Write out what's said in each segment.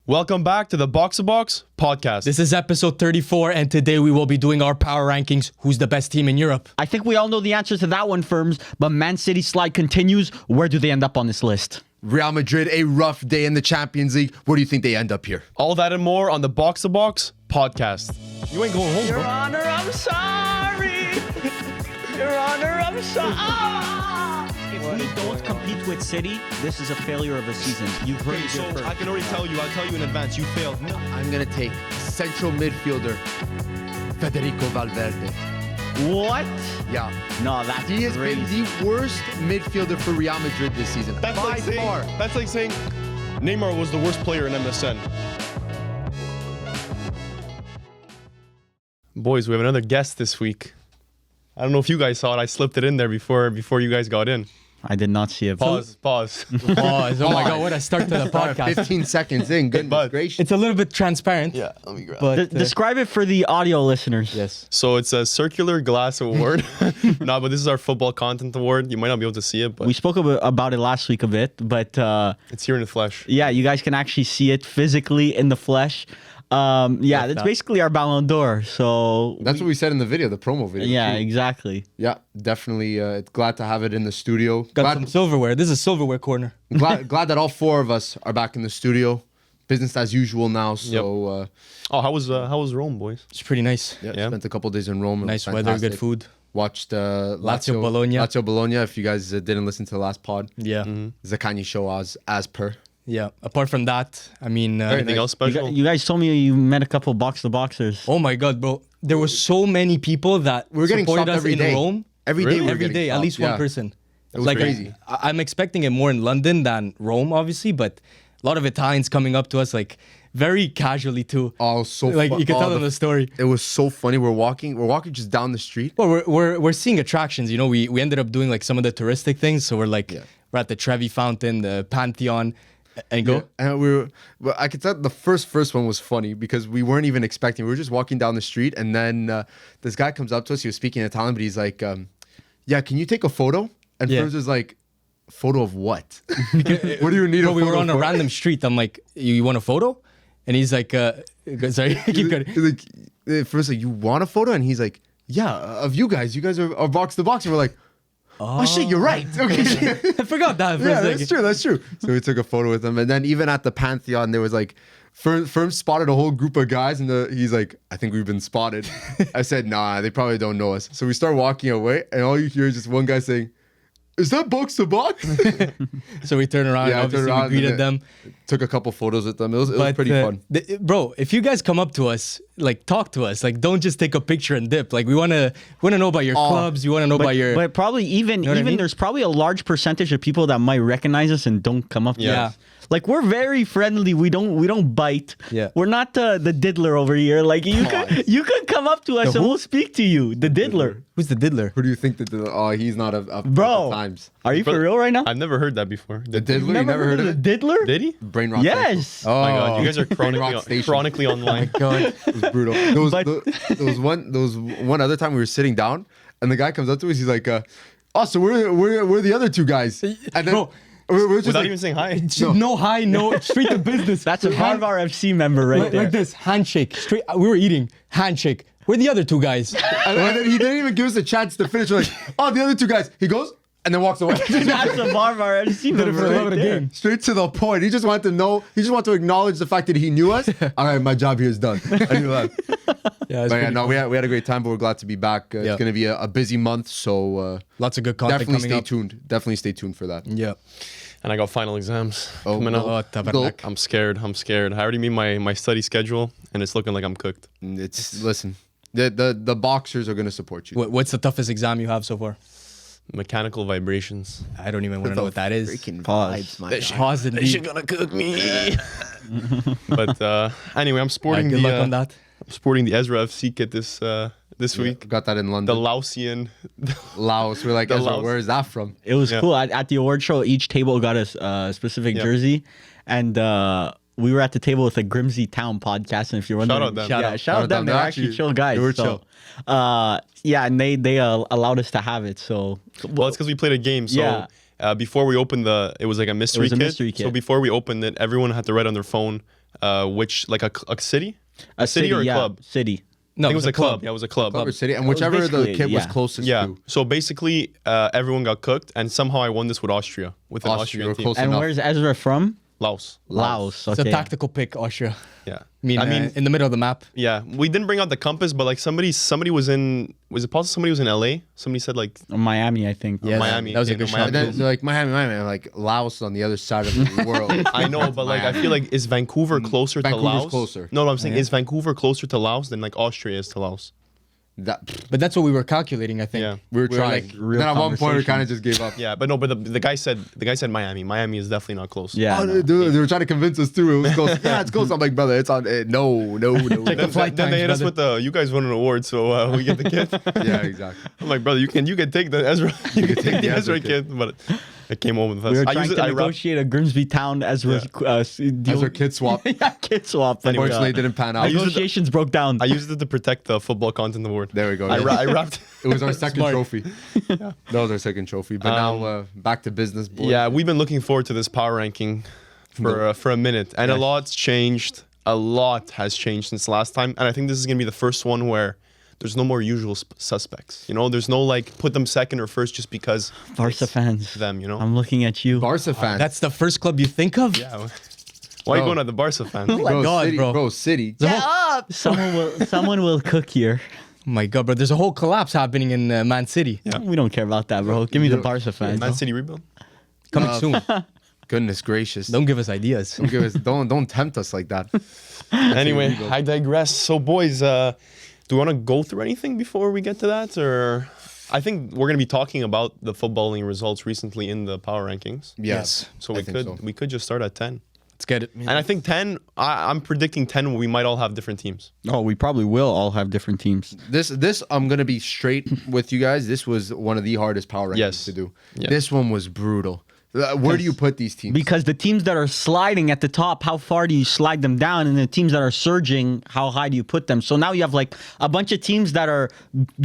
Welcome back to the Box2Box podcast. This is episode 34, and today we will be doing our power rankings. Who's the best team in Europe? I think we all know the answer to that one, Firms, but Man City slide continues. Where do they end up on this list? Real Madrid, a rough day in the Champions League. Where do you think they end up here? All that and more on the Box2Box podcast. You ain't going home, Your bro. Honor, I'm sorry. Your Honor, I'm sorry. If we don't compete with City, this is a failure of a season. You've heard it So here first. I can already tell you, I'll tell you in advance, you failed. I'm going to take central midfielder Federico Valverde. What? Yeah. No, that's He has crazy. been the worst midfielder for Real Madrid this season. That's by like, saying, far. that's like saying Neymar was the worst player in MSN. Boys, we have another guest this week. I don't know if you guys saw it. I slipped it in there before you guys got in. I did not see it. Pause. Pause. Oh my God, what a start to the podcast. 15 seconds in. Goodness But- gracious. It's a little bit transparent. Yeah, let me grab But Describe it for the audio listeners. yes. So it's a circular glass award. No, but this is our football content award. You might not be able to see it, but We spoke about it last week a bit, but it's here in the flesh. yeah, you guys can actually see it physically in the flesh. Yeah, that's that. basically our Ballon d'Or. So That's what we said in the video, the promo video. yeah, too. exactly. Yeah, definitely. Glad to have it in the studio. Got some Glad, silverware. This is silverware corner. glad that all four of us are back in the studio. Business as usual now. So, Oh, how was Rome, boys? It's pretty nice. Yeah. spent a couple days in Rome. It was Nice weather, fantastic. good food. Watched Lazio Bologna. Lazio Bologna. If you guys didn't listen to the last pod, Yeah. Zaccagni show as per. Yeah. Apart from that, I mean, Anything else special? You guys told me you met a couple box-to-boxers. oh my God, bro. There were so many people that We're getting supported stopped us every in day. Rome. Every Really? day, we're Every getting day, at stopped. least Yeah. one person. It was crazy. I'm expecting it more in London than Rome, obviously, but a lot of Italians coming up to us like very casually too. Oh, so Like fun. you can Oh, tell them the story. It was so funny. We're walking just down the street. Well, we're seeing attractions. You know, we ended up doing like some of the touristic things. So we're like we're at the Trevi Fountain, the Pantheon, and go. And well, I could tell the first one was funny because we weren't even expecting. We were just walking down the street, and then this guy comes up to us. He was speaking Italian, but he's like, "Yeah, can you take a photo?" And Yeah. first was like, "Photo of what? What do you need Bro, a we photo were on a for?" random street. I'm like, you want a photo? And he's like, sorry, keep going. He's like, at first, like, you want a photo? And he's like, yeah, of you guys. You guys are box to box. And we're like, oh shit, you're right. Okay. I forgot that for Yeah, a second. that's true. That's true. So we took a photo with him, and then even at the Pantheon, there was like, Firm spotted a whole group of guys, and he's like, "I think we've been spotted." I said, "Nah, they probably don't know us." So we start walking away, and all you hear is just one guy saying, "Is that box to box?" So we turned around. Yeah, I and turned obviously around we greeted and them. Took a couple photos with them. It was pretty fun. Bro, if you guys come up to us, like talk to us. Like don't just take a picture and dip. Like we wanna know about your clubs. You wanna know about your. But probably even what I mean? there's probably a large percentage of people that might recognize us and don't come up to Yeah. us. Like we're very friendly. We don't bite. Yeah. We're not the diddler over here. Like you could come up to us and we'll speak to you. The diddler. Who's the diddler? Who do you think that? He's not a Bro, times. are you for real right now? I've never heard that before. The diddler. You never heard of the it? diddler? Did he? Brain Rock. Yes. Station. Oh my god, you guys are Brain Rock Station. chronically online. God. It was brutal. There was, But- there was one other time we were sitting down, and the guy comes up to us. He's like, "Oh, so we're the other two guys." And then Bro, we're just Without like, even saying hi. No hi, no straight to business. That's a Hand- Harvard FC member right like, there. like this handshake. Straight. We were eating handshake. We're the other two guys. and then he didn't even give us a chance to finish. We're like, "Oh, the other two guys." He goes and then walks away. That's a Harvard FC member for the love right of the there. game. Straight to the point. He just wanted to know. He just wanted to acknowledge the fact that he knew us. All right, my job here is done. And he left. Yeah, it's But yeah, pretty no, fun. we had a great time, but we're glad to be back. Yeah. It's going to be a busy month, so Lots of good content definitely coming stay up. tuned. Definitely stay tuned for that. Yeah. And I got final exams Oh, coming up. Oh, tabarnak. I'm scared. I already made my study schedule, and it's looking like I'm cooked. It's listen. The boxers are going to support you. What's the toughest exam you have so far? Mechanical vibrations. I don't even want to know what that is. Freaking Pause. vibes, my guy. Pause and leave. gonna cook me. But anyway, I'm Alright, sporting good luck on the that. I'm sporting the Ezra FC kit this week. Got that in The London. Laosian. Laos. We're like, The Ezra, Laos. where is that from? It was Yeah. cool. At the award show, each table got a specific Yeah. jersey, and we were at the table with the Grimsby Town podcast. And if you're wondering, out them. shout out them. They're actually chill guys. They were so, chill. yeah, and they allowed us to have it. So Well, it's because we played a game. So Yeah. before we opened it was like a mystery was a kit. mystery So kit. before we opened it, everyone had to write on their phone which like a city, A city or a yeah, club. City. No, I think it was a club. Yeah, it was a club. Club or City, and was whichever the basically- kid was yeah. closest Yeah. to. So basically, everyone got cooked, and somehow I won this with Austria, with an Austria, Austrian or team. close And enough. where's Ezra from? Laos. Laos. It's Okay. a tactical pick, Austria. Yeah. I mean, in the middle of the map. Yeah, we didn't bring out the compass, but like somebody was in. Was it possible somebody was in LA? Somebody said like Miami, I think. Yeah, Miami. that was a Yeah, good no, shot. Miami. And then they're like Miami, I'm like Laos on the other side of the world. I know, but like I feel like is Vancouver closer to Vancouver's Laos? closer. No, I'm saying is Vancouver closer to Laos than like Austria is to Laos? That, But that's what we were calculating, I think. Yeah. we were trying. like, real then at one point we conversation. kind of just gave up. Yeah, but no, but the guy said Miami. Miami is definitely not close. Yeah. Oh, no. dude, they were trying to convince us too. It was close. Yeah, it's close. I'm like, brother, it's on. No. Then, flight then they hit times, us with the you guys won an award, so we get the kid. Yeah, exactly. I'm like, brother, you can take the Ezra, you can take the Ezra Ezra kid, but it came home with us. We were I trying used to it. I wrapped, negotiate a Grimsby Town Ezra deal. As our kid swap. Yeah, kid swap. But, Unfortunately, it didn't pan out. used it- negotiations broke down. I used it to protect the football content award. There we go. I wrapped. It was our second Smart. trophy. That was our second trophy. But now back to business, boys. Yeah, we've been looking forward to this power ranking for a minute, and a lot's changed. A lot has changed since last time, and I think this is gonna be the first one where there's no more usual suspects. You know, there's no like put them second or first just because Barca fans. them. You know. I'm looking at you. Barca fans. That's the first club you think of? yeah. Why are you Bro. going at the Barca fan? my God, City, bro. City. Someone will cook here. Oh my God, bro. There's a whole collapse happening in Man City. We don't care about that, bro. Give me the Barca fans. Man City rebuild. Coming soon. Goodness gracious. Don't give us ideas. Don't give us. Don't tempt us like that. Anyway, I digress. So, boys, do we want to go through anything before we get to that, or I think we're going to be talking about the footballing results recently in the power rankings. Yes. So I think so. we could just start at 10. Let's get it. And I think 10, I'm predicting 10 we might all have different teams. Oh, we probably will all have different teams. This I'm gonna be straight with you guys. This was one of the hardest power rankings Yes. to do. Yeah. This one was brutal. Where do you put these teams? Because the teams that are sliding at the top, how far do you slide them down? And the teams that are surging, how high do you put them? So now you have like a bunch of teams that are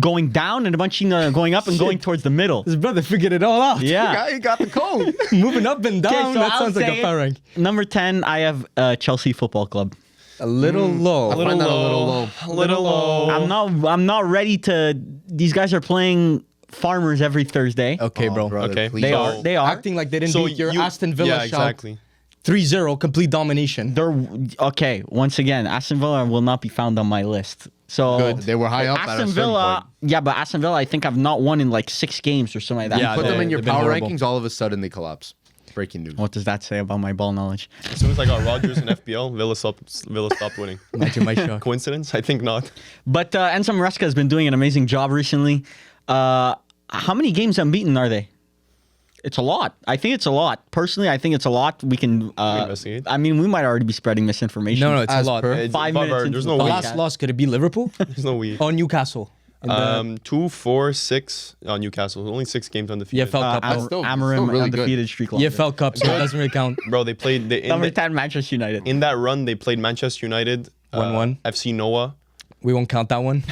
going down and a bunch of teams that are going up and going towards the middle. His brother figured it all out. Yeah. You got the code. Moving up and down. so that I'll sounds like say a power rank. Number 10, I have Chelsea Football Club. A little low. A little find that a little low. low. A little low. I'm not ready to. These guys are playing Farmers every Thursday. Okay, bro. brother, Okay. please. They So- are. They are. Acting like they didn't So beat your you- Aston Villa Yeah, shout. exactly. 3-0, complete domination. They're okay. Once again, Aston Villa will not be found on my list. So Good. They were high up at a Aston certain Villa, point. yeah, but Aston Villa, I think I've not won in like 6 games or something like that. Yeah, Put them they- in your they've been power horrible. rankings. All of a sudden they collapse. Breaking news. What does that say about my ball knowledge? As soon as I got Rodgers in FPL, Villa stopped winning. Imagine my shock. Coincidence? I think not. But Enzo Maresca has been doing an amazing job recently. How many games unbeaten are they? It's a lot. I think it's a lot. Personally, I think it's a lot. We can investigate. I mean, we might already be spreading misinformation. No, it's As a lot. per- It's 5 above minutes our- into there's the no The way. last loss, could it be Liverpool? There's no we. Or Newcastle? In the 2, 4, 6 on Newcastle. Only 6 games undefeated. EFL Cup. That's still Amarim really good. undefeated streak. longer. EFL Cup, so it doesn't really count. Bro, they played Number 10, Manchester United. in that run. They played Manchester United, 1-1. FC Noah, We won't count that one.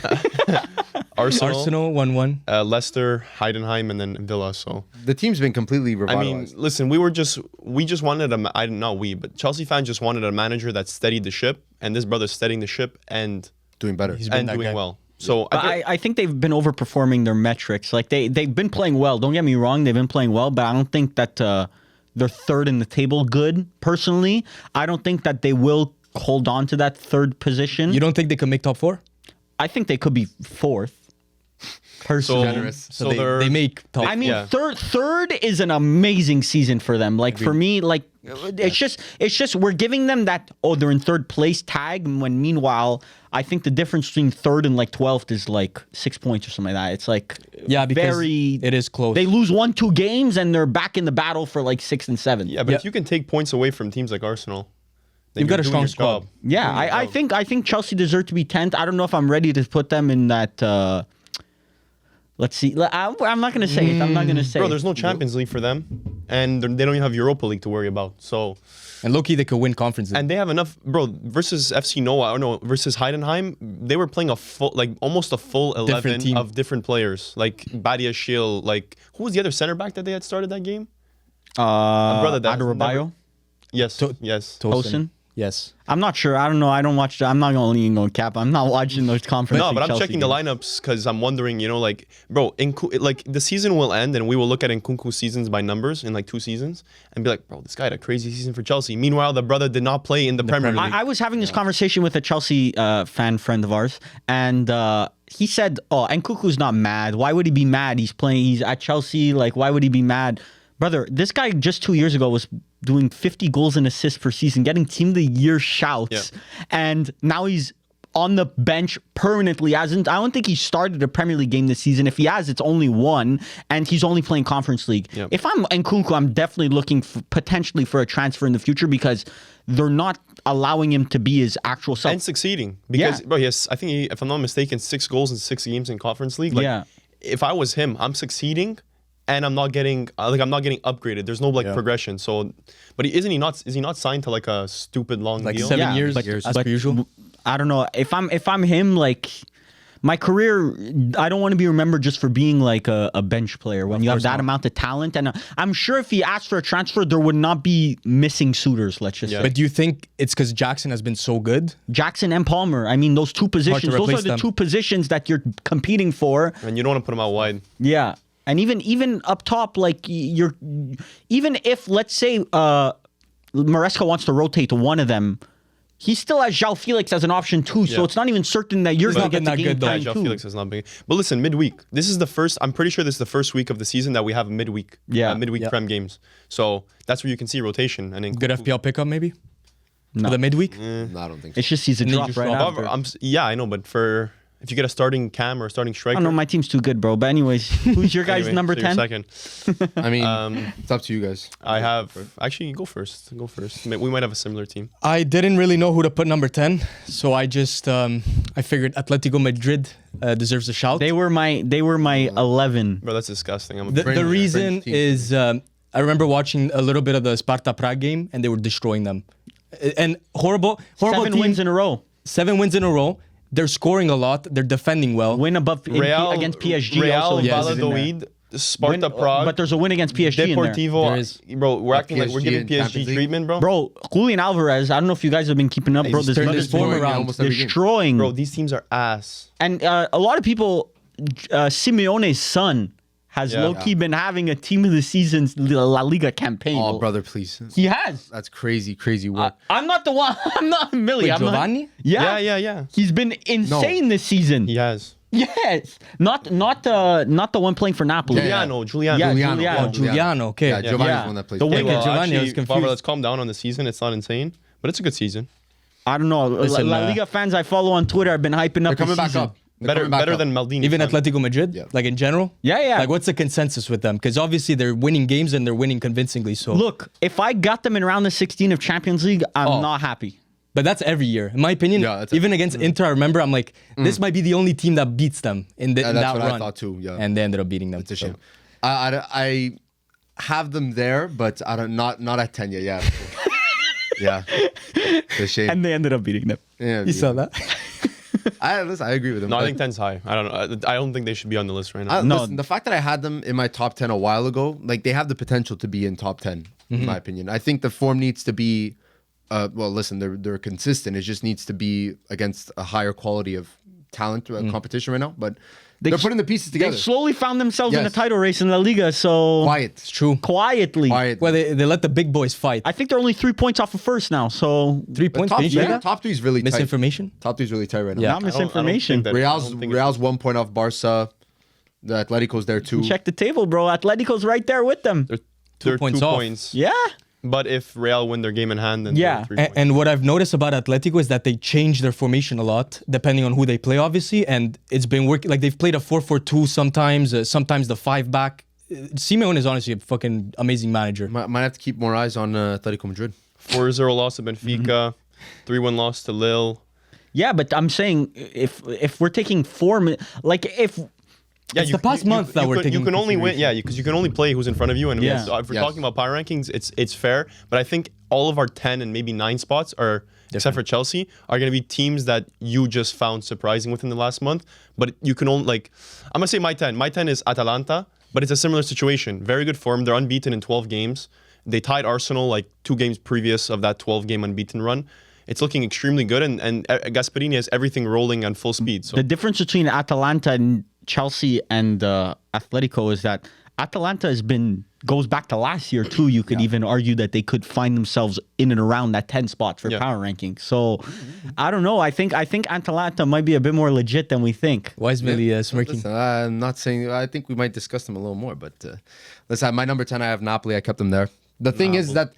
Arsenal 1-1. Leicester, Heidenheim, and then Villa. So The team's been completely I revitalized. mean, listen, we just wanted not we, but Chelsea fans just wanted a manager that steadied the ship, and this brother's steadying the ship and doing better. been that doing guy. well. So But I think they've been overperforming their metrics. Like they've been playing well. Don't get me wrong, they've been playing well, but I don't think that they're third in the table good. Personally, I don't think that they will hold on to that third position. You don't think they could make top 4? I think they could be fourth. Personally. Generous. So, they're- they make top I mean, Yeah. third is an amazing season for them. Like for me, like it's just we're giving them that they're in third place tag. When meanwhile, I think the difference between third and like 12th is like 6 points or something like that. It's like Yeah, because very. it is close. They lose 1-2 games and they're back in the battle for like 6 and 7. yeah, but Yeah. if you can take points away from teams like Arsenal, then You've got you're a doing strong your squad. job. Yeah, Doing your job. I think Chelsea deserve to be 10th. I don't know if I'm ready to put them in that. Let's see. I'm not gonna say it. I'm not gonna say. Bro, it. there's no Champions League for them, and they don't even have Europa League to worry about. So, And low-key, they could win conferences. and they have enough, bro. Versus FC Noah, or no, versus Heidenheim, they were playing almost a full 11 team. of different players, like Badia Shield, like who was the other center back that they had started that game? brother, that's Adebayo, Yes, To- yes. Tosin. Yes. I'm not sure. I don't know. I don't watch. I'm not gonna even go cap. I'm not watching those conference. No, League but I'm Chelsea checking the games. lineups because I'm wondering, like, bro, like the season will end and we will look at Nkunku's seasons by numbers in like 2 seasons and be like, bro, this guy had a crazy season for Chelsea. Meanwhile, the brother did not play in the Premier League. I was having this conversation with a Chelsea fan friend of ours, and he said, "Oh, Nkunku's not mad. Why would he be mad? He's playing. He's at Chelsea. Like, why would he be mad, brother? This guy just 2 years ago was doing 50 goals and assists per season, getting Team of the Year shouts, and now he's on the bench permanently. I don't think he started a Premier League game this season. If he has, it's only one, and he's only playing Conference League. Yep. If I'm Nkunku, I'm definitely looking potentially for a transfer in the future because they're not allowing him to be his actual self. And succeeding because, bro, yes, I think if I'm not mistaken, 6 goals in 6 games in Conference League. Like, Yeah. If I was him, I'm succeeding, and I'm not getting I'm not getting upgraded. There's no like progression. So, but is he not signed to like a stupid long Like deal? 7 years, but- as but per usual. I don't know if I'm him. Like my career, I don't want to be remembered just for being like a bench player when you have that amount of talent. And I'm sure if he asked for a transfer, there would not be missing suitors. Let's just say But do you think it's because Jackson has been so good? Jackson and Palmer. I mean, those two positions. Those are replace the them. 2 positions that you're competing for. And you don't want to put him out wide. Yeah, and even up top, like you're even if let's say Maresca wants to rotate to one of them. He still has João Felix as an option too, so Yeah. it's not even certain that you're He's going to not get the been game that good, though. time João too. Felix is not big. But listen, midweek. This is the first. I'm pretty sure this is the first week of the season that we have midweek. Midweek Prem games. So that's where you can see rotation. And Good FPL pickup, maybe? No. For the midweek? No, I don't think so. It's just he's a And then drop you right drop. after. Yeah, I know, but if you get a starting cam or a starting I striker, don't know, my team's too good, bro. But anyways, who's your guys' anyway, number so you're 10? second. I mean, it's up to you guys. I have actually you go first. Go first. We might have a similar team. I didn't really know who to put number 10, so I just I figured Atletico Madrid deserves a shout. They were my 11. Bro, that's disgusting. The French reason team. is I remember watching a little bit of the Sparta Prague game, and they were destroying them. And horrible 7 team. wins in a row. 7 wins in a row. They're scoring a lot. They're defending well. Win above against PSG Real also. Yes. Valladolid, Sparta Prague, But there's a win against PSG in there. Deportivo. There is. Bro, we're acting like we're PSG giving in Champions PSG League. treatment, bro. Bro, Julian Alvarez, I don't know if you guys have been keeping up, bro. He's This turned brother's his form been around. Almost every game. destroying. Bro, these teams are ass. And a lot of people, Simeone's son has Yeah. low-key been having a team of the season's La Liga campaign. Oh, brother, please. He has. That's crazy work. I'm not the one. I'm not Millie. Wait, I'm not- Giovanni? Yeah. He's been insane this season. He has. Yes. Not the one playing for Napoli. Yeah. Giuliano. Yeah, Giuliano. Giuliano. Oh, Giuliano, okay. Yeah, Giovanni's Yeah. the one that plays. The Okay, winger. well, Giovanni, I was actually, confused. Barbara, let's calm down on the season. It's not insane, but it's a good season. I don't know. Listen, La Liga fans I follow on Twitter have been hyping up They're coming the back season. up. They're coming back Better up. than Maldini. Even fam. Atletico Madrid, Yeah. like in general? Yeah. Like, what's the consensus with them? Because obviously they're winning games and they're winning convincingly. So, Look, if I got them in round of 16 of Champions League, I'm not happy. but that's every year, in my opinion. Yeah, that's Even against Inter, I remember I'm like, this might be the only team that beats them in, Yeah, in that's that what I run. thought too, yeah. And they ended up beating them. It's a so. shame. I have them there, but I don't not at 10 yet. Yeah. Yeah. It's a shame. And they ended up beating them. Yeah, You saw that? I agree with him. No, I but- think 10's high. I don't know. I don't think they should be on the list right now. No. Listen, the fact that I had them in my top 10 a while ago, like they have the potential to be in top 10, in my opinion. I think the form needs to be, listen, they're consistent. It just needs to be against a higher quality of talent competition right now. But they're putting the pieces together. They slowly found themselves in a Yes. title race in La Liga, so Quiet. It's true. quietly. Quiet. Well, they let the big boys fight. I think they're only 3 points off of first now, so 3 But points. top, Can you check that? top 3 is really tight. Misinformation? Top 3 is really tight right now. Yeah. not I don't misinformation. think that- I don't think it's- Real's 1 point off Barca. The Atletico's there too. Check the table, bro. Atletico's right there with them. They're 2 points off. points. Yeah. But if Real win their game in hand, then Yeah. they're 3 points. And what I've noticed about Atletico is that they change their formation a lot depending on who they play, obviously. And it's been working. Like they've played a 4-4-2 sometimes, sometimes the 5-back. Simeone is honestly a fucking amazing manager. Might have to keep more eyes on Atletico Madrid. 4-0 loss to Benfica, 3-1 loss to Lille. Yeah, but I'm saying if we're taking form, like if Yeah, It's the past month that we're can, taking You can only win, consideration. because you can only play who's in front of you. And Yeah. so if we're Yes. talking about power rankings, it's fair. But I think all of our 10 and maybe 9 spots are, except for Chelsea, are going to be teams that you just found surprising within the last month. But you can only, I'm going to say my 10. My 10 is Atalanta, but it's a similar situation. Very good form. They're unbeaten in 12 games. They tied Arsenal like 2 games previous of that 12-game unbeaten run. It's looking extremely good, and Gasperini has everything rolling on full speed. So The difference between Atalanta and Chelsea and Atletico is that Atalanta goes back to last year too. You could even argue that they could find themselves in and around that 10 spot for power ranking. So I don't know. I think Atalanta might be a bit more legit than we think. Why is Millie smirking? Listen, I'm not saying. I think we might discuss them a little more, but listen, my number 10, I have Napoli. I kept them there. The thing is that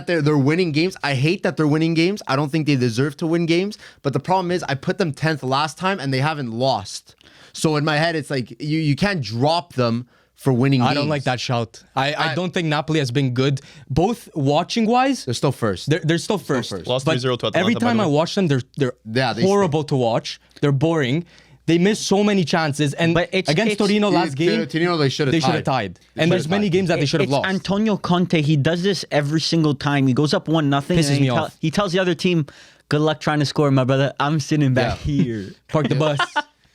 they're winning games. I hate that they're winning games. I don't think they deserve to win games. But the problem is, I put them 10th last time, and they haven't lost. So in my head, it's like you can't drop them for winning games. I don't like that shout. I don't think Napoli has been good, both watching wise. They're still first. They're still first. Lost But 3-0 to Atalanta, every by the time I way. watch them, they're they horrible to watch. They're boring. They miss so many chances, and But it's- against it's- Torino last game, Torino, they should have tied. And there's many games that they should have It's lost. Antonio Conte. He does this every single time. He goes up 1-0. Pisses and me off. He tells the other team, "Good luck trying to score, my brother. I'm sitting back here." Park the bus.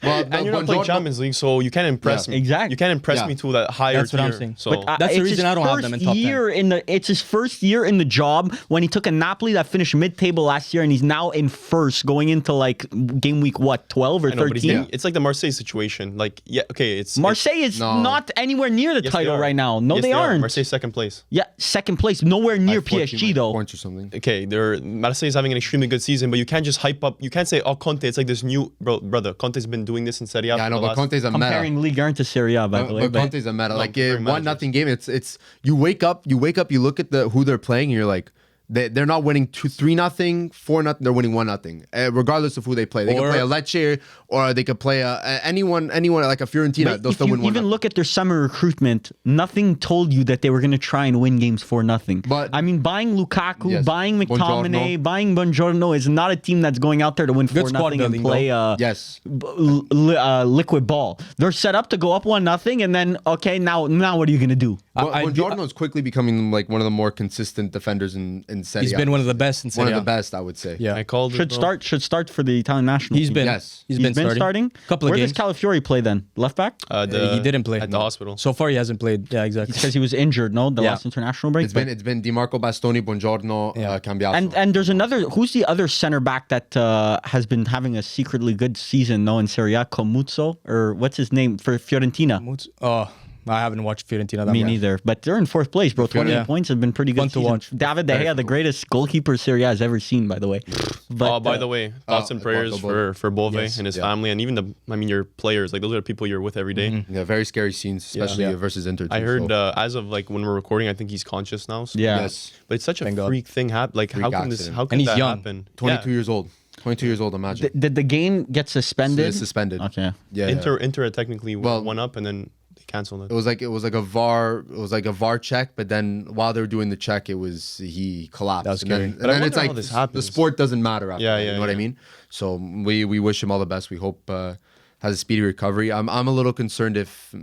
Well, and you're not playing Champions League, so you can't impress me. exactly. You can't impress me to that higher That's what I'm tier. saying. So But that's the It's reason his I don't have them in top 10. It's his first year in the job when he took a Napoli that finished mid-table last year, and he's now in first going into like game week 12 or I know, but 13. it's like the Marseille situation. Like, yeah, okay, it's Marseille is No. not anywhere near the yes, they title are. right now. No, Yes, they are. aren't. Marseille's second place. Yeah, second place, nowhere near PSG though. Points or something. Okay, Marseille is having an extremely good season, but you can't just hype up. You can't say, "Oh, Conte, it's like this new brother." Conte's been doing this in Serie A. Yeah, I for know, the but last- Conte's a meta. Comparing Ligue 1 to Serie A, by the way. But Conte's a meta. Like very 1-0 game. It's you wake up, you look at who they're playing, and you're like, they're not winning 2-3-0, 4-0. They're winning 1-0, regardless of who they play. They Or- can play a Lecce, or they could play anyone like a Fiorentina. But They'll if still you win even 1-0. look at their summer recruitment, nothing told you that they were going to try and win games for nothing. But- I mean, buying Lukaku, Yes. buying McTominay, Buongiorno. buying Bongiorno is not a team that's going out there to win Good 4-0 squad and building, play Yes. liquid ball. They're set up to go up 1-0, and then okay, now what are you going to do? Buongiorno is quickly becoming like one of the more consistent defenders in Serie A. He's been one of the best in one Serie of A. the best, I would say. Yeah. I called it, Should bro. start for the Italian national He's team. been. Yes. He's been starting. Couple of Where games. does Calafiori play then? Left back? He didn't play at the hospital. So far, he hasn't played. Yeah, exactly. Because he was injured, no? The Yeah. last international break. It's been Dimarco Bastoni, Buongiorno, Yeah. Cambiaso. And there's another. Who's the other center back that has been having a secretly good season? No, in Serie A, Comuzzo or what's his name for Fiorentina? Oh, I haven't watched Fiorentina that Me much. neither. But they're in fourth place, bro. 28 Yeah. points have been pretty good. Fun to season. watch. David De Gea, the greatest goalkeeper Serie A has ever seen, by the way. But, By the way, thoughts and prayers Eduardo for Bove Yes. and his Yeah. family, and even your players. Like those are the people you're with every day. Yeah, very scary scenes, especially Yeah. versus Inter. I too, heard so. as of like when we're recording, I think he's conscious now. So. yeah. Yes. But it's such a Thank God. freak thing happen. Like how Freak can this? accident. How can And he's that young. happen? 22 years old. 22 years old, imagine. Did the game get suspended? It's suspended. Okay. Yeah. Inter had technically Well- won up, and then they canceled it. It was like a VAR check, but then while they were doing the check, he collapsed. That was And then- scary. And But I then wonder it's how like this the happens. sport doesn't matter after Yeah, that, yeah, you know what I yeah. mean? So we wish him all the best. We hope has a speedy recovery. I'm a little concerned if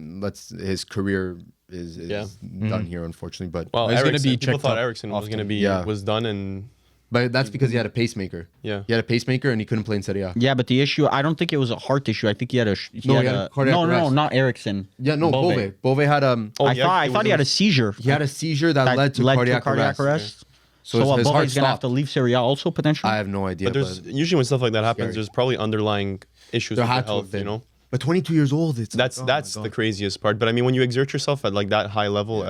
his career is done here, unfortunately. But Well, He's gonna Ericsson, be people checked thought up Ericsson was often. going to be Yeah. was done, and but that's because he had a pacemaker. Yeah. He had a pacemaker and he couldn't play in Serie A. Yeah, but the issue, I don't think it was a heart issue. I think he had a. he had a cardiac no, arrest. not Ericsson. Yeah, no, Bove. Bove had Oh, I yeah, thought it was- he had a seizure. he had a seizure that led to cardiac arrest. So his what, heart Bove's gonna have stopped. to leave Serie A also potentially. I have no idea. but there's But usually when stuff like that happens, Scary. there's probably underlying issues there with the had to have health. been. You know, But 22 years old, it's that's like, oh my that's the God. craziest part. But I mean, when you exert yourself at like that high level,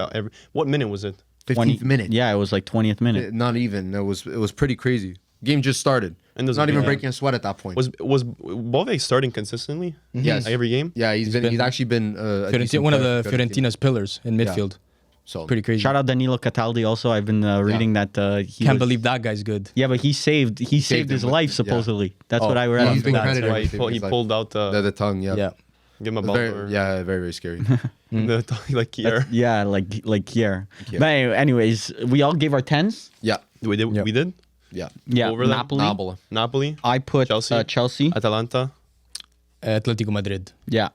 what minute was it? 15th minute. Yeah, it was like 20th minute. Not even. It was pretty crazy. Game just started. And Not doesn't- even yeah. breaking a sweat at that point. Was Bove starting consistently? Yes. Every game. Yeah, he's actually been a Fiorentina, decent one of player the for Fiorentina. Fiorentina's pillars in midfield. So Pretty crazy. Shout out Danilo Cataldi also. I've been reading that he Can't was- believe that guy's good. Yeah, but he saved his him, life yeah. supposedly. That's Oh, what I read. well, on he's been that. credited. Why everything he is like- pulled out the tongue. Yeah. Yeah. give him a belt. Very, yeah, very very scary. Like here. Yeah, like yeah. But anyways, we all gave our 10s. yeah. We did. Yep. We did. Yeah. Yeah, Over them? Napoli. Napoli. I put Chelsea. Chelsea. Atalanta. Atletico Madrid. Yeah.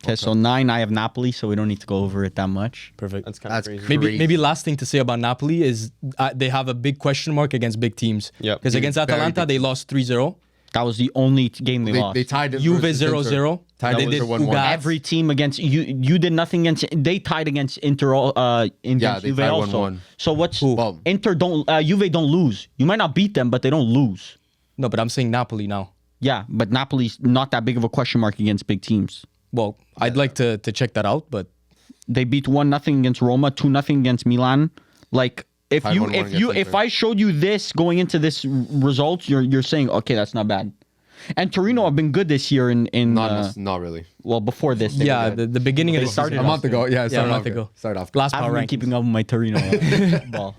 Okay, so 9 I have Napoli, so we don't need to go over it that much. Perfect. That's kind of That's crazy. crazy. Maybe last thing to say about Napoli is they have a big question mark against big teams. Yeah. Because against Very Atalanta, big they lost 3-0. That was the only game they lost. They tied it. Juve versus Inter. 0-0. Tied They it did for 1-1. Ugas. Every team against you did nothing against. They tied against Inter. Against they Juve tied also. 1-1. So what's Well- Inter don't Juve don't lose. You might not beat them, but they don't lose. No, but I'm saying Napoli now. Yeah, but Napoli's not that big of a question mark against big teams. Well, I'd like to check that out, but They beat 1-0 against Roma, 2-0 against Milan. Like if Tied you 1-1 if against you Inter. if I showed you this going into this results, you're saying okay, that's not bad. And Torino have been good this year in Not really. well before this. they yeah, were good. the beginning of They the started season. A month ago. Yeah, a started month off good. ago. Started off. Last I power haven't been rankings. keeping up with my Torino ball.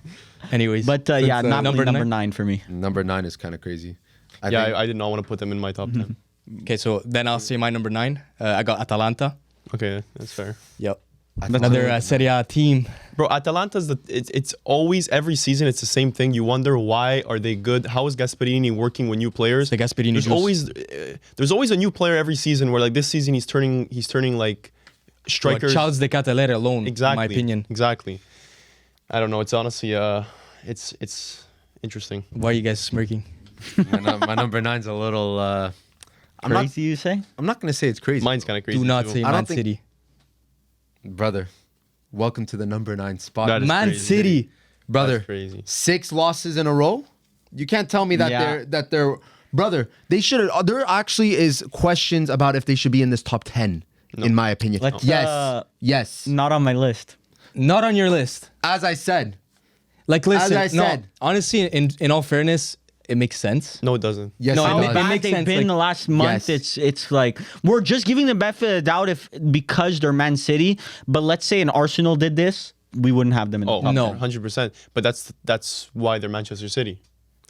Anyways, But yeah, Napoli number number nine? 9 for me. Number 9 is kind of crazy. I Yeah, think- I did not want to put them in my top 10. okay, so then I'll say my number 9. I got Atalanta. Okay, that's fair. Yep. Atalanta. Another Serie A team. Bro, Atalanta's it's always every season it's the same thing. You wonder why are they good? How is Gasperini working with new players? The Gasperini There's juice. there's always a new player every season where like this season he's turning like strikers. Charles De Catalere alone, Exactly. in my opinion. Exactly. I don't know. It's honestly it's interesting. Why are you guys smirking? my number 9's a little. I'm not. Crazy, you say? I'm not gonna say it's crazy. Mine's kind of crazy. Do not too. say I don't Man think- City. Brother, welcome to the number 9 spot. That is Man crazy. City. Brother, That's crazy. 6 losses in a row. You can't tell me that Yeah. they're brother. They should. There actually is questions about if they should be in this top 10. In my opinion, Let's, yes. Not on my list. Not on your list. As I said, Like, listen, I no, said. honestly, in all fairness, it makes sense. No, it doesn't. yes, No, it How it does. bad makes they've sense, been like- the last month. Yes. It's like we're just giving the benefit of the doubt if because they're Man City. But let's say an Arsenal did this, we wouldn't have them in the Oh, top. no. 100%. But that's why they're Manchester City.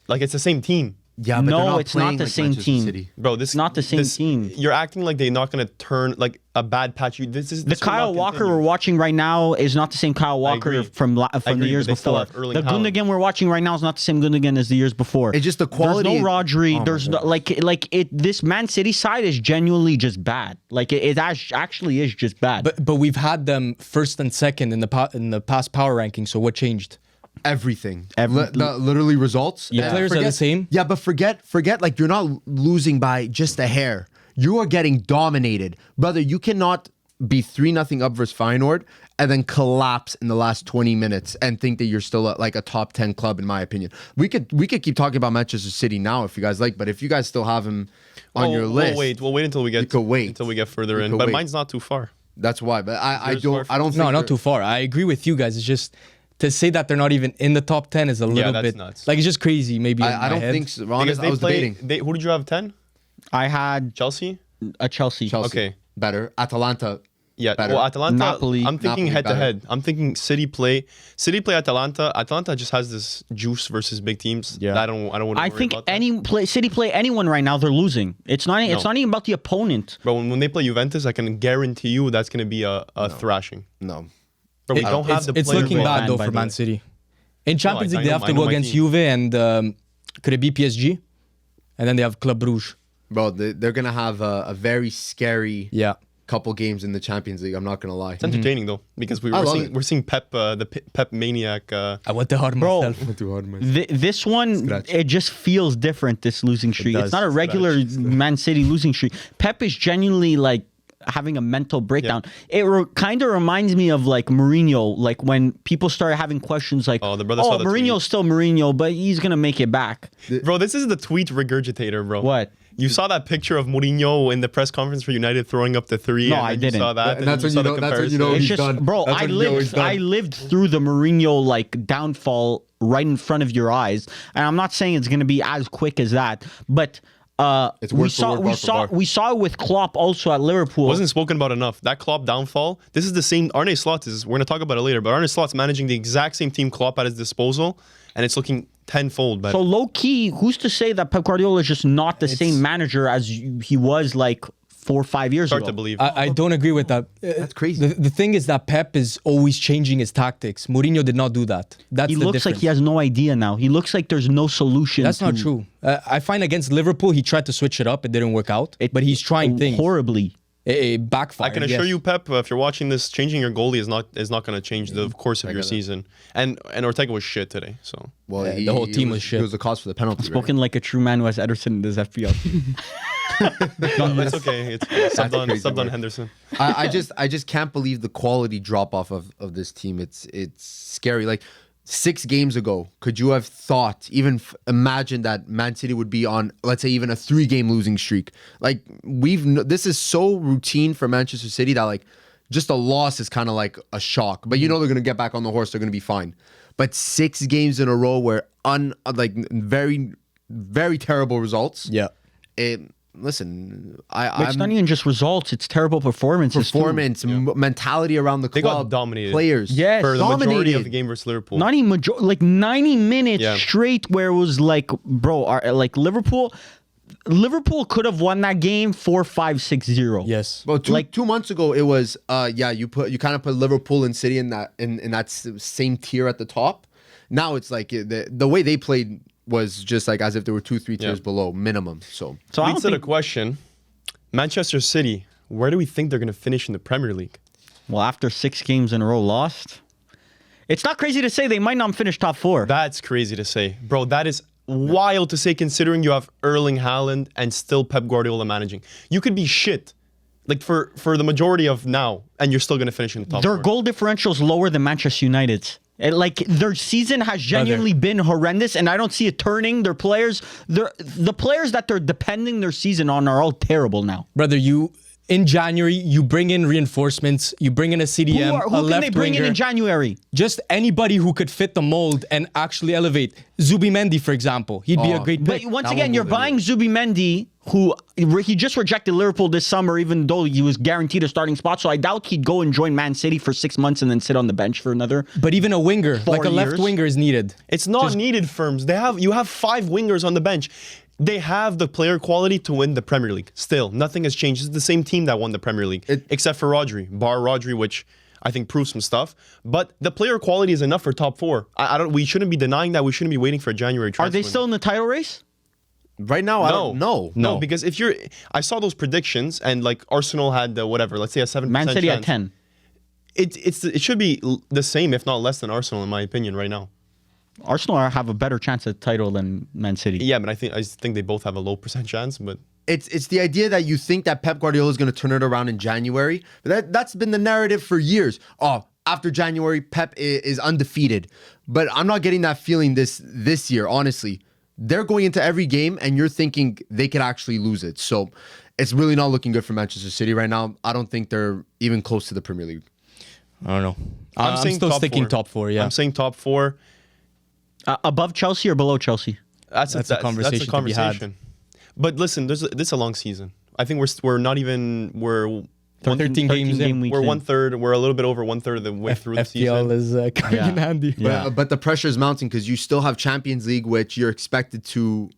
Like it's the same team. Yeah, but No, they're not it's not playing the like same Manchester team. City. Bro, this It's not the same team. You're acting like they're not gonna turn like a bad patch. This The will Kyle not Walker continue. we're watching right now is not the same Kyle Walker agree. from the agree, years but they still before. have Erling The Haaland. Gundogan we're watching right now is not the same Gundogan as the years before. It's just the quality- There's no Rodri. Oh my there's no like it. This Man City side is genuinely just bad. Like it actually is just bad. But we've had them first and second in the past power ranking. So what changed? Everything. Every- Literally results. Yeah. And Players are the same. Yeah, but forget like you're not losing by just a hair. You are getting dominated. Brother, you cannot be 3-0 up versus Feyenoord and then collapse in the last 20 minutes and think that you're still like a top 10 club in my opinion. We could keep talking about Manchester City now if you guys like, but if you guys still have him on your list. We'll wait until we get could wait. until we get further You in. could But wait. mine's not too far. That's why. But I Yours don't far? think No, not they're- too far. I agree with you guys. It's just to say that they're not even in the top 10 is a little that's bit nuts. like it's just crazy. Maybe in I my don't head. think so. Because Honest, I was debating. Who did you have 10? I had Chelsea? a Chelsea. Chelsea. Okay. Better. Atalanta. Yeah. Better. Well, Atalanta. Napoli. I'm thinking Napoli head to better. head. I'm thinking City play Atalanta. Atalanta just has this juice versus big teams. Yeah. That I don't want to I worry think about that. City play anyone right now, they're losing. It's not even about the opponent. Bro, when they play Juventus, I can guarantee you that's going to be a thrashing. No. Bro, we It- don't have the it's players. looking Well, bad man, though by for the Man way. City. In Champions I League, they know- have I to know go my against team. Juve and could it be PSG? And then they have Club Rouge. Bro, they're going to have a very scary Yeah. couple games in the Champions League. I'm not going to lie. It's entertaining though because I love it. we're seeing Pep, the Pep maniac. I went the hard Bro, myself. Too hard, man. This one, Scratch. it just feels different, this losing streak. does. It's not a regular Man City losing streak. Pep is genuinely like having a mental breakdown. It kind of reminds me of like Mourinho, like when people started having questions like, Oh, the brother saw the tweet. Mourinho's still Mourinho, but he's going to make it back. Bro, this is the tweet regurgitator, bro. What? You saw that picture of Mourinho in the press conference for United throwing up the 3. No, and I then didn't. You saw that. And that's then when you saw know- the that's when you know comparison. It's he's just, done. bro, That's when you know he's done. I lived through the Mourinho like downfall right in front of your eyes, and I'm not saying it's going to be as quick as that, but It's we word for saw word, bar for bar. we saw it with Klopp also at Liverpool. Wasn't spoken about enough. That Klopp downfall. This is the same. Arne Slot is. We're gonna talk about it later. But Arne Slot's managing the exact same team Klopp at his disposal, and it's looking tenfold better. So low key, who's to say that Pep Guardiola is just not the same manager as he was like 4 or 5 years Hard ago? to believe. I don't agree with that. That's crazy. The thing is that Pep is always changing his tactics. Mourinho did not do that. That's He the looks like difference. he has no idea now. He looks like there's no solution. That's not to true. I find against Liverpool, he tried to switch it up. It didn't work out. it but he's trying things. horribly. It backfired. I can assure you, Pep, if you're watching this, changing your goalie is not going to change the course of your season. And Ortega was shit today. So Well, the whole team was shit. He was the cause for the penalty. Spoken like a true man who has Ederson in his FPL team. it's okay. It's crazy subbed on word. Henderson. I just can't believe the quality drop off of this team. It's scary. Like 6 games ago, could you have thought, even imagine that Man City would be on, let's say, even a 3-game losing streak? Like this is so routine for Manchester City that like just a loss is kind of like a shock. But you know they're gonna get back on the horse. They're gonna be fine. But 6 games in a row where very very terrible results. Yeah. Listen, It's not even just results; it's terrible performances. performance, mentality around the They club, got dominated. players. Yes. For the majority Dominated. of the game versus Liverpool. Not even like 90 minutes Yeah. straight, where it was like, bro, like Liverpool could have won that game 4-5-6-0. Yes. Well, Like- 2 months ago, it was you kind of put Liverpool and City in that same tier at the top. Now it's like the way they played was just like as if they were 2-3 tiers below minimum. So So I Leads don't to the think. question: Manchester City, where do we think they're going to finish in the Premier League? Well, after 6 games in a row lost, it's not crazy to say they might not finish top 4. That's crazy to say, bro. That is wild to say, considering you have Erling Haaland and still Pep Guardiola managing. You could be shit, like for the majority of now, and you're still going to finish in the top. Their 4. goal differential is lower than Manchester United's. Like their season has genuinely been horrendous, and I don't see it turning. Their players, the players that they're depending their season on are all terrible now. Brother, in January, you bring in reinforcements, you bring in a CDM, Who a can left they bring winger, in January? just anybody who could fit the mold and actually elevate. Zubimendi, for example, he'd be a great But pick. once That again, one you're will buying Zubimendi, who he just rejected Liverpool this summer, even though he was guaranteed a starting spot. So I doubt he'd go and join Man City for 6 months and then sit on the bench for another. But even a winger, 4 like a left years. winger, is needed. It's not needed, firms. You have 5 wingers on the bench. They have the player quality to win the Premier League. Still, nothing has changed. It's the same team that won the Premier League, except for Rodri, bar Rodri, which I think proves some stuff. But the player quality is enough for top 4. I don't. We shouldn't be denying that. We shouldn't be waiting for a January transfer. Are they still in the title race? right now, I don't know. No, because if I saw those predictions and like Arsenal had whatever, let's say a 7% Man City chance. at 10. It should be the same, if not less than Arsenal, in my opinion, right now. Arsenal have a better chance at title than Man City. Yeah, but I think they both have a low percent chance. But It's the idea that you think that Pep Guardiola is going to turn it around in January. But that's been the narrative for years. Oh, after January, Pep is undefeated. But I'm not getting that feeling this year, honestly. They're going into every game and you're thinking they could actually lose it. So it's really not looking good for Manchester City right now. I don't think they're even close to the Premier League. I don't know. I'm saying still top sticking 4. top 4, yeah. I'm saying top 4. Above Chelsea or below Chelsea? That's a conversation to be had. But listen, this is a long season. I think we're not even we're 13 games in. weeks we're in. 1/3. We're a little bit over 1/3 of the way through the FPL season. is coming in handy. Yeah. But the pressure is mounting because you still have Champions League, which you're expected to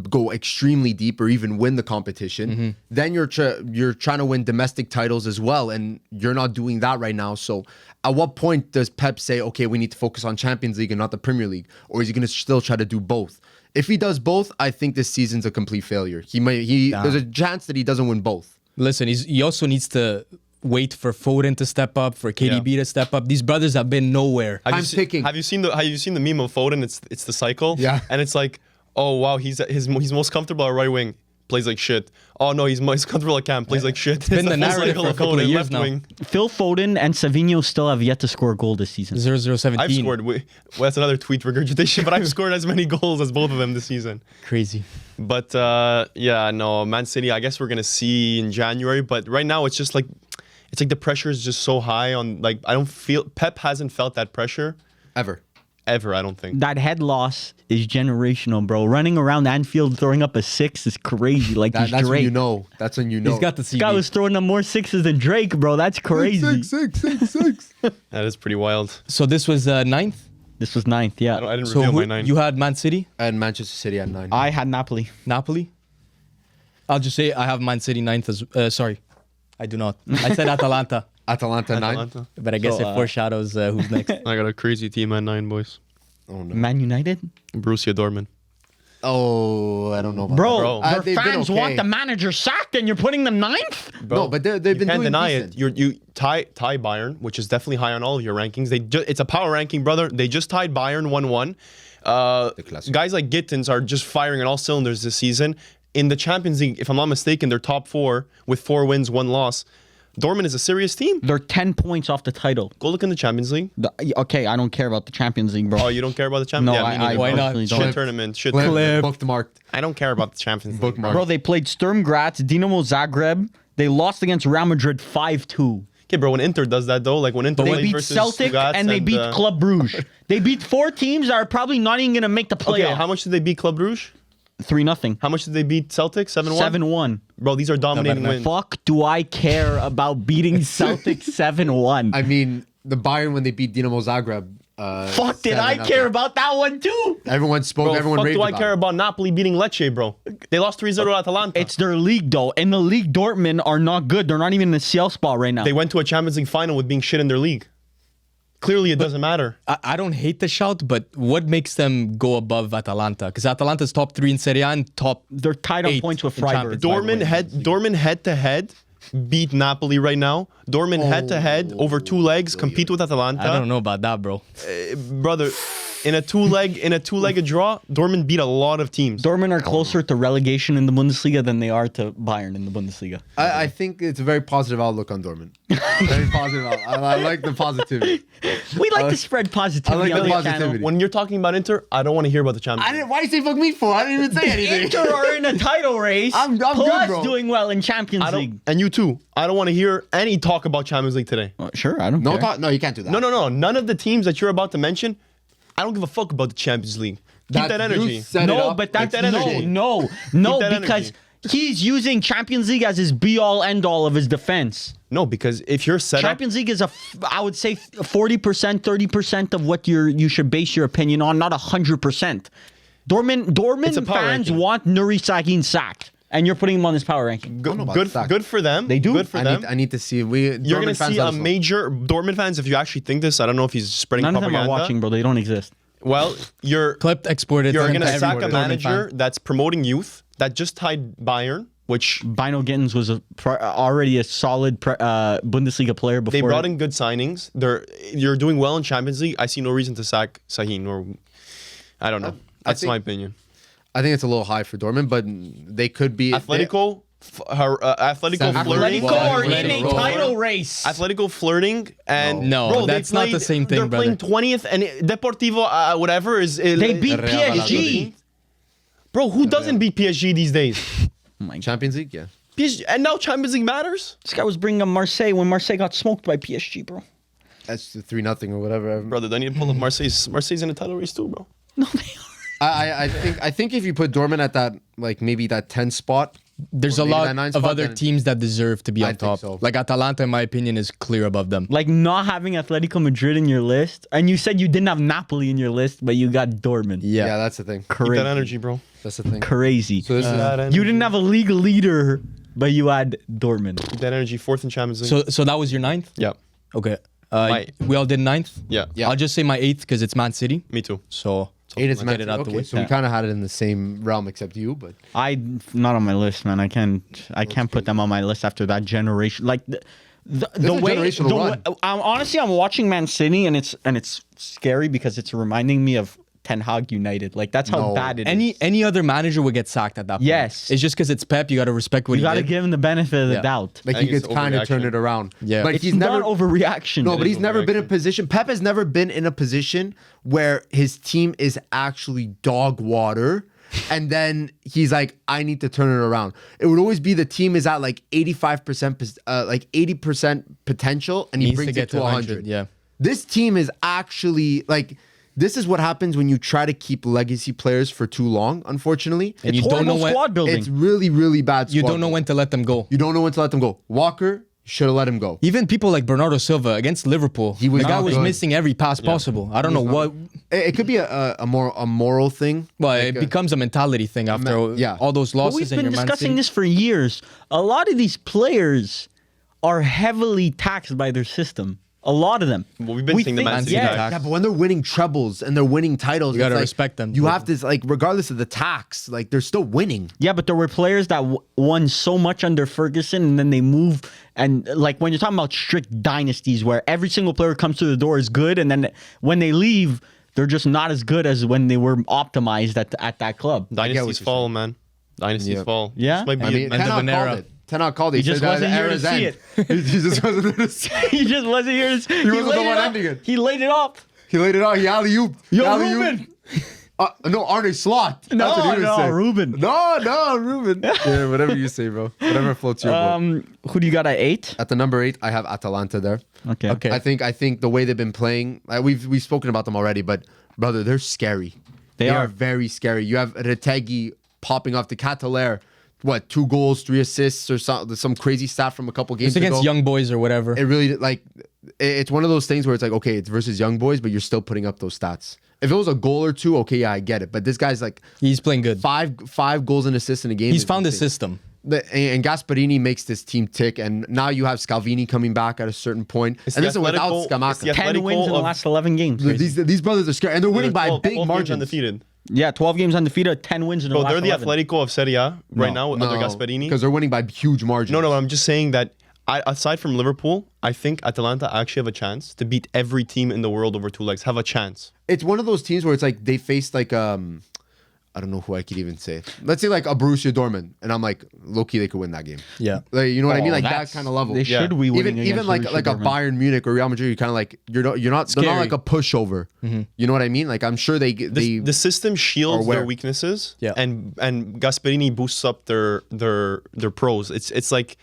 go extremely deep or even win the competition. Then you're trying to win domestic titles as well, and you're not doing that right now. So at what point does Pep say, okay, we need to focus on Champions League and not the Premier League? Or is he going to still try to do both? If he does both, I think this season's a complete failure. There's a chance that he doesn't win both. Listen, he also needs to wait for Foden to step up, for KDB to step up. These brothers have been nowhere. Have I'm you se- picking. Have you seen the meme of Foden? It's the cycle. Yeah. And it's like, oh wow, he's most comfortable at right wing, plays like shit. Oh no, he's most comfortable at camp, plays like shit. It's been the full narrative cycle for a couple of Foden, years left now. wing. Phil Foden and Savinho still have yet to score a goal this season. 0-0-17. I've scored. Well, that's another tweet regurgitation, but I've scored as many goals as both of them this season. Crazy. But yeah, no, Man City. I guess we're gonna see in January. But right now, it's like the pressure is just so high on. Like I don't feel Pep hasn't felt that pressure Ever. ever. I don't think. That head loss is generational, bro. Running around Anfield throwing up a 6 is crazy. Like he's That's when Drake. you know. That's when you know. He's got the This guy was CV. throwing up more 6s than Drake, bro. That's crazy. Six. That is pretty wild. So this was 9th? This was 9th, yeah. I didn't So reveal my who, 9. you had Man City, And Manchester City at 9. I had Napoli. Napoli? I'll just say I have Man City 9th as... sorry, I do not. I said Atalanta, Atalanta 9. Atalanta. but I guess So, it foreshadows who's next. I got a crazy team at 9, boys. Oh no. Man United? Borussia Dortmund. Oh, I don't know about Bro, that. their They've been fans okay. want the manager sacked and you're putting them ninth? No, but they've been can't doing deny decent. it. You tie Bayern, which is definitely high on all of your rankings. It's a power ranking, brother. They just tied Bayern 1-1. classic. Guys like Gittins are just firing on all cylinders this season. In the Champions League, if I'm not mistaken, they're top 4 with 4 wins, 1 loss. Dortmund is a serious team. They're 10 points off the title. Go look in the Champions League. Okay, I don't care about the Champions League, bro. Oh, you don't care about the Champions No, League? I Me neither, Why bro. not? personally Shit don't. tournament. Shit Clip, tournament. bookmarked. I don't care about the Champions League. Bookmark. Bro, they played Sturm Graz, Dinamo Zagreb. They lost against Real Madrid 5-2. Okay, bro, when Inter does that, though, like when Inter They plays beat versus Celtic Stuttgart and they beat Club Brugge. They beat 4 teams that are probably not even going to make the Okay, playoff. how much did they beat Club Brugge? 3-0. How much did they beat Celtic? 7-1? 7-1. Bro, these are dominating wins. Fuck do I care about beating Celtic 7-1? I mean, the Bayern when they beat Dinamo Zagreb. Fuck did I 7-0. care about that one too? Everyone spoke. Bro, everyone fuck raved do I about care it. about Napoli beating Lecce, bro? They lost 3-0 to Atalanta. It's their league though. In the league, Dortmund are not good. They're not even in the CL spot right now. They went to a Champions League final with being shit in their league. Clearly, it doesn't matter. I don't hate the shout, but what makes them go above Atalanta? Because Atalanta's top 3 in Serie A and top. They're tied on 8 points with in Freiburg. Champions. Dortmund head to head beat Napoli right now. Dortmund head to head over 2 legs compete with Atalanta. I don't know about that, bro. Brother. In a two-legged draw, Dortmund beat a lot of teams. Dortmund are closer to relegation in the Bundesliga than they are to Bayern in the Bundesliga. I think it's a very positive outlook on Dortmund. Very positive. I like the positivity. We like to spread positivity I like on the the channel. positivity. When you're talking about Inter, I don't want to hear about the Champions League. Why you say fuck me for? I didn't even say anything. Inter are in a title race. I'm good, plus bro. doing well in Champions I League. don't, and you too. I don't want to hear any talk about Champions League today. Sure, I don't No, care. no, you can't do that. No. None of the teams that you're about to mention, I don't give a fuck about the Champions League. Keep that energy. You set it No, up but like that's that no, energy. no, that because energy. he's using Champions League as his be-all, end-all of his defense. No, if you're set Champions League is I would say 40%, 30% of what you should base your opinion on, not 100%. Dortmund It's a power fans ranking. want Nuri Sahin sacked, and you're putting him on this power ranking. up, don't know about good, that. good for them. They do. Good for them. I need to see. You're Dortmund gonna fans see let a us know. major Dortmund fans. If you actually think this, I don't know if he's spreading None of them propaganda. are watching, bro. They don't exist. Well, you're Clipped, exported. you're sent gonna to sack a every Dortmund manager fan. that's promoting youth that just tied Bayern, which Bino Gittins was already a solid Bundesliga player before. they brought in good signings. You're doing well in Champions League. I see no reason to sack Sahin or I don't know. That's think- my opinion. I think it's a little high for Dortmund, but they could be. Atletico Seven. flirting. Atletico are in a Atletico. title race. Atletico flirting and No, bro, they that's not the same thing, They're playing brother. 20th and Deportivo whatever is. They beat Real PSG. Bro, who doesn't beat PSG these days? Oh my God. Champions League, yeah. PSG, and now Champions League matters, This guy was bringing up Marseille when Marseille got smoked by PSG, bro. That's the 3-0 or whatever. brother. They need to pull up Marseille's. Marseille's in a title race too, bro. No, they are. I think if you put Dortmund at that maybe that 10 spot, There's or a maybe lot that 9 of spot, other then- teams that deserve to be I on think top. so. Like Atalanta, in my opinion, is clear above them. Like not having Atletico Madrid in your list, and you said you didn't have Napoli in your list, but you got Dortmund. yeah, that's the thing. Keep Crazy. that energy, bro. That's the thing. Crazy. So this is You didn't have a league leader, but you had Dortmund. Keep that energy. 4th in Champions League. So that was your 9th? yeah, Okay. My- We all did 9th? yeah, Yeah. I'll just say my 8th because it's Man City. Me too. So 8 is get Man it City. out the Okay, way. so we kind of had it in the same realm except you, but I not on my list, man. I can't put them on my list after that generation. Like the a way, generational the run. way honestly, I'm watching Man City, and it's scary because it's reminding me of Ten Hag United. Like that's how No. bad it is. any other manager would get sacked at that point. Yes. It's just because it's Pep. You got to respect what You he got to did. give him the benefit of the Yeah. doubt. like I he think it's could kind of turn overreaction. it around. Yeah. but It's he's not never overreaction. No, but is he's never been in a overreaction. position. Pep has never been in a position where his team is actually dog water. And then he's like, I need to turn it around. It would always be the team is at like 85%, like 80% potential, and he Needs to brings get it to to 100. 100, yeah. This team is actually like, this is what happens when you try to keep legacy players for too long, unfortunately. And you It's don't know horrible when squad building. It's really, really bad. you squad don't know building. when to let them go. You don't know when to let them go. Walker, should have let him go. Even people like Bernardo Silva against Liverpool, He was the guy not was good. missing every pass possible. I don't know what. It could be a moral thing. Well, Like it a- becomes a mentality thing after yeah. all those But losses. we've and been your Man discussing City. this for years. A lot of these players are heavily taxed by their system. A lot of them. Well, we've been seeing the Man City yeah, tax. Yeah, but when they're winning trebles and they're winning titles, You gotta it's like, respect them. You have to like, regardless of the tax, like they're still winning. Yeah, but there were players that won so much under Ferguson, and then they move. And like when you're talking about strict dynasties, where every single player comes to the door is good, and then when they leave, they're just not as good as when they were optimized at that club. Dynasties fall, man. Dynasties Yeah. fall. Yeah? This might be I mean, end of Ten an Hag era. called it. Ten Hag called it. He just said that wasn't the here to era's see end. He just wasn't there to see it. He just wasn't here. He wasn't the laid one it up. ending it. He laid it up. He laid it out. He alley-ooped. Yo, Ruben. No, Arne Slot. That's what he was No, saying. Ruben. No, Ruben. Yeah, whatever you say, bro. Whatever floats your boat. Who do you got at 8? At the number 8, I have Atalanta there. Okay. Okay. I think the way they've been playing, we've spoken about them already, but brother, they're scary. They are. are very scary. You have Retegui popping off the Catalaire. What, 2 goals, 3 assists, or some crazy stat from a couple games It's against ago. young boys or whatever. It really it's one of those things where it's like, okay, it's versus young boys, but you're still putting up those stats. If it was a goal or 2, okay, yeah, I get it. But this guy's like He's playing good. five goals and assists in a game. He's is found his insane. system. And Gasparini makes this team tick, and now you have Scalvini coming back at a certain point. It's And the this is without Atletico- it's the Scamacca. 10 Atletico wins in the of- last 11 games. These brothers are scary, and they're winning by 12 big games margins. undefeated. Yeah, 12 games undefeated, 10 wins in the Bro, last they're the 11. Atletico of Serie A right now under Gasparini. because they're winning by huge margins. No, I'm just saying that aside from Liverpool, I think Atalanta actually have a chance to beat every team in the world over 2 legs. Have a chance. It's one of those teams where it's like they faced like I don't know who I could even say. Let's say like a Borussia Dortmund, and I'm like, low-key, they could win that game. Yeah. Like, you know what I mean? Oh, Like that that's- kind of level. They should be winning even against like Borussia like a Dortmund. Bayern Munich or Real Madrid. You're kind of like they're not they're not Scary. like a pushover. You know what I mean? Like I'm sure they The system shields Or their where? weaknesses, Yeah. and Gasperini boosts up their pros. It's like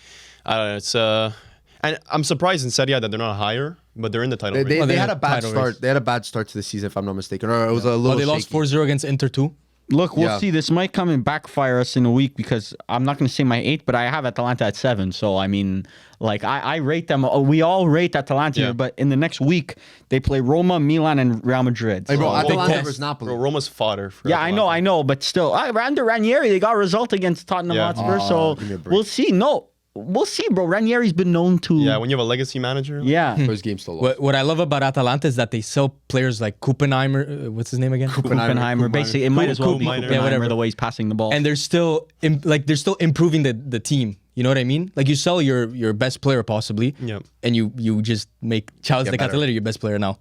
I don't know. It's and I'm surprised in Serie A that they're not higher, but they're in the title race. they they had had a bad title start. race. They had a bad start to the season, if I'm not mistaken, or it was a little. Oh, they lost shaky. 4-0 against Inter too. Look, we'll Yeah. see. This might come and backfire us in a week because I'm not going to say my 8, but I have Atalanta at 7. So, I mean, like, I rate them. We all rate Atalanta, Yeah. here, but in the next week, they play Roma, Milan, and Real Madrid. Hey, bro, So- Atalanta test. versus Napoli. Bro, Roma's fodder. For yeah, Atalanta. I know, but still, under Ranieri, they got a result against Tottenham Yeah. Hotspur. So, give me a break. we'll see. No, we'll see, bro. Ranieri's been known to. Yeah, when you have a legacy manager. Yeah. First game still lost. What I love about Atalanta is that they sell players like Kuppenheimer. What's his name again? Oppenheimer. Basically, it might as well be Oppenheimer. Oppenheimer, Yeah, whatever. the way he's passing the ball. And they're still they're still improving the team. You know what I mean? Like you sell your best player possibly, Yeah. and you just make Charles Get de better. Catalera your best player now,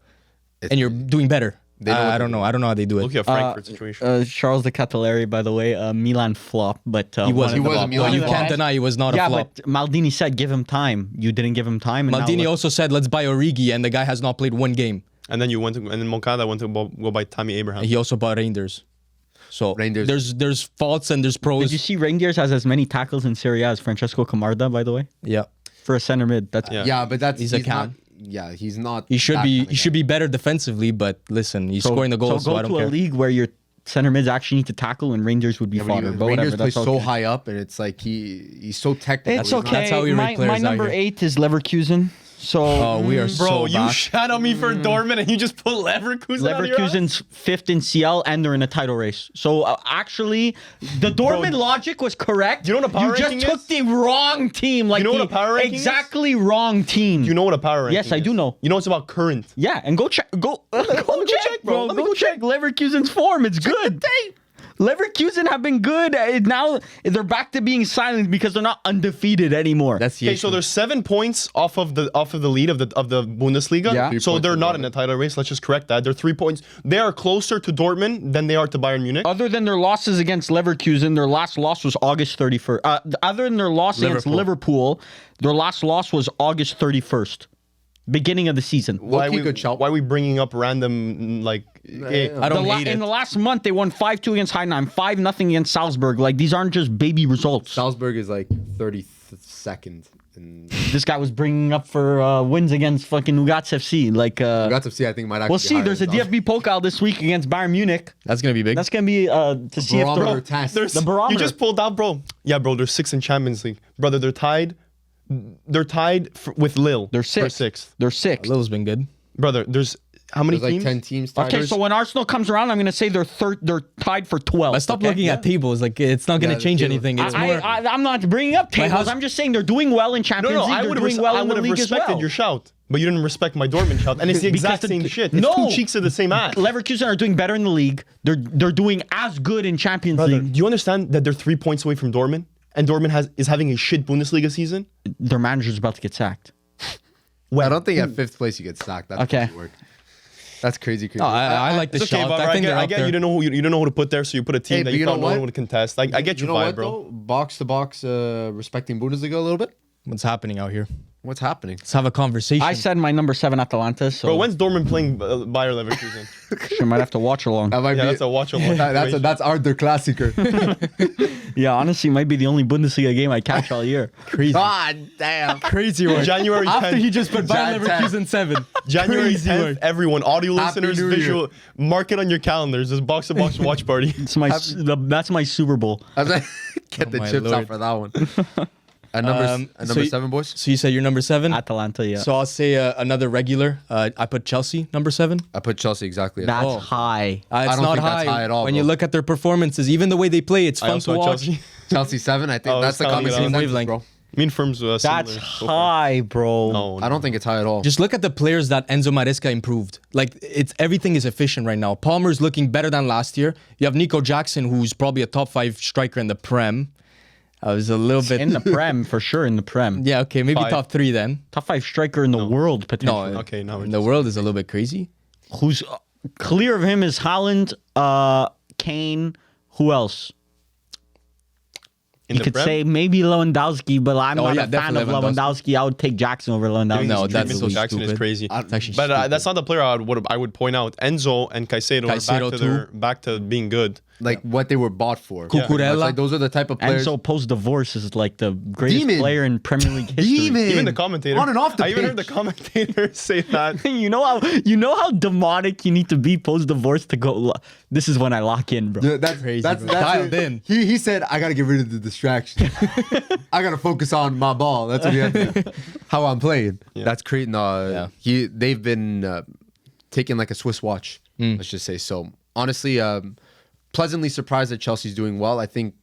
and you're doing better. They know what I they're don't know. I don't know how they do it. Look at Frankfurt situation. Charles de Cataleri, by the way, Milan flop, but He was. He was a Milan You flop. can't deny he was not Yeah, a flop. but Maldini said give him time. You didn't give him time. And now Maldini look- also said let's buy Origi, and the guy has not played one game. And then Moncada went to go by Tammy Abraham. He also bought Reinders. So Reinders. there's faults and there's pros. Did you see Rangers has as many tackles in Serie A as Francesco Camarda, by the way? Yeah, For a center mid. That's Yeah. Yeah, but that's He's he's a not. cam. Yeah, he's not. he should that be. kind of He should be better defensively, but listen, he's So- scoring the goals, So so, go I don't to care. a league where your center mids actually need to tackle and Rangers would be guy. fodder. But Rangers whatever, play that's so okay. high up, and it's like he's so technical. It's He's not- okay. That's how we rate my players out number here. 8 is Leverkusen. So Oh, we are Bro, so you back. shat on me for Dortmund and you just put Leverkusen out of your eyes? Leverkusen's 5th in CL and they're in a title race. So actually, the Dortmund logic was correct. You know what a power You just ranking took is? the wrong team. Like know what the a power ranking is? exactly wrong team. You know what a power ranking Yes, I is? do know. You know it's about current. Yeah, and go check. Go check, bro. Let me Go check Leverkusen's form. It's good. Leverkusen have been good. Now they're back to being silent because they're not undefeated anymore. That's the Okay, issue. so there's 7 points off of the lead of the Bundesliga. Yeah. 3 So points they're to not Dortmund. in the title race. Let's just correct that. They're 3 points. They are closer to Dortmund than they are to Bayern Munich. Other than their losses against Leverkusen, their last loss was August 31st. Other than their loss against Liverpool, their last loss was August 31st, beginning of the season. Low-key good shout. Why are we bringing up random like? I don't hate In it. the last month, they won 5-2 against Heidenheim, 5-0 against Salzburg. Like, these aren't just baby results. Salzburg is like 32nd. And This guy was bringing up for wins against fucking Ugats FC. Like, got to see. I think might actually. we'll see. higher There's a than Salzburg. DFB Pokal this week against Bayern Munich. That's gonna be big. That's going to be to see if barometer they're... test. There's, The barometer. You just pulled out, bro. Yeah, bro. They're 6th in Champions League, brother. They're tied. They're tied with Lille. They're for sixth. 6th, They're 6th. Lil's been good. brother. There's how many There's like teams? 10 teams. tied. Okay, so when Arsenal comes around, I'm gonna say they're third. They're tied for 12. But stop okay? looking at tables. Like it's not gonna Yeah, the change tables. anything. It's more. I'm not bringing up tables. how's- I'm just saying they're doing well in No, Champions no, League. I They're would doing well I in would the have league as respected well. your shout, but you didn't respect my Dortmund shout, and it's the Because exact the- same shit. No. It's two cheeks of the same ass. Leverkusen are doing better in the league. They're doing as good in Champions Brother, League. do you understand that they're 3 points away from Dortmund, and Dortmund is having a shit Bundesliga season? Their manager's about to get sacked. I don't think at 5th place you get sacked. That's Okay. crazy work. That's crazy. No, I like the It's okay, shout. but I think they're I up get there. you don't know who you don't know who to put there, so you put a team Hey, that but you you know thought no one what? would contest. I get your know vibe, what, bro. though? Box to box, respecting Bundesliga a little bit. What's happening out here? What's happening? Let's have a conversation. I said my number 7 Atalanta, so Bro, when's Dortmund playing Bayer Leverkusen? you might have to watch along. That might Yeah, be. that's a watch along. That's our Der Klassiker. Yeah, honestly, might be the only Bundesliga game I catch all year. crazy. God damn. Crazy work. January 10th. After he just put Bayer Jan 10. Leverkusen 7. January Crazy 10th, work. everyone, audio Happy listeners, New Year. visual, mark it on your calendars. This Box to Box watch party. It's my that's my Super Bowl. I was like, get the my chips out Lord. for that one. And number so number you- 7, boys. So you said you're number 7? Atalanta, yeah. So I'll say another regular. I put Chelsea number 7. I put Chelsea exactly. At That's Oh. high. It's don't not think high. that's high at all, When bro. you look at their performances, even the way they play, it's I fun also to had watch. Chelsea. Chelsea 7. I think Oh, that's the it's common counting it out. consensus, Wavelength. bro. Me and Firm's similar That's so far. high, bro. No, I don't think it's high at all. Just look at the players that Enzo Maresca improved. Like it's everything is efficient right now. Palmer's looking better than last year. You have Nico Jackson, who's probably a top 5 striker in the Prem. I was a little bit In the Prem, for sure, in the Prem. yeah, okay, maybe 5. top 3 then. Top 5 striker in the world, No, potentially. Okay, now we're in the world is a little bit crazy. Who's clear of him is Haaland, Kane, who else? in You the could Prem? say maybe Lewandowski, but I'm Oh, not yeah, a fan of definitely Lewandowski. I would take Jackson over Lewandowski. No, His that's treatment so of Jackson is stupid. crazy. It's actually But stupid. that's not the player I would point out. Enzo and Caicedo, Caicedo are back to being good. Like what they were bought for. Cucurella. Pretty much. Like those are the type of players. Enzo post-divorce is like the greatest Demon. player in Premier League history. Demon. Even the commentator. On and off the I even heard the pitch. commentator say that. You know how demonic you need to be post-divorce to go. This is when I lock in, bro. Yeah, that's Crazy, That's, bro. that's Dialed it. in. He said, I gotta get rid of the distraction. I gotta focus on my ball. That's what he had to, how I'm playing. Yeah. That's crazy. No, Yeah. they've been taking like a Swiss watch. Mm. Let's just say so. Honestly, pleasantly surprised that Chelsea's doing well. I think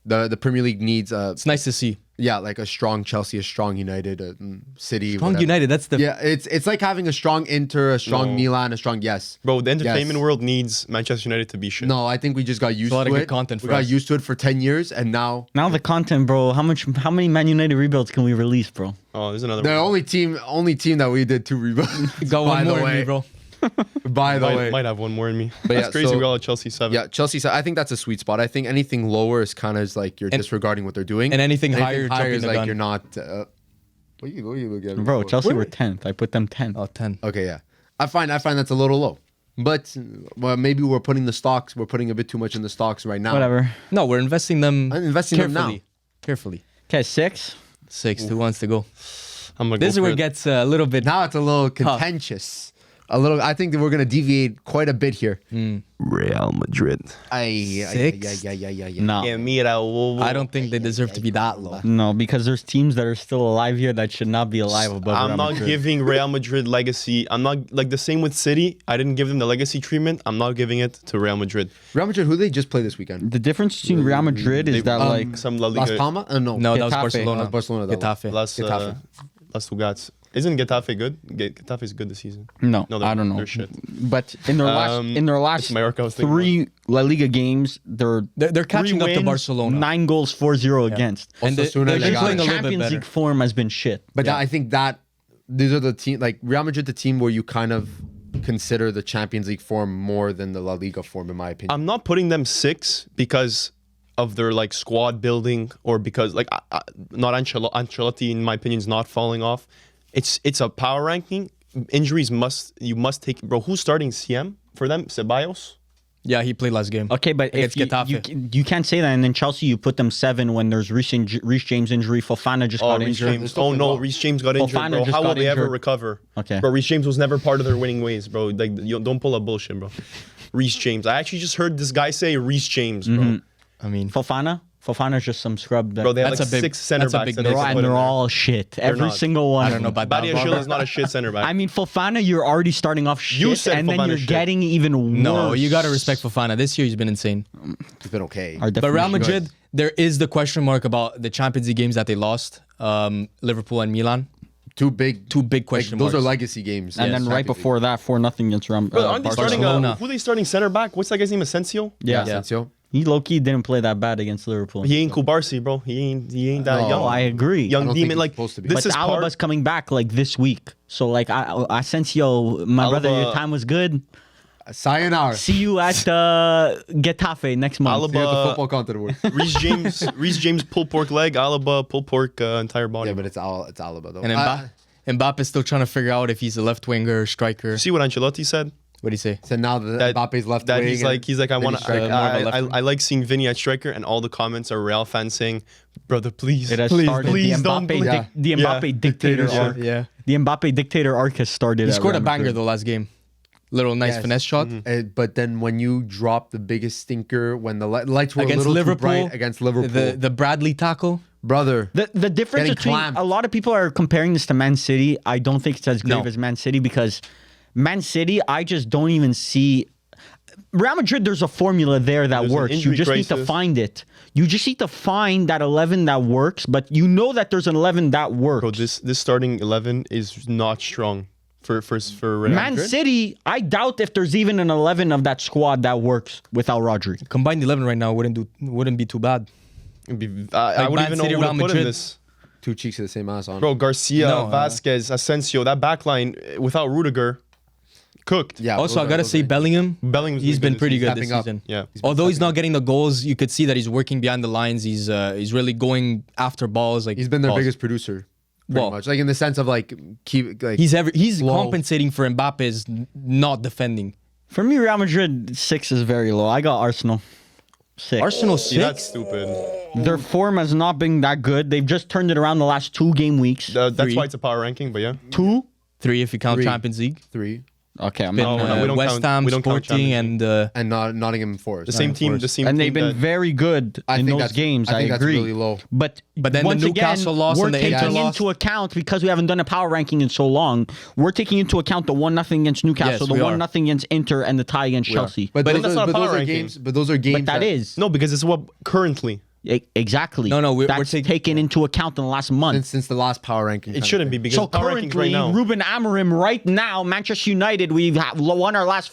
the Premier League needs It's nice to see. like a strong Chelsea, a strong United, a City. Strong whatever. United, that's the Yeah, it's like having a strong Inter, a strong No. Milan, a strong Bro, the entertainment Yes. world needs Manchester United to be shit. No, I think we just got used a lot to of it. good content we for got us. used to it for 10 years, and now Now the content, bro. How many Man United rebuilds can we release, bro? Oh, there's another the one. only team that we did 2 rebuilds. got one by the more in way. me, bro. By the way, Might have one more in me. But That's yeah, crazy. so- We all had Chelsea 7. yeah, Chelsea. I think that's a sweet spot. I think anything lower is kind of like you're disregarding what they're doing, and anything higher, higher jumping is the like gun. you're not. What you looking at? me Bro, for? Chelsea were 10th. I put them 10th. Oh, 10. Okay, yeah. I find that's a little low, but well, maybe we're putting the stocks. We're putting a bit too much in the stocks right now. Whatever. No, we're investing them I'm investing them carefully. now. Carefully. Okay, 6. 6. Who wants to go? I'm gonna This go is for where it. it gets a little bit. Now it's a little contentious. A little. I think that we're gonna deviate quite a bit here. Real Madrid. Sixth? No. I don't think they deserve to be that low. No, because there's teams that are still alive here that should not be alive above I'm Real not Madrid. giving Real Madrid legacy. I'm not like the same with City. I didn't give them the legacy treatment. I'm not giving it to Real Madrid. Real Madrid, who they just play this weekend? The difference between Real Madrid is that like Some La Las Liga. Palmas? No. No, that was Getafe. Barcelona. That was Barcelona, that Getafe. Las Tugats. Isn't Getafe good? Getafe is good this season. no, No, they're- I don't know. they're shit. But in their last it's Mallorca I was thinking 3 La Liga games, they're They're catching 3 up to wins, Barcelona. 9 goals, 4-0 against. And Osasuna, they've been Leganes. playing a little bit Champions better. League form has been shit. But I think that these are the team like Real Madrid, the team where you kind of consider the Champions League form more than the La Liga form, in my opinion. I'm not putting them 6 because of their like squad building or because like not Ancelotti in my opinion is not falling off. It's a power ranking. Injuries you must take. Bro, who's starting CM for them? Ceballos. Yeah, he played last game. Okay, but if Against you, Getafe. you can't say that, and then Chelsea you put them 7 when there's Reece James injury, Fofana just got Reece injured. James. Oh no, Reece James got injured, Fofana bro. just How will got they ever injured. recover? Okay. Bro, Reece James was never part of their winning ways, bro. Like, you don't pull up bullshit, bro. Reece James. I actually just heard this guy say Reece James, bro. I mean, Fofana? Fofana's just some scrub. Bro, they have That's like a big- 6 center that's a backs. big that they miss. can and put in they're there. all shit. Every not. single one. I don't know about that. Badiashile is not a shit center back. I mean, Fofana, you're already starting off shit, You said and then Fofana you're shit. getting even worse. No, you got to respect Fofana. This year he's been insane. It's been okay. Our But Real definition. Madrid, there is the question mark about the Champions League games that they lost. Liverpool and Milan. Two big question Those are marks. legacy games. And then right Champions before that, 4-0 against Ram. Bro, aren't they starting? Barcelona. Who are they starting center back? What's that guy's name? Asensio. League. Yeah, Yeah. Asensio. He low-key didn't play that bad against Liverpool. He ain't Kubarsi, bro. He ain't that No, young. Oh, I agree. I Young don't think demon. he's Like supposed to be. this But is Alaba's part. coming back like this week. So like Asensio, my brother, your Alaba- time was good. Sayonara. See you at Getafe next month. See what the Alaba- football content was. Reese James pulled pork leg. Alaba pulled pork entire body. Yeah, but it's Alaba though. And Mbappe's still trying to figure out if he's a left winger or striker. You see what Ancelotti said? What do you say? So now that Mbappe's left That wing he's and like I then want he's striker. more of a left wing. I like seeing Vinny at striker, and all the comments are Real fans saying, "Brother, please, It has please, started. please the don't." Mbappe, Yeah. the Mbappe dictator Dictatorship. arc. Yeah. The Mbappe dictator arc has started. He at scored a Real banger Madrid. though last game. Little nice Yes. finesse shot. But then when you drop the biggest stinker, when the lights were Against a little Liverpool, too bright against Liverpool, The Bradley tackle. brother. The difference Getting between clamped. a lot of people are comparing this to Man City. I don't think it's as grave No. as Man City because Man City, I just don't even see. Real Madrid, there's a formula there that There's an works. You injury just need to crisis. find it. You just need to find that 11 that works, but you know that there's an 11 that works. Bro, this starting 11 is not strong for Real Man Madrid. City, I doubt if there's even an 11 of that squad that works without Rodri. Combined 11 right now wouldn't be too bad. It'd be- I Like wouldn't Man even know City, who to Real put in Madrid. this. Two cheeks of the same ass on. Bro, Garcia, No, Vasquez, Asensio, that back line without Rudiger, cooked. Yeah. Also, those I are- gotta those say, are- Bellingham. Bellingham's He's been this pretty season. good this stepping up. season. Yeah. Although he's not getting the goals, you could see that he's working behind the lines. He's really going after balls. Like He's been their balls. biggest producer, pretty Well, much. Like in the sense of like He's low. compensating for Mbappe's not defending. For me, Real Madrid 6 is very low. I got Arsenal 6. Arsenal See, that's 6. stupid. Their form has not been that good. They've just turned it around the last 2 game weeks. That's Three. why it's a power ranking, but yeah. 2? 3 if you count 3. Champions League. 3 Okay, I'm Been, not. No, we don't West count- Ham, we don't count Sporting, Champions and and not Nottingham Forest. The same team, the same And team they've been that- very good I in think those that's- games. I think that's agree. really low. But then the once Newcastle again, loss we're and the Inter taking loss. into account because we haven't done a power ranking in so long. We're taking into account the 1-0 against Newcastle, Yes, we the are. 1-0 against Inter, and the tie against We are. Chelsea. But, But those, that's are, not a but those power are ranking. games. But those are games. But that is No, because it's what currently. Exactly. No, we're that's taking- taken into account in the last month. since the last power ranking. It shouldn't be because So power rankings currently, right now. Ruben Amorim right now, Manchester United, we've won our last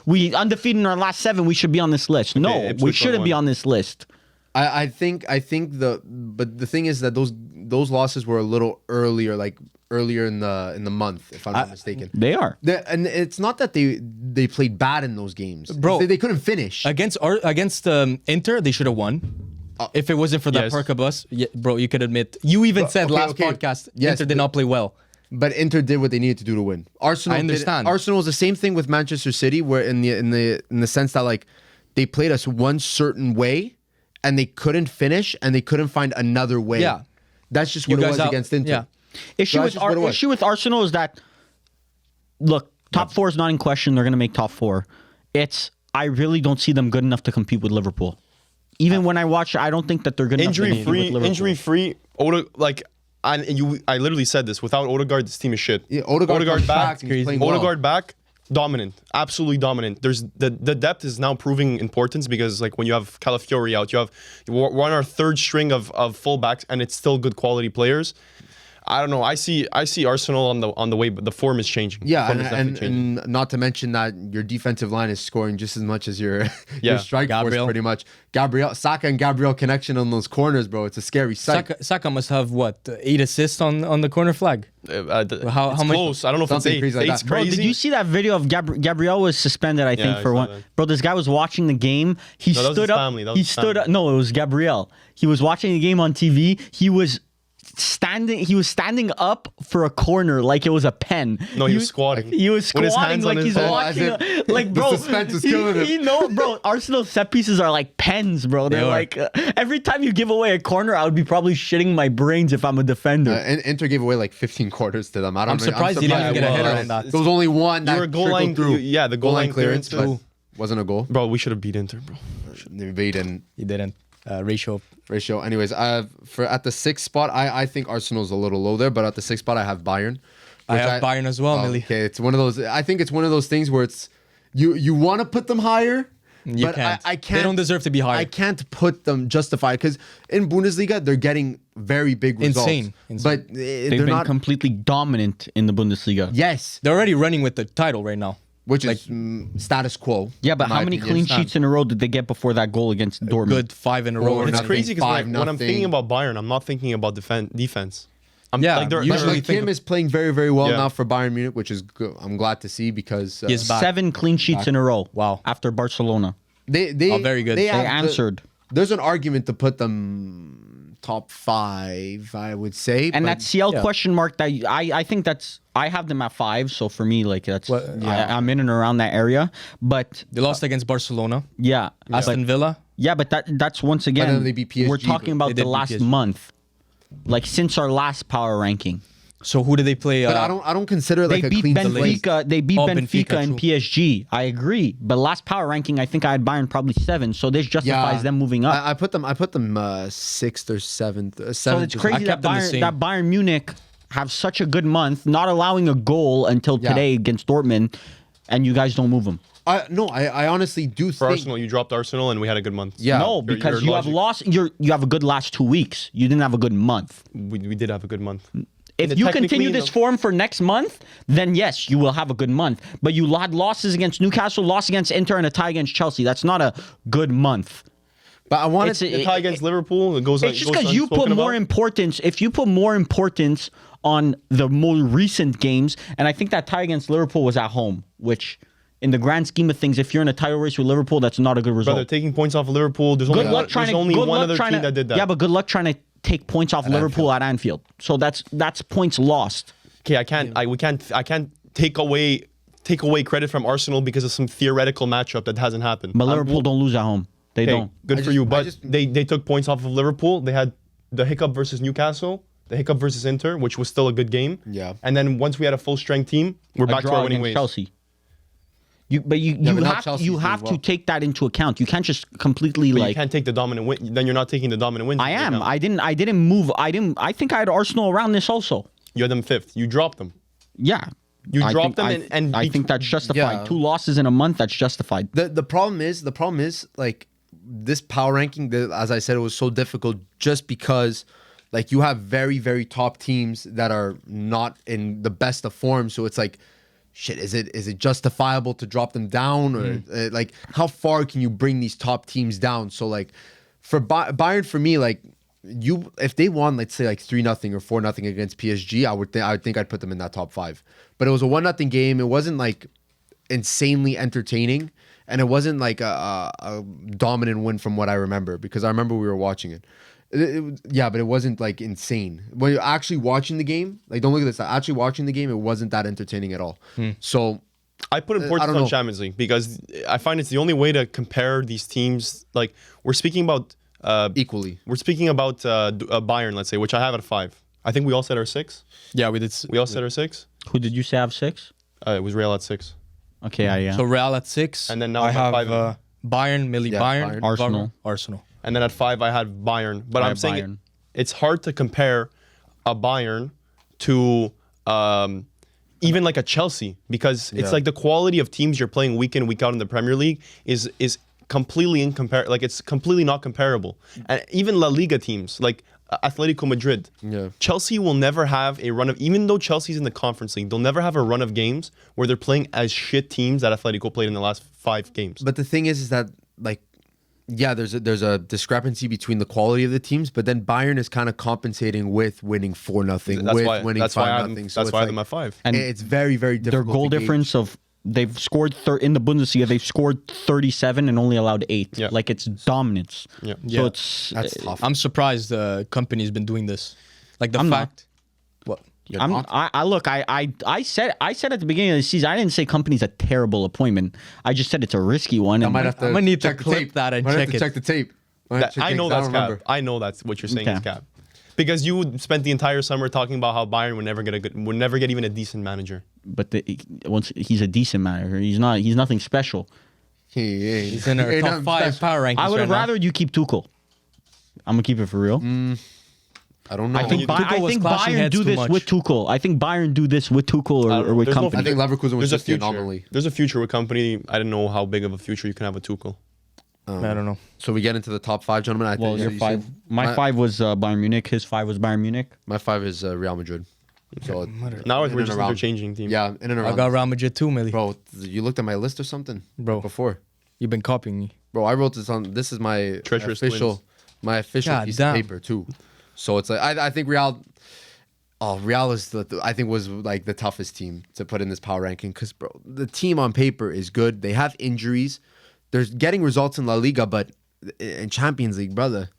we undefeated in our last 7. We should be on this list. No, Ipswich we shouldn't be won. on this list. I think but the thing is that those losses were a little earlier, like earlier in the month, if I'm not mistaken. They are. And it's not that they played bad in those games, Bro. They couldn't finish. against Inter, they should have won. If it wasn't for that Yes. Perka bus, yeah, bro, you could admit. You even said okay, last okay. podcast, Yes, Inter did but- not play well. But Inter did what they needed to do to win. Arsenal I understand. Arsenal was the same thing with Manchester City, where in the sense that like they played us one certain way, and they couldn't finish, and they couldn't find another way. Yeah. That's just what it was against Inter. Yeah. Issue that's with just what it was. issue with Arsenal is that look, top 4 is not in question. They're going to make top 4. I really don't see them good enough to compete with Liverpool. Even when I watch, I don't think that they're good enough to compete with Liverpool. Injury free. I literally said this. Without Odegaard, this team is shit. Yeah, Odegaard comes back and he's playing well. Odegaard back, dominant, absolutely dominant. There's the depth is now proving importance because like when you have Calafiori out, we're on our 3rd string of fullbacks, and it's still good quality players. I don't know. I see Arsenal on the way, but the form is changing. Yeah, Form is definitely changing. and not to mention that your defensive line is scoring just as much as your Yeah, strike Gabriel. force, pretty much. Saka and Gabriel connection on those corners, bro. It's a scary sight. Saka must have what 8 assists on the corner flag. How how much- close? I don't know if it's Something 8. crazy like Eight's that. Bro, crazy. did you see that video of Gabriel was suspended? I think Yeah, I for saw one. that. Bro, this guy was watching the game. He No, that was stood his up. family. That was He his stood up. family. No, it was Gabriel. He was watching the game on TV. He was standing up for a corner like it was a pen. No, he was squatting. He was With his squatting hands on like his he's head. watching. As if Like, the bro, suspense was killing him. You know, bro, Arsenal set pieces are like pens, bro. They're They are. like every time you give away a corner, I would be probably shitting my brains if I'm a defender. And Inter gave away like 15 quarters to them. I'm surprised he didn't even get a header on that. There was only one that You were goal trickled line through. the goal line clearance. but wasn't a goal. Bro, we should have beat Inter, bro. They didn't. He didn't. ratio. Anyways, for at the 6th spot, I think Arsenal's a little low there, but at the 6th spot, I have Bayern. I which have Bayern as well, Millie. Okay, it's one of those. I think it's one of those things where it's you want to put them higher. You but can't. I can't. They don't deserve to be higher. I can't put them justified because in Bundesliga they're getting very big results. Insane. But They've they're been not. completely dominant in the Bundesliga. Yes, They're already running with the title right now. which is status quo. Yeah, but in how my many opinion. clean sheets in a row did they get before that goal against Dortmund? Good 5 in a row. Or And It's nothing, crazy because when I'm 5-0. thinking about Bayern, I'm not thinking about defense. I'm, Yeah, like they're, usually they're- But think Kim of- is playing very, very well Yeah. now for Bayern Munich, which is good. I'm glad to see because He is back. 7 clean sheets in a row. Wow. After Barcelona. they Oh, very good. They have the- answered. there's an argument to put them top 5, I would say. And but that CL yeah. question mark, that I think I have them at 5. So for me, like that's Well, I'm in and around that area. But They lost against Barcelona. yeah, Aston Villa. yeah, but that's once again then they beat PSG, we're talking but about they the did beat last PSG. month, like since our last power ranking. So who did they play? But I don't consider They like a beat clean slate. Benfica. They beat Oh, Benfica, Benfica, and true. PSG. I agree. But last power ranking, I think I had Bayern probably 7. So this justifies them moving up. I put them 6th or 7th. So it's crazy that kept them the Bayern, same. that Bayern Munich have such a good month, not allowing a goal until Yeah. today against Dortmund, and you guys don't move them. No, I honestly do for think. Arsenal, you dropped Arsenal, and we had a good month. Yeah. No, Your- because your you have logic. lost. You have a good last 2 weeks. You didn't have a good month. We did have a good month. If And you technically, continue this form for next month, then yes, you will have a good month. But you had losses against Newcastle, loss against Inter, and a tie against Chelsea. That's not a good month. But I wanted. It's- The tie against Liverpool, it goes. It's just goes because you put unspoken more about. importance. If you put more importance on the more recent games, and I think that tie against Liverpool was at home, which, in the grand scheme of things, if you're in a title race with Liverpool, that's not a good result. Brother, taking points off of Liverpool. There's only Good luck one, trying there's to. only good one luck other trying team to, that did that. Yeah, but good luck trying to take points off Liverpool at Anfield. So that's points lost. Okay, I can't take away credit from Arsenal because of some theoretical matchup that hasn't happened. But Liverpool don't lose at home. They Okay, don't. good I for just- you. I But just- they took points off of Liverpool. They had the hiccup versus Newcastle, the hiccup versus Inter, which was still a good game. Yeah. And then once we had a full strength team, we're A back to draw our winning against ways. Chelsea. You but not have Chelsea's you doing have to well. take that into account. You can't just completely But you like. can't take the dominant win. Then you're not taking the dominant win. I am. I didn't move. I think I had Arsenal around this also. You had them 5th. You dropped them. Yeah. You I dropped think- them and I think that's justified. Yeah. 2 losses in a month, that's justified. The problem is like this power ranking. As I said, it was so difficult just because like you have very, very top teams that are not in the best of form. So it's like, shit, is it justifiable to drop them down or like how far can you bring these top teams down? So like for Bayern, for me, like if they won, let's say like 3-0 or 4-0 against PSG, I would think I'd put them in that top 5. But it was a 1-0 game. It wasn't like insanely entertaining, and it wasn't like a dominant win from what I remember because I remember we were watching it. Yeah, but it wasn't like insane. When you're actually watching the game, like don't look at this. Actually watching the game, it wasn't that entertaining at all. So I put I importance don't on know. Champions League because I find it's the only way to compare these teams. Like we're speaking about equally, Bayern, let's say, which I have at 5. I think we all said our 6. Yeah, we did. We all said our 6. Who did you say have 6? It was Real at 6. Okay, yeah. So Real at 6. And then now I I'm at have 5. Bayern, Millie Yeah, Bayern, Bayern. Arsenal. Arsenal. And then at 5, I had Bayern. But I I'm have saying Bayern. it's hard to compare a Bayern to even like a Chelsea because it's Yeah. like the quality of teams you're playing week in, week out in the Premier League is completely incomparable. Like it's completely not comparable. And even La Liga teams like Atletico Madrid. Yeah. Chelsea will never have a run of, even though Chelsea's in the Conference League, they'll never have a run of games where they're playing as shit teams that Atletico played in the last 5 games. but the thing is that like, yeah, there's a discrepancy between the quality of the teams, but then Bayern is kind of compensating with winning 4-0, with winning 5-0. So that's why I have them at 5. And it's very, very Their difficult. goal to gauge. difference of they've scored in the Bundesliga, they've scored 37 and only allowed 8. Yeah. Like it's dominance. Yeah. So Yeah. it's That's tough. I'm surprised the company's been doing this. Like the I'm not. fact. What? You're I'm not? I look I said at the beginning of the season I didn't say company's a terrible appointment. I just said it's a risky one. I and- might have to I'm gonna need to check the clip tape. that and Might have check to it. check the tape. Might have to check I the know tape, 'cause that's don't cap. remember. I know that's what you're saying Okay. is cap. Because you spent the entire summer talking about how Bayern would never get even a decent manager. but once he's a decent manager, he's nothing special. He's He's in our top 5 power rankings. I would have right now. rather you keep Tuchel. I'm gonna keep it for real. I don't know. I think, Tuchel was clashing Bayern heads do too this much. with Tuchel. I think Bayern do this with Tuchel or with There's no company. I think Leverkusen was There's a just the future. anomaly. There's a future with company. I didn't know how big of a future you can have with Tuchel. I don't know. So we get into the top 5, gentlemen. I Well, think your you five. said- My 5 was Bayern Munich. His 5 was Bayern Munich. My 5 is Real Madrid. So Now in we're and just around. interchanging teams. Yeah, in and I around. got Real Madrid too, Millie. Bro, you looked at my list or something, Bro. Before, You've been copying me. bro, I wrote this on. This is my Treacherous official, twins. God piece damn. of paper too. So it's like I think Real. Oh, Real is I think was like the toughest team to put in this power ranking because bro, the team on paper is good. They have injuries. They're getting results in La Liga, but in Champions League, brother,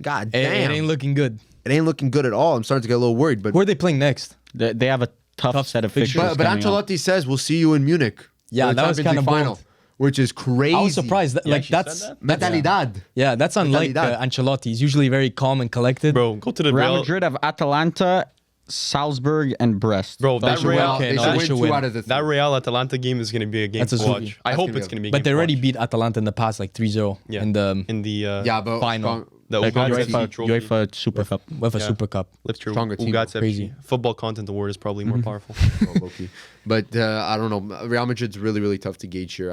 god It damn, ain't looking good. it ain't looking good at all. I'm starting to get a little worried. But Who are they playing next? They have a tough set of fixtures. fixtures. but coming up. Ancelotti says we'll see you in Munich. Yeah, for the that was Champions kinda League bold. which is crazy. I was surprised. That, He like actually that's said that? Mentalidad. yeah, that's unlike Mentalidad. Ancelotti. He's usually very calm and collected. Bro, go to the Real Real. Madrid have Atalanta, Salzburg, and Brest. Bro, They that should win. Real, Okay, they no, should they win should 2 win. out of the 3. that Real Atalanta game is gonna be a game That's a to Zubi. watch. I That's hope gonna it's be gonna be. A But game they to already watch. beat Atalanta in the past, like 3-0 Yeah. in the Yeah, but final. The Like Ugatsevsky UEFA, trophy. UEFA Super Cup. UEFA Yeah. Super Cup. Lift your Stronger team. Ugatsevsky. Crazy. Football content award is probably more powerful. low-key. But I don't know. Real Madrid's really, really tough to gauge here.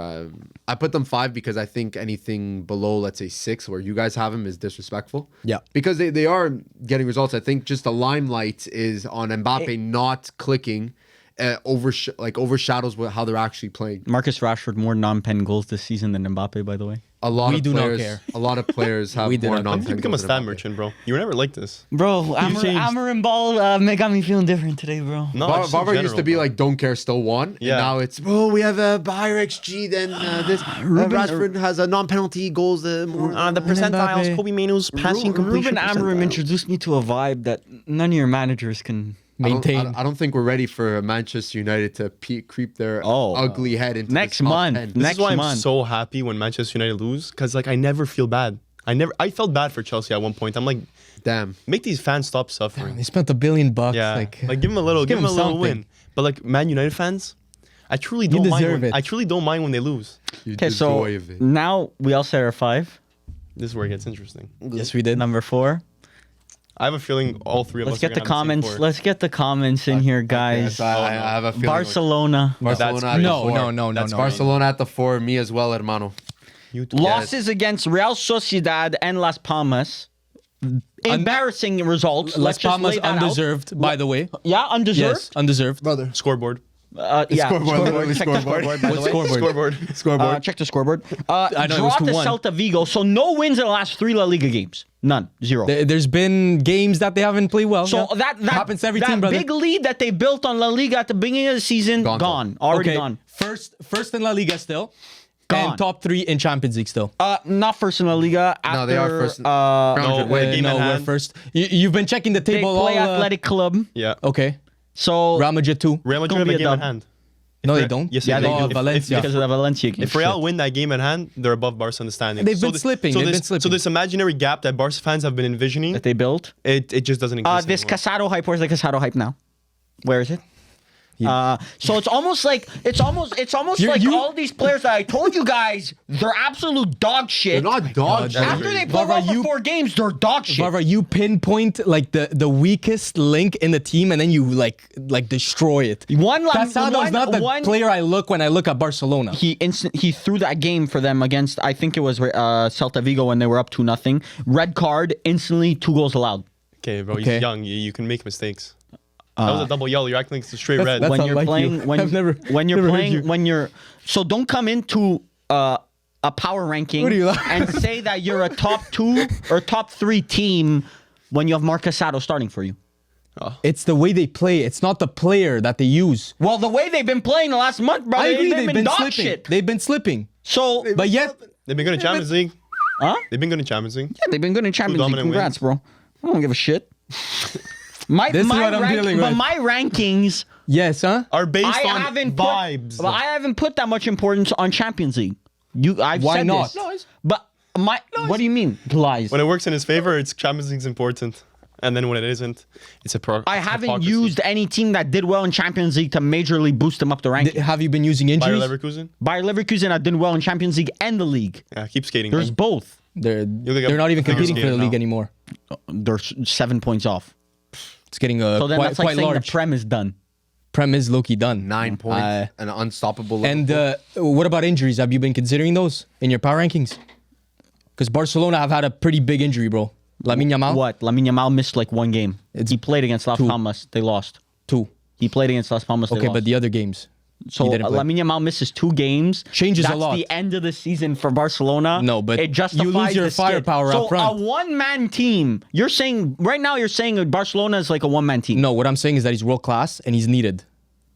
I put them 5 because I think anything below, let's say 6, where you guys have them, is disrespectful. Yeah. Because they are getting results. I think just the limelight is on Mbappe not clicking, overshadows how they're actually playing. Marcus Rashford more non-pen goals this season than Mbappe, by the way. A lot We of do not players, care. A lot of players have We do more not care. When non-pen did you become a goals than stat Mbappe. merchant, bro? You were never like this. Bro, changed. Amarin Ball make me feeling different today, bro. No, just in Barbara used general, to be bro. like, don't care, still won. Yeah. And now it's, bro, we have a higher XG than this. Rashford has a non-penalty goals. More. the percentiles, Mbappe. Kobe Manu's passing Ruben completion Amarim percentile. introduced me to a vibe that none of your managers can. Maintain. I don't think we're ready for Manchester United to creep their ugly head into Next the top month. 10. This Next is why I'm month. so happy when Manchester United lose, because like I never feel bad. I felt bad for Chelsea at one point. I'm like, Damn. make these fans stop suffering. They spent $1 billion. Yeah, Like, like give them a little, give give them a them little something. win. But like Man United fans, I truly don't mind. deserve it. I truly don't mind when they lose. Okay, so now we all say our 5. This is where it gets interesting. yes, we did. Number 4. I have a feeling all three of Let's us. are get the gonna have comments. same four. Let's get the comments in here, guys. I have a feeling. Barcelona. Barcelona That's at the No, 4. no, no, no, That's no. Barcelona at the 4. Me as well, hermano. You two. Losses against Real Sociedad and Las Palmas. Embarrassing results. Las Let's just Palmas lay that undeserved, by the way. out. Yeah, undeserved. Yes, undeserved. Brother. Scoreboard. Yeah, Scoreboard, literally Check the scoreboard. scoreboard, by the What way. scoreboard? Scoreboard. Scoreboard. Check the scoreboard. I know it Draw was to 2-1. Celta Vigo. So no wins in the last 3 La Liga games. None. 0. There's been games that they haven't played well. So yeah. that happens to every that team, brother. big lead that they built on La Liga at the beginning of the season, Gone. gone. Already gone. First in La Liga still. Gone. And top 3 in Champions League still. Not first in La Liga. After, No, they are first in- No, Wait, game no, in we're hand. first. You've been checking the they table play all. Athletic Club. Yeah. Okay. So Real Madrid 2. Real Madrid gonna have be a a game in dub. hand. No, they Real- don't. Yes, yeah, they they do. do. Valencia. Because of the Valencia game. If Real win that game in hand, they're above Barca in the standings. They've been slipping, they've been slipping. So this imaginary gap that Barca fans have been envisioning, that they built. it just doesn't exist This anymore. Casado hype. Where's the Casado hype now? Where is it? So it's almost like You- all these players that I told you guys, they're absolute dog shit. They're not dog shit. After they play well for 4 games, they're dog shit. Barbara, you pinpoint like the weakest link in the team and then you like destroy it. Casado's not the player I look when I look at Barcelona. He threw that game for them against, I think it was Celta Vigo when they were up 2-0. Red card, instantly 2 goals allowed. Okay, bro, Okay. he's young. You can make mistakes. That was a double yellow. You're acting like it's a straight red. That's When you're unlike playing, you. when I've never- when you're never heard playing, you. when you're so don't come into a power ranking What are you and say that you're a top 2 or top 3 team when you have Marc Casado starting for you. It's the way they play. It's not the player that they use. Well, the way they've been playing the last month, bro, I agree. they've been dog slipping. shit. They've been slipping. So, But yet, They've been good in Champions League. huh? They've been good in Champions League. Yeah, they've been good in Champions League. dominant Congrats, bro. I don't give a shit. This is what I'm dealing with. But my rankings, yes, huh? Are based I on haven't vibes. Put, but I haven't put that much importance on Champions League. I've Why said not? this. No, But what do you mean lies? when it works in his favor, it's Champions League's important, and then when it isn't, it's a I haven't used any team that did well in Champions League to majorly boost them up the ranking. Have you been using Bayer injuries? Leverkusen. Bayer Leverkusen are doing well in Champions League and the league. Yeah, keep skating. There's man. both. They're look at they're not even figure competing for the skating league now. anymore. They're 7 points off. It's getting So then quite, that's like quite saying large. the Prem is done. Prem is low-key done. 9 points and unstoppable. And Liverpool. what about injuries? Have you been considering those in your power rankings? Because Barcelona have had a pretty big injury, bro. Lamine Yamal, What? Lamine Yamal missed like one game. He played against Las two. Palmas. They lost. 2. He played against Las Palmas. They Okay, lost. but the other games. So he didn't play. Lamine Yamal misses 2 games. Changes a That's lot. the end of the season for Barcelona. No, but it justifies you lose your the skid. firepower so up front. a one-man team. You're saying right now. You're saying Barcelona is like a one-man team. No, what I'm saying is that he's world class and he's needed.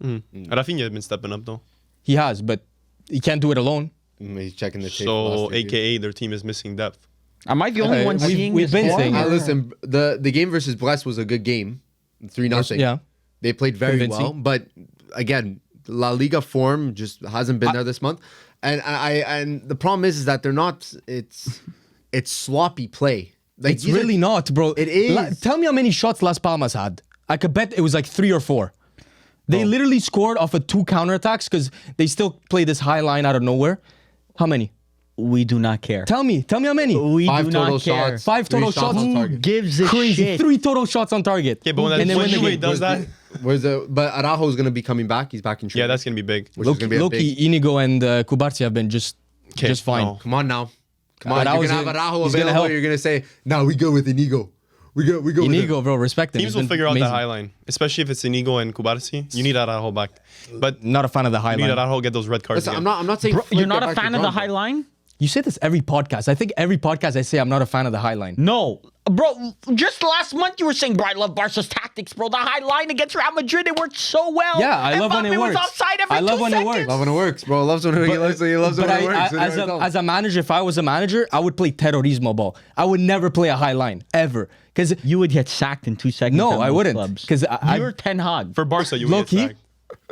Rafinha has been stepping up though. He has, but he can't do it alone. He's checking the tape. So, AKA, their team is missing depth. Am I the only one we've- seeing we've this been form? saying it. Listen, the game versus Brest was a good game, 3-0. Yeah. They played very Convincing. well, but again, La Liga form just hasn't been there this month, and the problem is that they're not. It's sloppy play. Like It's these are- really not, bro. It is. Tell me how many shots Las Palmas had. I could bet it was like 3 or 4. They literally scored off of 2 counterattacks because they still play this high line out of nowhere. How many? We do not care. Tell me how many? We 5 do total not care. shots. 5 total 3 shots shots. on Who target. gives a Crazy. shit? 3 total shots on target. Yeah, but when And then when win the Juve game. does that, But Araujo is going to be coming back. He's back in training. yeah, that's gonna be big. which is going to be a Loki, big. Inigo, and Kubarsi have been just fine. no. Come on now. Come on. You're Araujo's going to have in- Araujo he's gonna available. help. You're going to say, "No, we go with Inigo. We go with Inigo, him." bro, respect him. Teams He's will been figure out that amazing. high line, especially if it's Inigo and Kubarsi. You need Araujo back, but Not a fan of the high you need line. Araujo get those red cards. Listen, again. I'm not saying Bro, flip you're not it a back to fan of the Bronco. high line? You say this every podcast. I think every podcast I say I'm not a fan of the high line. No. Bro, just last month you were saying, bro, I love Barca's tactics, bro. The high line against Real Madrid, it worked so well. Yeah, I love when it Mbappe was works. offside every I love 2 when it seconds. works. Love when it works, bro. Loves when he loves when it But works. as a manager, if I was a manager, I would play terrorismo ball. I would never play a high line ever because You would get sacked in 2 seconds. No, at I most wouldn't, clubs. 'cause You're Ten Hag. For Barca, you Low would get key. sacked.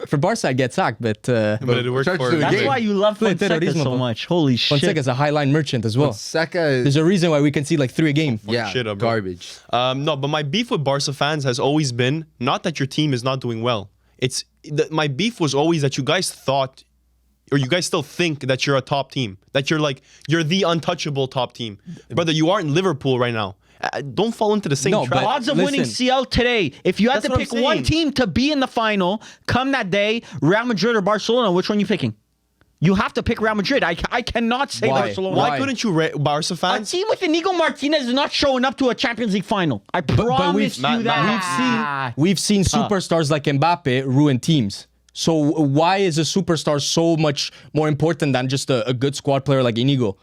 for Barca I get sacked, but But it worked Charge for to the That's game. why you love Play Fonseca terrorismo so ball. much. Holy shit. Fonseca's a high line merchant as well. Saka There's is a reason why we can see like 3 a game. shit up, bro. garbage. No, but my beef with Barca fans has always been not that your team is not doing well. It's my beef was always that you guys thought, or you guys still think that you're a top team, that you're the untouchable top team, brother. You aren't Liverpool right now. Don't fall into the same No, trap. but- Odds of winning Listen. CL today. If you had That's to what I'm pick one saying. team to be in the final, come that day, Real Madrid or Barcelona, which one are you picking? You have to pick Real Madrid. I cannot say Why? Barcelona. Why Why? couldn't you, Barca A fans? team with Inigo Martinez is not showing up to a Champions League final. I promise we've- you Matt, that. We've seen superstars like Mbappe ruin teams. So why is a superstar so much more important than just a good squad player like Inigo?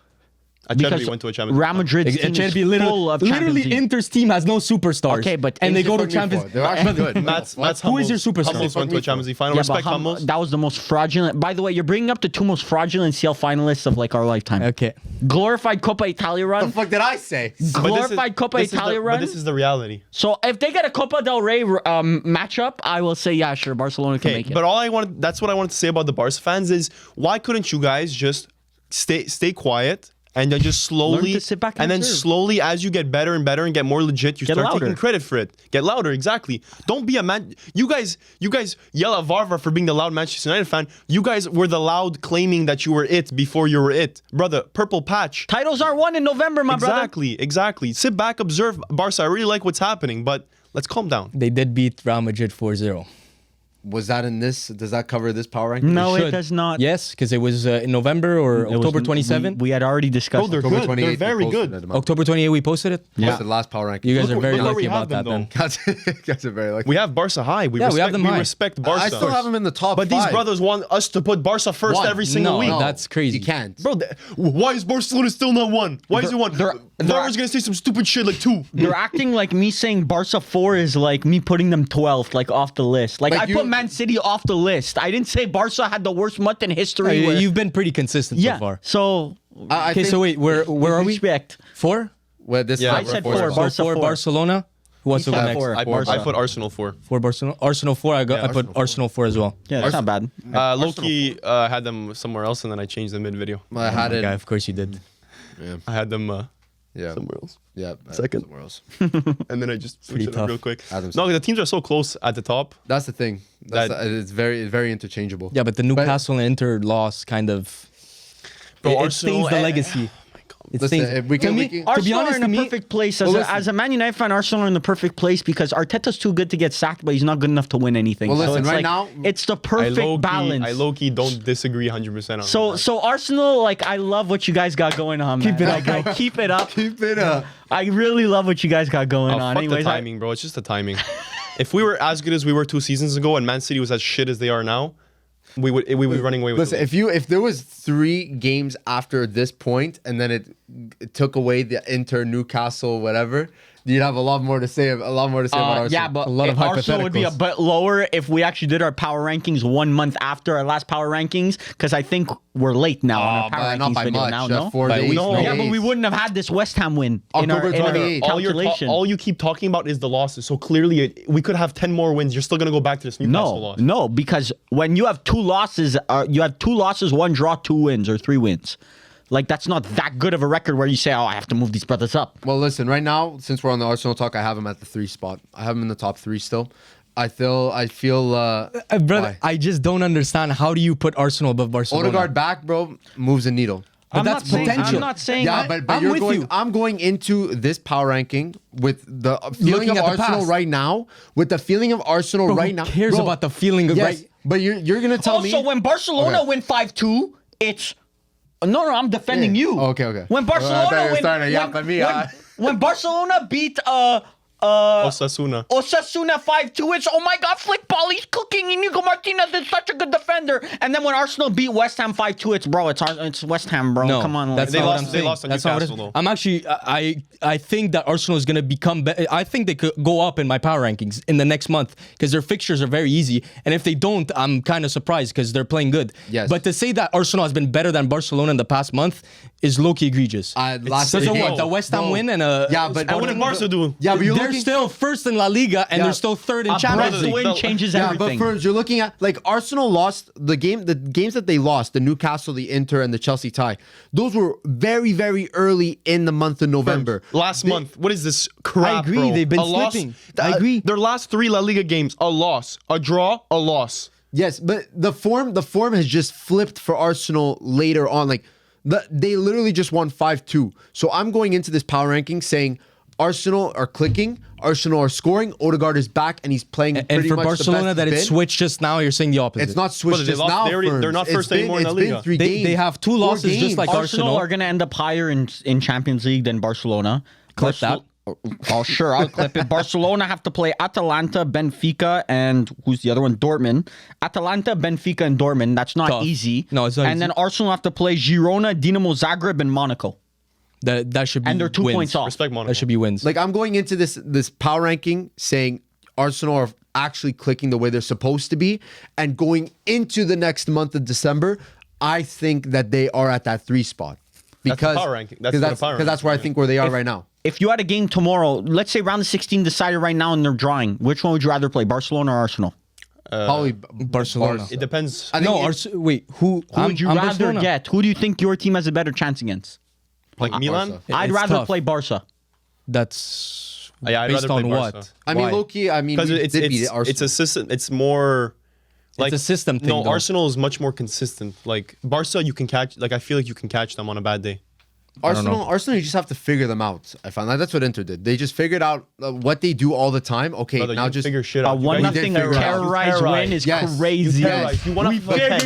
Acerbi went to a Champions League Real Madrid's team is Acerbi full of Champions literally League. Inter's team has no superstars. Okay, but and they Inter go to fuck me Champions. They're actually good. Matt's Who is your Hummels- superstar? Hummels went to a Champions League final. Yeah, but Respect Hummels. that was the most fraudulent. By the way, you're bringing up the 2 most fraudulent CL finalists of like our lifetime. Okay. Glorified Coppa Italia What the run. fuck did I say? But this is- Glorified Coppa this is the- Italia But run. this is the reality. So if they get a Copa del Rey matchup, I will say yeah, sure, Barcelona can Okay, make it. but that's what I wanted to say about the Barca fans is why couldn't you guys just stay quiet and then just slowly to sit back and then observe. slowly as you get better and better and get more legit, you Get start louder. taking credit for it. Get louder, exactly. Don't be a man. You guys yell at Varvar for being the loud Manchester United fan. You guys were the loud claiming that you were it before you were it, brother. Purple patch. Titles are won in November, my brother. Exactly. Sit back, observe Barca. I really like what's happening, but let's calm down. They did beat Real Madrid 4-0. Was that in this? Does that cover this power ranking? No, it Should. does not. Yes, because it was in November or It was- October 27. We had already discussed. Bro, they're October good. 28th, They're very we posted good. it. October 28 we posted it. Yeah. The last power ranking. You guys are very look where lucky we have about that them, then. Guys are very lucky. We have Barca high. We Yeah, we have respect, them we high. respect Barca. I still have them in the top But these five. brothers want us to put Barca first One. every single No, week. that's crazy. You can't. Bro, why is Barcelona still not one? Why is it one? they're- Varvar's gonna say some stupid shit like 2. They're acting like me saying Barca 4 is like me putting them 12th, like off the list. Like Like I you- put Man City off the list. I didn't say Barca had the worst month in history. where- You've been pretty consistent yeah. so far. So I Okay, think- so wait, where are we? respect. 4? Well, this Yeah, is I said four. four. So Barca 4 4. Barcelona. Who wants to He go said next? 4. I Barca. put Arsenal 4. 4 Barcelona. Arsenal 4. I put Arsenal 4. Arsenal 4 as well. Yeah, that's not bad. Low-key had them somewhere else, and then I changed the mid-video. I had it. Yeah, of course you did. I had them Yeah. somewhere else. Yeah. Second. Somewhere else. And then I just switched it tough. up real quick. Adam's- No, the teams are so close at the top. That's the thing. It's very interchangeable. Yeah, but the Newcastle and Inter loss kind of Bro, it Arsenal- stains the legacy. Oh my God. It Listen, stings. if we To can- me- we can- to be Arsenal honest, are in to a me, perfect place. Well, listen. As a Man United fan, Arsenal are in the perfect place because Arteta's too good to get sacked, but he's not good enough to win anything. Well, So listen, it's right like, now- it's the I perfect balance. low-key don't disagree 100% on So that. so Arsenal, like I love what you guys got going on. Keep man. it up, Like, I keep it up. Keep it up. I really love what you guys got going Oh, on. fuck Anyways, the timing, bro. It's just the timing. If we were as good as we were 2 seasons ago and Man City was as shit as they are now, we would be running away with Listen, it. if there was 3 games after this point, and then it took away the Inter, Newcastle, whatever, you'd have a lot more to say. About Arsenal. yeah, but A lot of Arsenal would be a hypotheticals. bit lower if we actually did our power rankings 1 month after our last power rankings, because I think we're late now on our power but not rankings by video much. now. Just No, 4 By days. week, no no. yeah, but days. we wouldn't have had this West Ham win October in our 28th. calculation. All you keep talking about is the losses. So clearly, we could have 10 more wins. You're still gonna go back to this Newcastle No, loss. no, because when you have 2 losses, 1 draw, 2 wins, or 3 wins. Like that's not that good of a record where you say, "Oh, I have to move these brothers up." Well, listen, right now, since we're on the Arsenal talk, I have him at the 3 spot. I have him in the top 3 still. I feel Brother, why? I just don't understand. How do you put Arsenal above Barcelona? Odegaard back, bro, moves a needle. But I'm that's not saying, potential. I'm not saying. Yeah, but I'm you're with going. you. I'm going into this power ranking with the feeling Looking of at the Arsenal past. right now. With the feeling of Arsenal Bro, right who now. cares Bro, about the feeling of yes, right? but you're gonna tell me. Also, when Barcelona Okay. win 5-2, it's no, I'm defending Yeah. you. Okay. When I thought Barcelona you were win, starting to yap at me, when Barcelona beat Osasuna. Osasuna 5-2, it's oh my god, Flick Ball, he's cooking. Inigo Martinez is such a good defender. And then when Arsenal beat West Ham 5-2, it's West Ham, bro. No, Come on, that's They not lost- what I'm they saying. lost to That's not what it is. Newcastle, though. I'm actually, I think that Arsenal is going to become better. I think they could go up in my power rankings in the next month because their fixtures are very easy. And if they don't, I'm kind of surprised because they're playing good. Yes. But to say that Arsenal has been better than Barcelona in the past month is low-key egregious. last So game- what, the West Ham Bro. win and Yeah, but And what did Barca do? Yeah, but you're they're looking. still first in La Liga and Yeah. they're still third in a Champions Brother, League. win changes Yeah, everything. but first you're looking at like Arsenal lost the games that they lost, the Newcastle, the Inter, and the Chelsea tie. Those were very, very early in the month of November. Last month. What is this crap, I agree, bro? they've been A loss- slipping. I agree. Their last 3 La Liga games, a loss, a draw, a loss. Yes, but the form has just flipped for Arsenal later on. Like they literally just won 5-2. So I'm going into this power ranking saying Arsenal are clicking, Arsenal are scoring, Odegaard is back and he's playing And pretty for much Barcelona, the best that it's it's been. switched just now, you're saying the opposite. It's not switched But they just lost- now. they're not Ferns. first It's anymore been, in La it's been Liga. 3 They- games. they have 2 4 losses just games. like Arsenal Arsenal. are going to end up higher in Champions League than Barcelona. Clip that. Oh, sure, I'll clip it. Barcelona have to play Atalanta, Benfica, and who's the other one? Dortmund. Atalanta, Benfica, and Dortmund. That's not Tough. easy. No, it's not And easy. then Arsenal have to play Girona, Dinamo Zagreb, and Monaco. That should be And they're 2 wins. points off. Respect Monaco. That should be wins. Like I'm going into this power ranking saying Arsenal are actually clicking the way they're supposed to be, and going into the next month of December, I think that they are at that 3 spot because power ranking. That's because the power that's where I ranking, think where they are right now. If you had a game tomorrow, let's say round of 16 decided right now and they're drawing, which one would you rather play, Barcelona or Arsenal? Probably Barcelona. Barca. It depends. I think No, wait, who? Who would you I'm rather Barcelona. get? Who do you think your team has a better chance against? Like Milan? Barca. I'd It's rather tough. play Barca. That's Yeah, I'd based rather on play what? Barca. I mean, Why? low-key, I mean, Because we it's did beat it's Arsenal. a system. It's more like a system thing, No, though. Arsenal is much more consistent. Like Barca, you can catch. Like I feel like you can catch them on a bad day. Arsenal, you just have to figure them out. I found like that's what Inter did. They just figured out what they do all the time. Okay, Brother, now you just figure shit A out. You one guys- did nothing figure it out. terrorized Terrorized. win is Yes. crazy. You terrorized. You wanna we flip pen.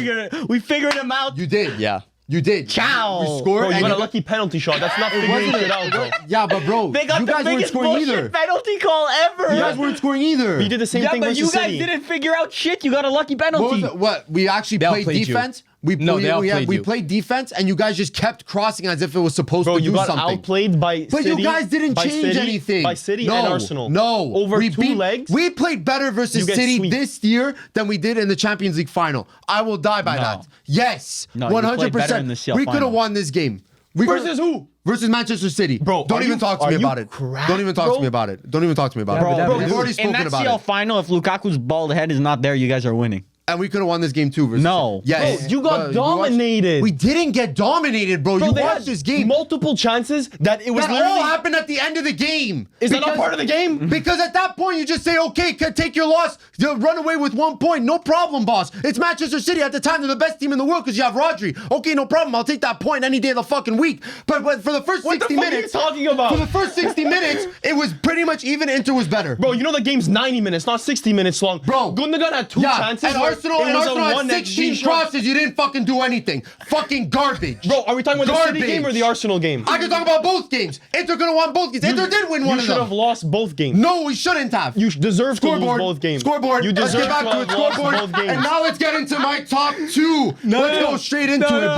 figured him out. You did. Yeah. You did. Ciao. You scored. Bro, you and got a got- lucky penalty shot. That's not figuring wasn't shit out, bro. Yeah, but bro, They got you the guys weren't biggest scoring bullshit either. penalty call ever. You guys weren't scoring either. We did the same yeah, thing but versus you guys City. didn't figure out shit. You got a lucky What, was penalty. it? What? We actually They played outplayed you. defense. We No, they outplayed we you. played defense, and you guys just kept crossing as if it was supposed Bro, to you do got something. outplayed by But City. you guys didn't by change City, anything. By City no, and Arsenal. No. Over we 2 legs. We played better versus You get City sweep. this year than we did in the Champions League final. I will die by No. that. Yes. No, you played 100%. better in the CL We could final. have won this game. We could've- Versus who? Versus Manchester City. Bro, don't are even you- talk to are me you about it. cracked, Don't even talk bro? to me about it. Don't even talk to me about Bro, it. bro, We've dude, already In spoken that about CL it. final, if Lukaku's bald head is not there, you guys are winning. And we could have won this game too. No. Yes. Bro, you got Bro, we watched- dominated. We didn't get dominated, bro. Bro, You they watched had this game. multiple chances that it was That all literally. happened at the end of the game. Is that not part of the game? Because at that point, you just say, okay, take your loss, run away with 1 point. No problem, boss. It's Manchester City. At the time, they're the best team in the world because you have Rodri. Okay, no problem. I'll take that point any day of the fucking week. But for the first What the 60 fuck minutes, are you talking about? for the first 60 minutes, it was pretty much even. Inter was better. Bro, you know the game's 90 minutes, not 60 minutes long. Bro. Gundogan had 2 chances. and where Arsenal, it was a had 1 16 crosses. You didn't fucking do anything. Fucking garbage. Bro, are we talking about the City Garbage. game or the Arsenal game? I can talk about both games. Inter could have won both games. Inter did win one You of should have them. lost both games. No, we shouldn't have. You deserve to lose Scoreboard. both games. Scoreboard. You Let's deserve get to back to it. have lost Scoreboard. both games. And now let's get into my top 2. Let's go straight into it,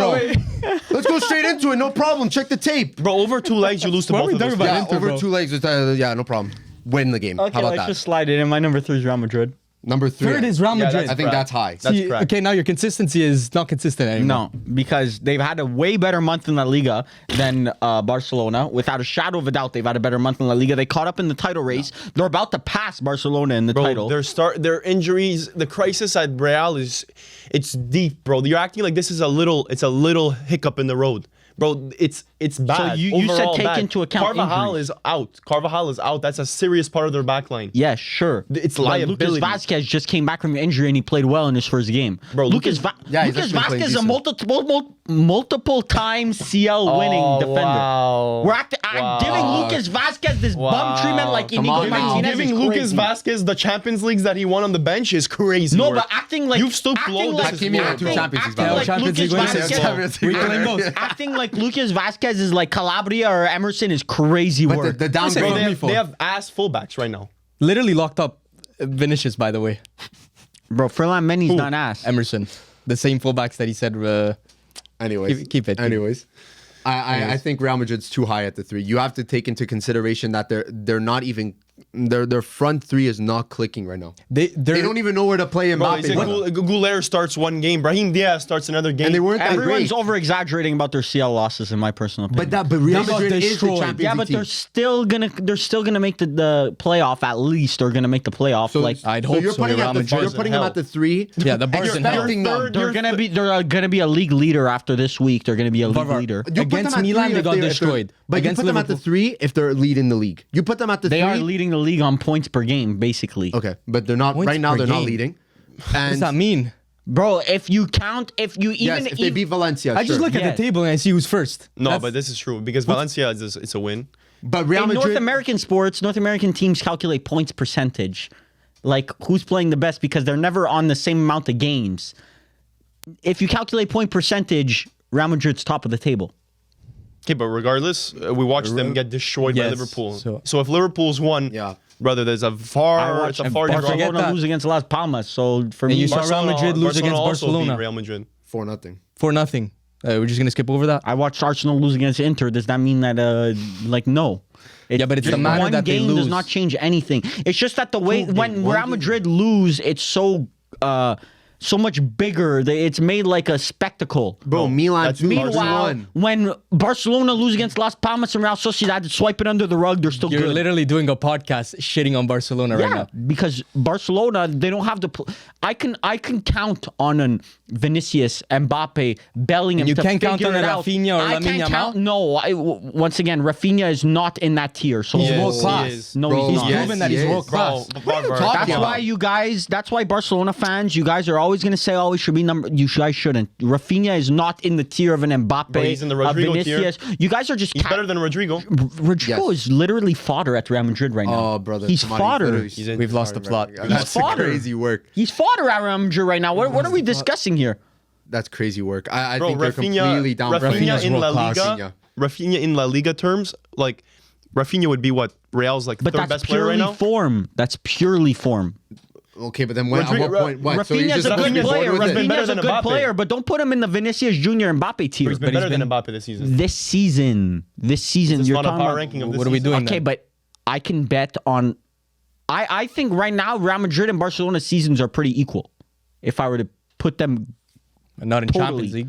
bro. Let's go straight into it. No problem. Check the tape. Bro, over 2 legs, you lose to What are both we of those talking about? games. Yeah, Inter, over bro. 2 legs. Yeah, no problem. Win the game. Okay, How about let's that? just slide it in. My number 3 is Real Madrid. Number 3. Third is Real Yeah, Madrid. I think that's high. That's See, correct. okay, now your consistency is not consistent anymore. No, because they've had a way better month in La Liga than Barcelona. Without a shadow of a doubt, they've had a better month in La Liga. They caught up in the title race. They're about to pass Barcelona in the title. Bro, their injuries, the crisis at Real it's deep, bro. You're acting like this is a little hiccup in the road. Bro, it's bad. you said Overall take bad. into account Carvajal injuries. is out. Carvajal is out. That's a serious part of their back line. Yeah, sure. It's But liability. Lucas Vasquez just came back from injury and he played well in his first game. Bro, Lucas he's Vasquez actually playing is a decent. multiple time CL winning defender. Wow. I'm giving Lucas Vasquez this bum treatment like Come Inigo on now. Martinez is Giving Lucas crazy. Vasquez the Champions Leagues that he won on the bench is crazy. No, work. but acting like You've stooped acting low. like- This is Hakimi had work, 2 bro. Champions Leagues. acting by the way. like Champions Lucas League winners. Vasquez- Champions League We killing winner. those. acting like Lucas Vasquez is like Calabria or Emerson is crazy But work. the Bro, downgrade. they have ass fullbacks right now. Literally locked up Vinicius, by the way. Bro, Ferland Mendy's not ass. Emerson. The same fullbacks that he said. Anyways, Keep it. Anyways, I think Real Madrid's too high at the 3. You have to take into consideration that they're not even their front 3 is not clicking right now. They don't even know where to play Bro, Mbappe. Goulart starts one game. Brahim Diaz starts another game. And they weren't that Everyone's great. over exaggerating about their CL losses, in my personal opinion. But Real They got Madrid is the destroyed. Champions yeah, League but team. they're still gonna make the playoff. At least they're gonna make the playoff. So, like I'd so hope you're so, putting, Real at the, Madrid. you're putting them Hell. at the 3. Yeah, the Barca in hell. expecting them. they're gonna be a league leader after this week. They're gonna be a league Varvar. leader. You put Against them at Milan, 3 they if got if they're- destroyed. But Against you put them at the Liverpool. 3 if they're leading the league. You put them at the 3. They are leading the league on points per game, basically. Okay, but they're not Points right now. per They're not game. leading. What does And that mean? Bro, if you yes, if they beat Valencia, I just sure. look at Yeah. the table and I see who's first. No, That's- but this is true because Valencia it's a win. But Real in Madrid. North American sports, North American teams calculate points percentage, like who's playing the best because they're never on the same amount of games. If you calculate point percentage, Real Madrid's top of the table. Okay, but regardless, we watched them get destroyed by Yes, Liverpool. so- So if Liverpool's won, Yeah. brother, there's a I far watched it's a far Barcelona drop. Forget Barcelona that. lose against Las Palmas, so for And me, you saw Real Madrid lose against also Barcelona. beat Real Madrid. 4-0. 4-0. We're just gonna skip over that. I watched Arsenal lose against Inter. Does that mean that like no? Yeah, but it's the Just manner one that they game does lose. not change anything. It's just that the way when one Real game. Madrid lose, it's so much bigger. It's made like a spectacle. Bro, Milan that's 2, Meanwhile, Barcelona 1. when Barcelona lose against Las Palmas and Real Sociedad, swipe it under the rug. They're still You're good. literally doing a podcast shitting on Barcelona right Yeah, now. because Barcelona, they don't have the. I can count on an Vinicius, Mbappe, Bellingham. And you to can't count figure on it a out. Rafinha or I Lamine can't Yamal? count. No, once again, Rafinha is not in that tier. So He's Yes, world he class. is. No, Bro, he's He's not. yes, proven that he he's is. world class. That's about? why you guys. That's why Barcelona fans. You guys are always gonna say, "Oh, he should be number." You guys shouldn't. Rafinha is not in the tier of an Mbappe. Bro, he's in the a Rodrigo Vinicius. You guys are just. He's better than Rodrigo. Rodrigo Yes. is literally fodder at Real Madrid right now. Oh, brother. he's come on, fodder. literally- He's in. We've lost the plot. That's fodder. crazy work. He's fodder at Real Madrid right now. What are we discussing here? That's crazy work. I Bro, think they're completely down. Rafinha Rafinha's in La world class. Liga. Rafinha in La Liga terms, like Rafinha would be what Real's like But third that's best player right purely now. form. That's purely form. Okay, but then when, at Rodrigo- what point? What? So you're Rafinha's just a supposed to good be bored player. with it? been better Rafinha's a than good Mbappe. player, but don't put him in the Vinicius Junior Mbappe tier. He's been better than Mbappe this season. This season, It's you're not a talking power about. ranking of this What are we season. doing? Okay, then? but I can bet on. I think right now Real Madrid and Barcelona seasons are pretty equal. If I were to put them, Not in Totally. Champions League.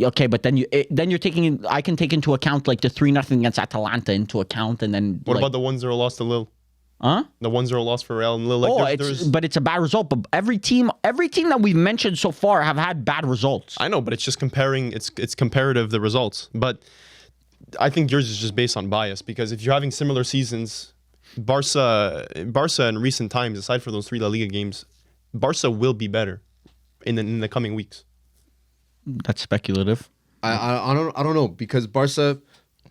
okay, but then you're taking. I can take into account like the 3-0 against Atalanta into account, and then What like, about the ones that are lost to Lille? Huh? The 1-0 loss for Real. Like, Oh, there's but it's a bad result. But every team that we've mentioned so far have had bad results. I know, but it's just comparing. It's comparative the results. But I think yours is just based on bias because if you're having similar seasons, Barca in recent times, aside from those 3 La Liga games, Barca will be better in the coming weeks. That's speculative. I don't know because Barca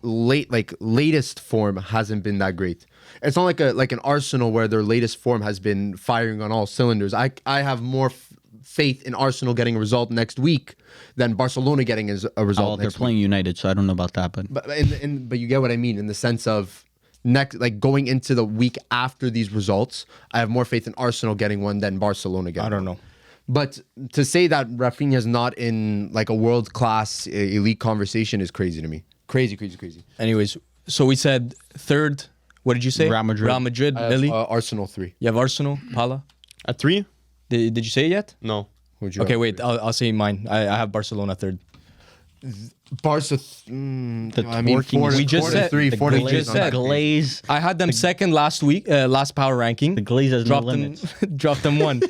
latest form hasn't been that great. It's not like an Arsenal where their latest form has been firing on all cylinders. I have more faith in Arsenal getting a result next week than Barcelona getting a result. Oh, they're next playing week. United, so I don't know about that. But But you get what I mean in the sense of going into the week after these results, I have more faith in Arsenal getting one than Barcelona getting. I don't know. But to say that Rafinha's not in like a world-class elite conversation is crazy to me. Crazy. Anyways, so we said third. What did you say? Real Madrid. Lily. Arsenal 3. You have Arsenal, Pala. At 3? Did you say it yet? No. Who'd you Okay, have? wait. I'll say mine. I have Barcelona third. Barca. I mean, twerking four, is- We just four to said- three, the four to glaze- three just is not said- that crazy. Glaze. I had them second last week, last power ranking. The glaze has no dropped them, limits. dropped them one.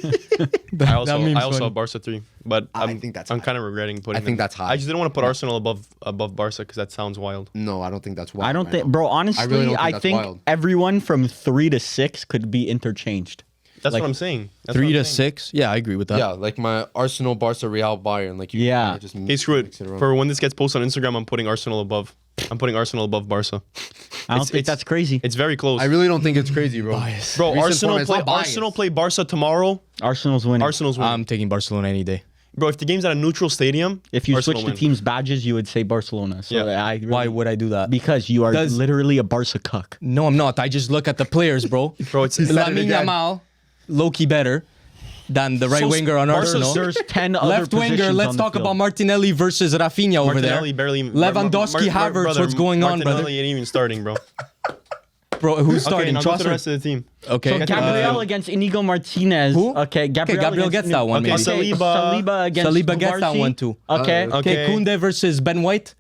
I also meme's have funny. Barca 3, but I think that's I'm high. kind of regretting putting. I think them. that's high. I just didn't want to put Arsenal above Barca because that sounds wild. No, I don't think that's wild. I don't right think, now. bro. Honestly, really don't think I that's think wild. everyone from 3 to 6 could be interchanged. That's Like, what I'm saying. That's 3 what to I'm saying. 6. Yeah, I agree with that. Yeah, like my Arsenal, Barca, Real, Bayern. Like you Yeah. kinda just Okay, screw mix it. around. For when this gets posted on Instagram, I'm putting Arsenal above. I'm putting Arsenal above Barca. I don't think that's crazy. It's very close. I really don't think it's crazy, bro. Bro, Recent Arsenal form, it's play not biased. Arsenal play Barca tomorrow. Arsenal's winning. Arsenal's winning. I'm taking Barcelona any day. Bro, if the game's at a neutral stadium, If you Arsenal switch the win. team's badges, you would say Barcelona. So Yeah. I really, Why would I do that? Because you are Does- literally a Barca cuck. No, I'm not. I just look at the players, bro. Bro, it's Lamine Yamal, low-key better than the right So winger on Barca's- Arsenal. There's 10 other Left winger, positions let's on the talk field. about Martinelli versus Rafinha over there. Martinelli barely. Lewandowski, Havertz, what's going on, brother? Martinelli ain't even starting, bro. Bro, who's Okay, starting? now go to the Trossard? rest of the team. Okay. So Gabriel against Inigo Martinez. Who? Okay, Gabriel Gabriel gets that one, Okay, maybe. Saliba. against Saliba gets that Kubarsi. one too. Okay. Okay. Okay, Koundé versus Ben White.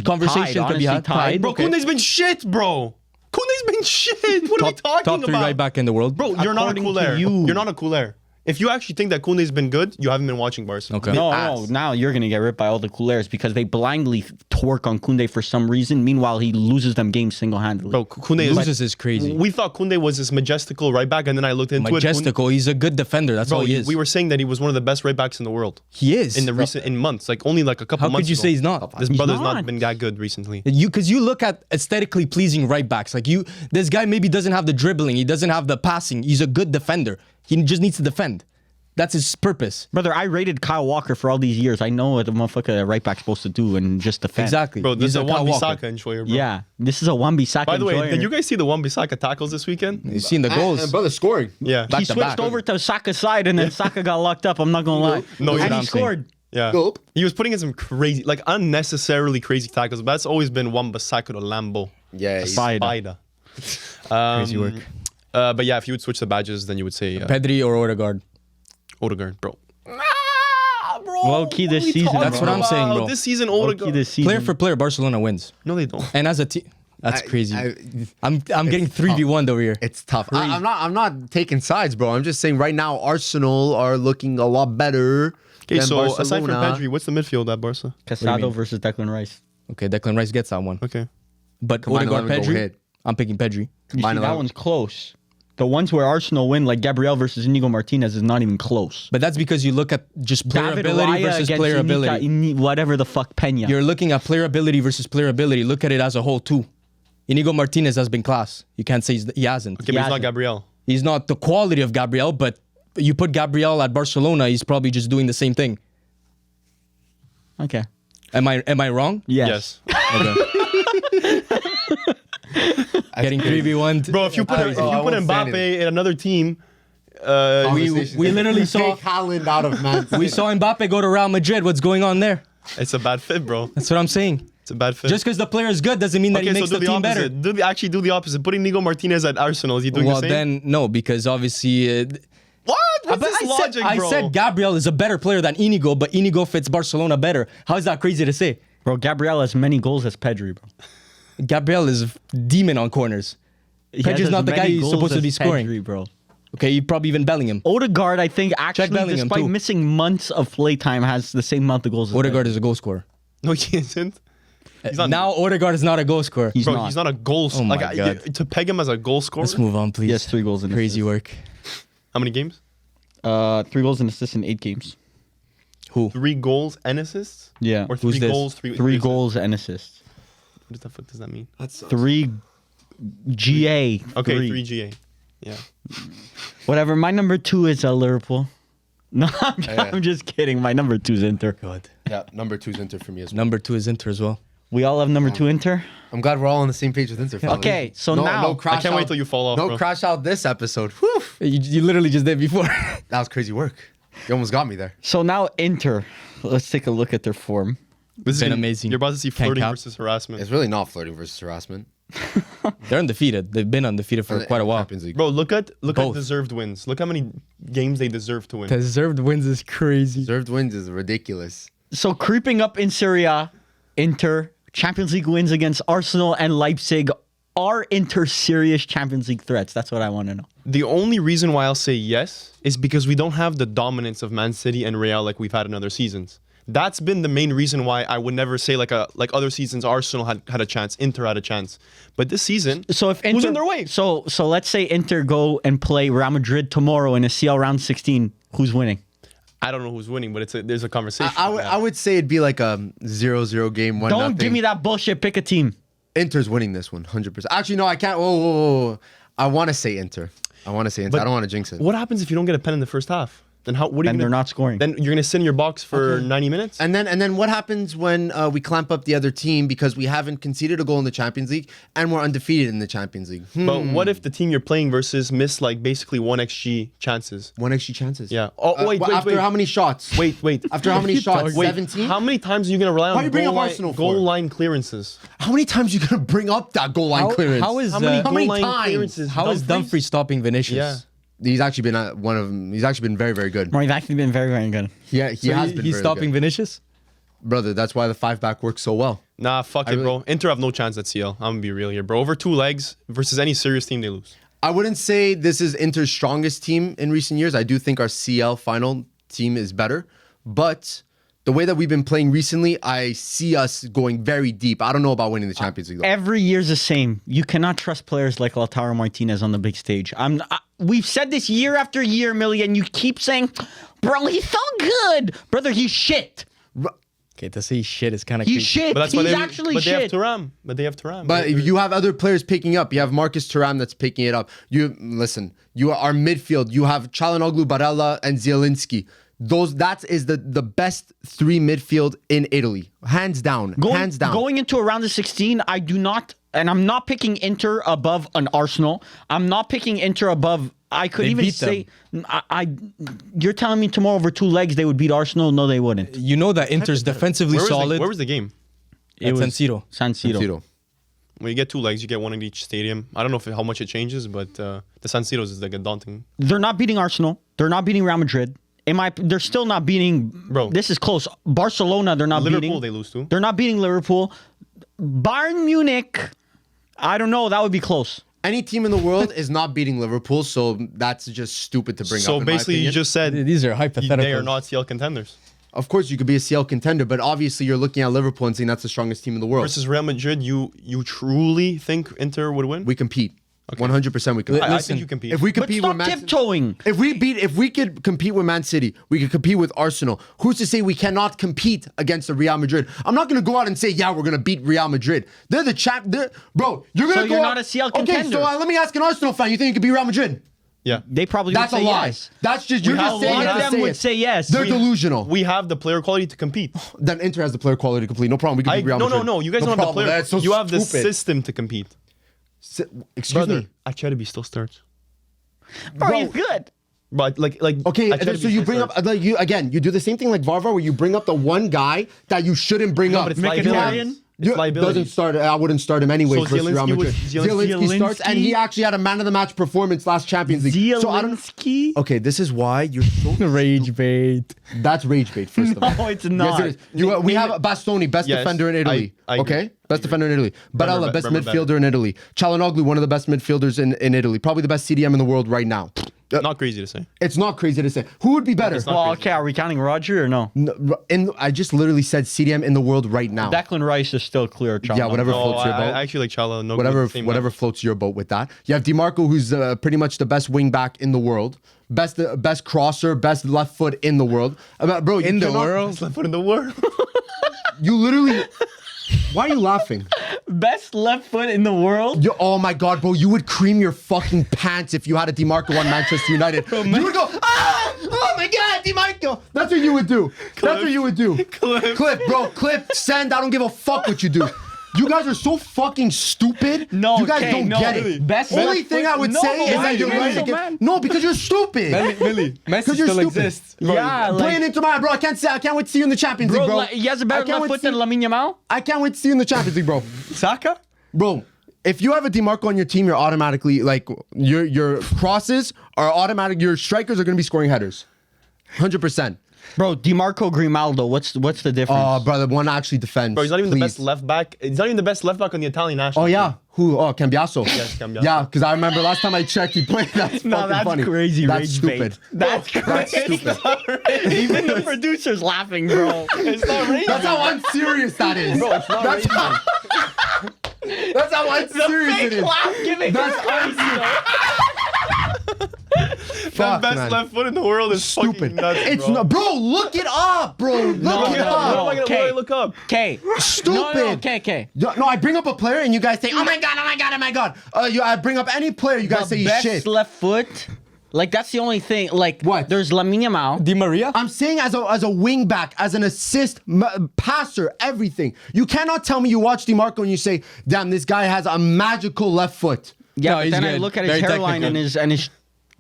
Conversation Tied, could be had. honestly, tied. Bro, Okay. Koundé's been shit, bro. Koundé's been shit. What are we talking top about? 3 right back in the world. Bro, you're not a According to cooler. you. You're not a cooler. If you actually think that Koundé's been good, you haven't been watching Barca. Okay. No, ass. now you're gonna get ripped by all the coolers because they blindly twerk on Koundé for some reason. Meanwhile, he loses them games single-handedly. Bro, Koundé Loses is crazy. We thought Koundé was this majestical right back, and then I looked into it. Majestical. He's a good defender. That's all Bro, he is. we were saying that he was one of the best right backs in the world he is. in the recent months, like only like a couple How months. could you ago. say he's not? This He's brother's not. not been that good recently. Because you look at aesthetically pleasing right backs. Like this guy maybe doesn't have the dribbling. He doesn't have the passing. He's a good defender. He just needs to defend. That's his purpose. Brother, I rated Kyle Walker for all these years. I know what the motherfucker right back's supposed to do and just defend. Exactly. Bro, this He's is a Kyle Walker. Wan-Bissaka enjoyer, bro. Yeah, this is a Wan-Bissaka. By the way, enjoyer. did you guys see the Wan-Bissaka tackles this weekend? You seen the goals? And brother scoring. Yeah. Back He to switched back. over to Saka's side and then Saka got locked up. I'm not gonna lie. No, and you're he not scored. Yeah. Nope. He was putting in some crazy, like unnecessarily crazy tackles, but that's always been Wan-Bissaka to Lambo. Yeah, he's- Spider. Crazy work. But yeah, if you would switch the badges, then you would say Pedri or Odegaard. Odegaard, bro. Low-key this season, That's what I'm saying, bro. This season, Low-key Odegaard. this season. Player for player, Barcelona wins. No, they don't. And as a team, that's crazy. I- I'm getting 3v1 over here. It's tough. I'm not taking sides, bro. I'm just saying right now Arsenal are looking a lot better. Okay, than so Barcelona. aside from Pedri, what's the midfield at Barca? Casado mean? versus Declan Rice. Okay, Declan Rice gets that one. Okay. But Combine Odegaard, 11 go Pedri, ahead. I'm picking Pedri. You see, Combine that 11. one's close. The ones where Arsenal win, like Gabriel versus Inigo Martinez, is not even close. But that's because you look at just player David ability Raya versus against player ability. whatever the fuck Pena. You're looking at player ability versus player ability. Look at it as a whole too. Inigo Martinez has been class. You can't say he hasn't. Okay, but he's not hasn't. Gabriel. He's not the quality of Gabriel, but you put Gabriel at Barcelona, he's probably just doing the same thing. Okay. Am I wrong? Yes. Okay. Getting 3v1. Bro, if you put I won't say Mbappe anything. in another team, we literally saw- Take Haaland out of Man City. We saw Mbappe go to Real Madrid. What's going on there? it's a bad fit, bro. That's what I'm saying. It's a bad fit. Just because the player is good doesn't mean that he makes the team better. opposite. Actually do the opposite. Putting Nico Martinez at Arsenal, is he doing Well, the same? then no, because obviously. What? What's But this logic, I bro? said Gabriel is a better player than Inigo, but Inigo fits Barcelona better. How is that crazy to say? Bro, Gabriel has many goals as Pedri, bro. Gabriel is demon on corners. He has Pedri's as not the guy many he's goals supposed to as be scoring. Pedri, bro. Okay, you probably even Bellingham. Odegaard, I think, actually, Bellingham, despite too. missing months of play time, has the same amount of goals as Odegaard Pedri. is a goal scorer. No, he isn't. He's not. Now Odegaard is not a goal scorer. He's Bro, not. he's not a goal. Oh my like God. to peg him as a goal scorer. Let's move on, please. He has 3 goals and Crazy work. How many games? 3 goals and assists in 8 games. Who? 3 goals and assists. Yeah. Or Who's 3 this? goals, 3 assists? goals and assists. What the fuck does that mean? 3 GA. Okay, 3. 3 GA. Yeah. Whatever. My number 2 is Liverpool. No, Yeah. I'm just kidding. My number 2 is Inter. God. Yeah, number 2 is Inter for me as well. Number 2 is Inter as well. We all have number 2 Inter. I'm glad we're all on the same page with Inter. fellas. Okay, so no, now- no crash I can't wait out- till you fall off, No bro. crash out this episode. Whew. You literally just did before. That was crazy work. You almost got me there. So now Inter. Let's take a look at their form. This is Been gonna- amazing. You're about to see Can't flirting cap. versus harassment. It's really not flirting versus harassment. They're undefeated. They've been undefeated for quite a while. Champions League. Bro, look at Both. deserved wins. Look how many games they deserve to win. Deserved wins is crazy. Deserved wins is ridiculous. So creeping up in Serie A, Inter, Champions League wins against Arsenal and Leipzig. Are Inter serious Champions League threats? That's what I want to know. The only reason why I'll say yes is because we don't have the dominance of Man City and Real like we've had in other seasons. That's been the main reason why I would never say like other seasons Arsenal had a chance, Inter had a chance. But this season, So if Inter, who's in their way? So let's say Inter go and play Real Madrid tomorrow in a CL round 16. Who's winning? I don't know who's winning, but there's a conversation. I would say it'd be like a 0-0 game. 1-0. Don't give me that bullshit. Pick a team. Inter's winning this one, 100%. Actually, no, I can't. Whoa. I want to say Inter. I But don't want to jinx it. What happens if you don't get a pen in the first half? Then what are you Then gonna, they're not scoring. Then you're gonna sit in your box for 90 minutes. And then what happens when we clamp up the other team because we haven't conceded a goal in the Champions League and we're undefeated in the Champions League? But what if the team you're playing versus miss like basically 1xG chances? 1 XG chances. Yeah. Oh wait, After how many shots? Wait. After how many shots? Wait, 17? how many times are you gonna rely Why on you bring goal, up line, Arsenal goal for? line clearances? How many times you gonna bring up that goal line clearance? how is How many How goal many line times? clearances? how is Dumfries stopping Vinicius? Yeah. He's actually been one of them. He's actually been very, very good. He's actually been very, very good. Yeah, he So has been. he's very stopping good. Vinicius? Brother. That's why the 5-back works so well. Nah, fuck it, bro. Inter have no chance at CL. I'm gonna be real here, bro. Over 2 legs versus any serious team, they lose. I wouldn't say this is Inter's strongest team in recent years. I do think our CL final team is better, but the way that we've been playing recently, I see us going very deep. I don't know about winning the Champions League, though. Every year's the same. You cannot trust players like Lautaro Martinez on the big stage. We've said this year after year, Millie, and you keep saying, bro, he's so good. Brother, he's shit. Okay, to say shit is kind of He's shit. But that's why He's they actually but they have shit. Thuram. But they have Thuram. But you have other players picking up. You have Marcus Thuram that's picking it up. You listen. You are our midfield. You have Çalhanoğlu, Barella, and Zielinski. That is the best 3 midfield in Italy, hands down. Hands down. Going into a round of 16, I do not, and I'm not picking Inter above an Arsenal. I'm not picking Inter above. I could They even beat say, you're telling me tomorrow over 2 legs they would beat Arsenal? No, they wouldn't. You know that Inter's defensively solid. Where was the game? At San Siro. San Siro. When you get 2 legs, you get 1 in each stadium. I don't know how much it changes, but the San Siro is like a daunting. They're not beating Arsenal. They're not beating Real Madrid. They're still not beating. Bro. This is close. Barcelona, they're not Liverpool, beating. they lose to. They're not beating Liverpool. Bayern Munich, I don't know. That would be close. Any team in the world is not beating Liverpool, so that's just stupid to bring up. So in basically, my you opinion. just said These are hypotheticals. they are not CL contenders. Of course, you could be a CL contender, but obviously you're looking at Liverpool and saying that's the strongest team in the world. Versus Real Madrid, you truly think Inter would win? We compete. 100% we compete. I Listen, think you compete. If we But compete stop with Man tiptoeing. If we could compete with Man City, we could compete with Arsenal. Who's to say we cannot compete against the Real Madrid? I'm not gonna go out and say, yeah, we're gonna beat Real Madrid. They're the champ. Bro, you're gonna So go you're out- not a CL Okay, contender. so let me ask an Arsenal fan. You think you could beat Real Madrid? yeah. They probably That's a would say lie. yes. That's just you're We just have saying one it of to them say would it. say yes. They're We- delusional. We have the player quality to compete. Then Inter has the player quality to complete. No problem. We can beat Real Madrid. No. You guys don't have the problem. player. That's so you have the stupid. system to compete. Excuse Brother, me. Acerbi still starts. Bro, he's good. But like Okay, Acerbi so you still bring up starts. like you again. You do the same thing like Varvar, where you bring up the one guy that you shouldn't bring up. but it's Mkhitaryan? liability. It's You- liability. Doesn't start. I wouldn't start him anyways So versus Real Zielinski Madrid. would- Zielinski starts, and he actually had a man of the match performance last Champions League. So I don't. Zielinski? Okay, this is why you're so. Rage bait. That's rage bait. First of all, No, it's not. Yes, it is. We have Bastoni, best Yes, defender in Italy. I agree. Okay, Best defender in Italy. Barella, best midfielder in Italy. Çalhanoğlu, one of the best midfielders in Italy. Probably the best CDM in the world right now. Not crazy to say. It's not crazy to say. Who would be better? It's not Well, crazy. okay, are we counting Roger or no? I just literally said CDM in the world right now. Declan Rice is still clear. Yeah, whatever No, floats your boat. I actually like Chala. No, Whatever floats your boat with that. You have DiMarco, who's pretty much the best wing back in the world, best crosser, best left foot in the world. Bro, In the world? Best left foot in the world. You literally. Why are you laughing? Best left foot in the world. Oh my god, bro! You would cream your fucking pants if you had a DiMarco on Manchester United. You would go, ah! Oh my god, DiMarco! That's what you would do. That's what you would do. Clip, bro. Clip. Send. I don't give a fuck what you do. You guys are so fucking stupid. No, you guys okay, don't no. get it. Best Only left thing foot- I would No, say no, is why that you're are you right so against. mad? No, because you're stupid. Millie, Messi Because you're still stupid. exists. Yeah, Playing into my bro. I can't wait to see you in the Champions League, bro, bro. he has a better I can't left wait foot to than see- Lamine Yamal. I can't wait to see you in the Champions League, bro. Saka? Bro, if you have a DiMarco on your team, you're automatically like your crosses are automatic. Your strikers are going to be scoring headers, 100%. Bro, DiMarco Grimaldo. What's the difference? Oh, brother, one actually defends. Bro, he's not even the please. best left back. He's not even the best left back on the Italian national. Oh yeah, team. who? Oh, Cambiaso. Yes, Cambiaso. Yeah, because I remember last time I checked, he played. That's No, fucking that's funny. crazy. That's rage stupid. Bait. That's crazy. stupid. Even the producer's laughing, bro. It's not racist. That's how unserious that is. Bro, it's not That's racist. how, that's how unserious it is. laugh giving. That's The Fuck, best man. left foot in the world is Stupid. fucking nuts, It's bro. not, bro. Look it up, bro. Look it no, up. What am I gonna- what Okay. do I look up? Okay. Stupid. No, okay. No, I bring up a player and you guys say, "Oh my god, oh my god, oh my god." I bring up any player, you guys say The he's best shit. left foot. Like that's the only thing. Like What? There's Lamine Yamal. Di Maria? I'm saying as a wing back, as an assist passer, everything. You cannot tell me you watch DiMarco and you say, "Damn, this guy has a magical left foot." Yeah, No, but he's then I good. look at his Very hairline technical. and his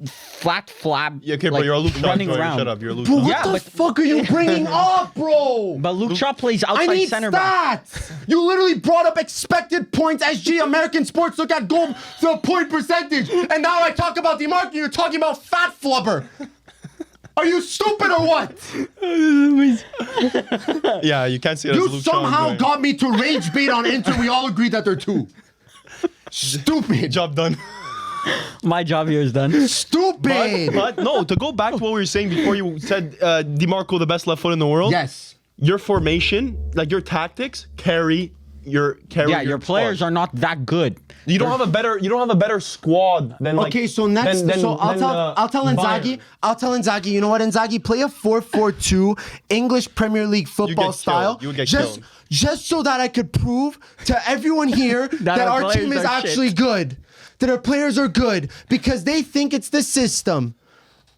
flat flab. Yeah, okay, bro, like, you're a Luke Shaw. running Sorry, around. Shut up, you're a Luke Bro, Shaw. what Yeah, the but- fuck are you bringing up, bro? But Luke Shaw plays I outside need center back. stats. You literally brought up expected points. SG American Sports look at goal the point percentage, and now I talk about DiMarco. You're talking about fat flubber. Are you stupid or what? Yeah, you can't say it as You Luke Shaw. somehow Right. got me to rage bait on Inter. We all agreed that they're two. Stupid. Job done. My job here is done. Stupid. But no, to go back to what we were saying before you said DiMarco the best left foot in the world. Yes. Your formation, like your tactics, carry your Yeah, your players are not that good. You don't have a better squad than like. Okay, so next, I'll tell Inzaghi. Bayern. I'll tell Inzaghi. You know what, Inzaghi? Play a 4-4-2 English Premier League football killed. style. You would get just, killed. just so that I could prove to everyone here that our our team players is are actually shit. good. That our players are good because they think it's the system.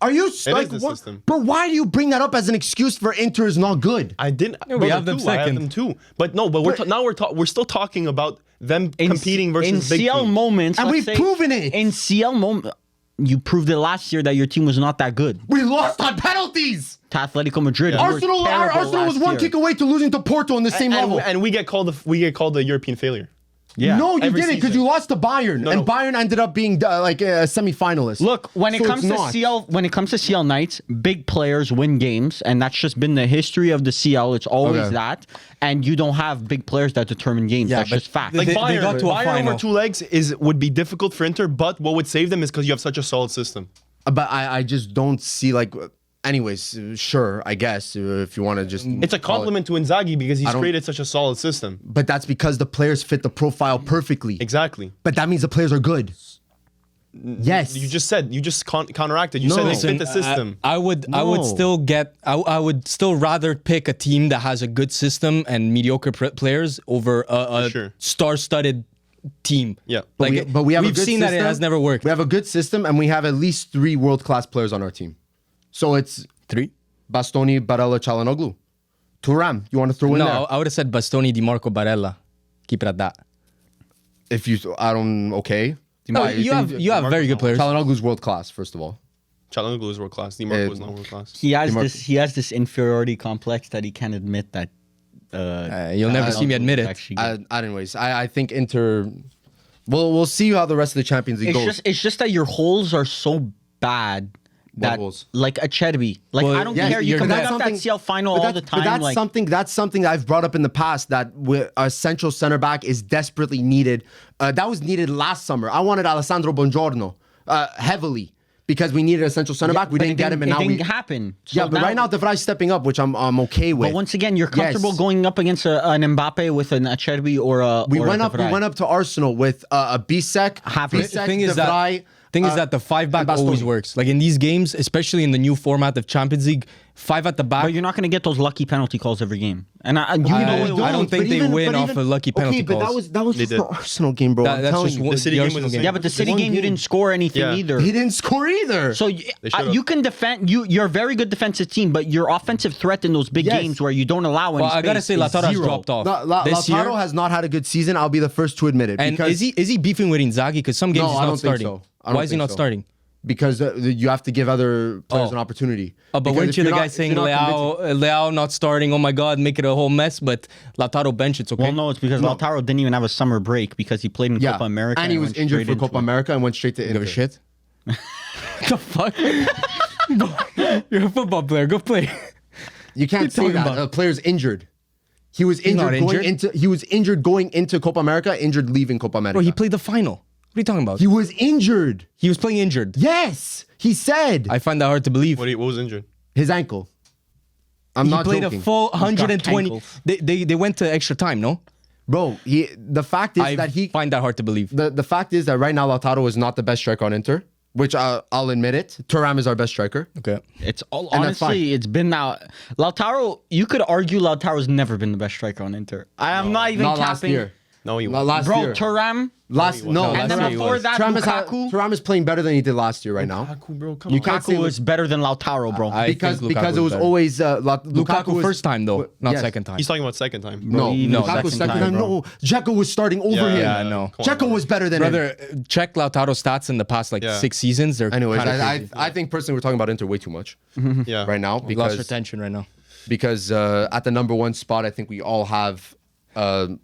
Are you like the what? system. But why do you bring that up as an excuse for Inter is not good? I didn't. we have them I have second. them too. But no, but we're still talking about them In competing versus in big CL teams. moments, And let's we've say, proven it. In CL moment, you proved it last year that your team was not that good. We lost on penalties. To Atletico Madrid, who were Arsenal terrible was last one year. kick away to losing to Porto on the same level. And we get called the European failure. Yeah. No, you every didn't because season. you lost to Bayern, No, and no. Bayern ended up being like a semi-finalist. Look, when it So comes it's to not. CL, when it comes to CL nights, big players win games, and that's just been the history of the CL. It's always Okay. that, and you don't have big players that determine games. Yeah, that's but just fact. Like They Bayern, got to a Bayern final. over two legs would be difficult for Inter, but what would save them is because you have such a solid system. But I just don't see like. Anyways, sure, I guess if you want to just. It's a call it- compliment to Inzaghi because he's don't- created such a solid system. But that's because the players fit the profile perfectly. Exactly. But that means the players are good. Yes. You just counteracted. You No. said they Listen, fit the system. I would No. still get I would still rather pick a team that has a good system and mediocre players over a Sure. star-studded team. Yeah. Like but we have a we've good seen that it system. has never worked. We have a good system, and we have at least 3 world-class players on our team. So it's 3? Bastoni, Barella, Çalhanoğlu. Thuram, you want to throw in No, there? I would have said Bastoni, Di Marco, Barella. Keep it at that. If you, I don't. Okay. No, Why, you have very good players. Çalhanoğlu's world-class, first of all. Çalhanoğlu is world class. DiMarco is not world class. he has DiMarco. he has this inferiority complex that he can't admit that. You'll never see me admit it. Actually good. Anyways, I think Inter. We'll see how the rest of the Champions League goes. It's just that your holes are so bad that goals? like a Cherby. Like Well, I don't yes, care. You you're can gonna- bring up that CL final but all the time. But that's like, something I've brought up in the past that a central center back is desperately needed. That was needed last summer. I wanted Alessandro Bongiorno heavily because we needed a central center back. We but didn't get him, and it now didn't happen. Yeah, but right now De Vrij stepping up, which I'm okay with. But once again, you're comfortable Yes. going up against an Mbappe with an Acerbi or a. We or went a up. De Vrij. We went up to Arsenal with a Bisek. Havertz. The thing is that the 5-back and always Bastoni. works. Like in these games, especially in the new format of Champions League, 5 at the back. But you're not going to get those lucky penalty calls every game. And you I know I don't think they win off a lucky penalty but calls. that was They just did. the Arsenal game, bro. I'm That's telling just you. one, The City the game was Arsenal the game. same. Yeah, but the City One game, you game. didn't score anything Yeah. either. He didn't score either. So should've. you can defend. You're a very good defensive team, but your offensive threat in those big Yes. games where you don't allow any Well, I gotta space say, is Lautaro has zero. dropped off. This Lautaro year. has not had a good season. I'll be the first to admit it. And because is he beefing with Inzaghi? Because some games No, he's I not don't think starting. so. I don't Why is he think not so. starting? because you have to give other players Oh. an opportunity. But Because weren't if you you're the not- guy if saying you're not convincing- Leao not starting? Oh my God, make it a whole mess. But Lautaro bench, it's okay. Well, no, it's because Lautaro didn't even have a summer break because he played in Yeah, Copa America and he was went injured straight for into Copa it. America and went straight to Give a Inter. shit. The fuck? You're a football player. Go play. You can't say talking that. about? A player's injured. He was not injured going injured. into. He was injured going into Copa America. Injured leaving Copa America. Bro, he played the final. What are you talking about? He was injured. He was playing injured. Yes, he said I find that hard to believe. What was injured? his ankle. I'm He not played joking. a full 120. cankles. They went to extra time, no? Bro, the fact is I that he find that hard to believe. the fact is that right now Lautaro is not the best striker on Inter, which I'll admit it. Thuram is our best striker. Okay. It's all And that's fine. honestly, it's been now. Lautaro, you could argue Lautaro's never been the best striker on Inter. I am not even Not capping. last year. No, he Not was. last Bro, year. Thuram, Last no, And and then then he before was. that, Lukaku. Thuram is playing better than he did last year right now. Lukaku, bro, come on. can't say Lukaku was better than Lautaro, bro. I Because think Lukaku it was better. always Lukaku was- first time though, not yes. second time. He's talking about second time. No, Believe no, Lukaku's second second time, time. bro. No, Dzeko was starting over him. Yeah, I know. Come on, Dzeko bro. was better than him. Brother, check Lautaro's stats in the past like Yeah. 6 seasons. They're Anyways, kinda I crazy. I think personally we're talking about Inter way too much Yeah. right now We lost because retention right now. at the number one spot I think we all have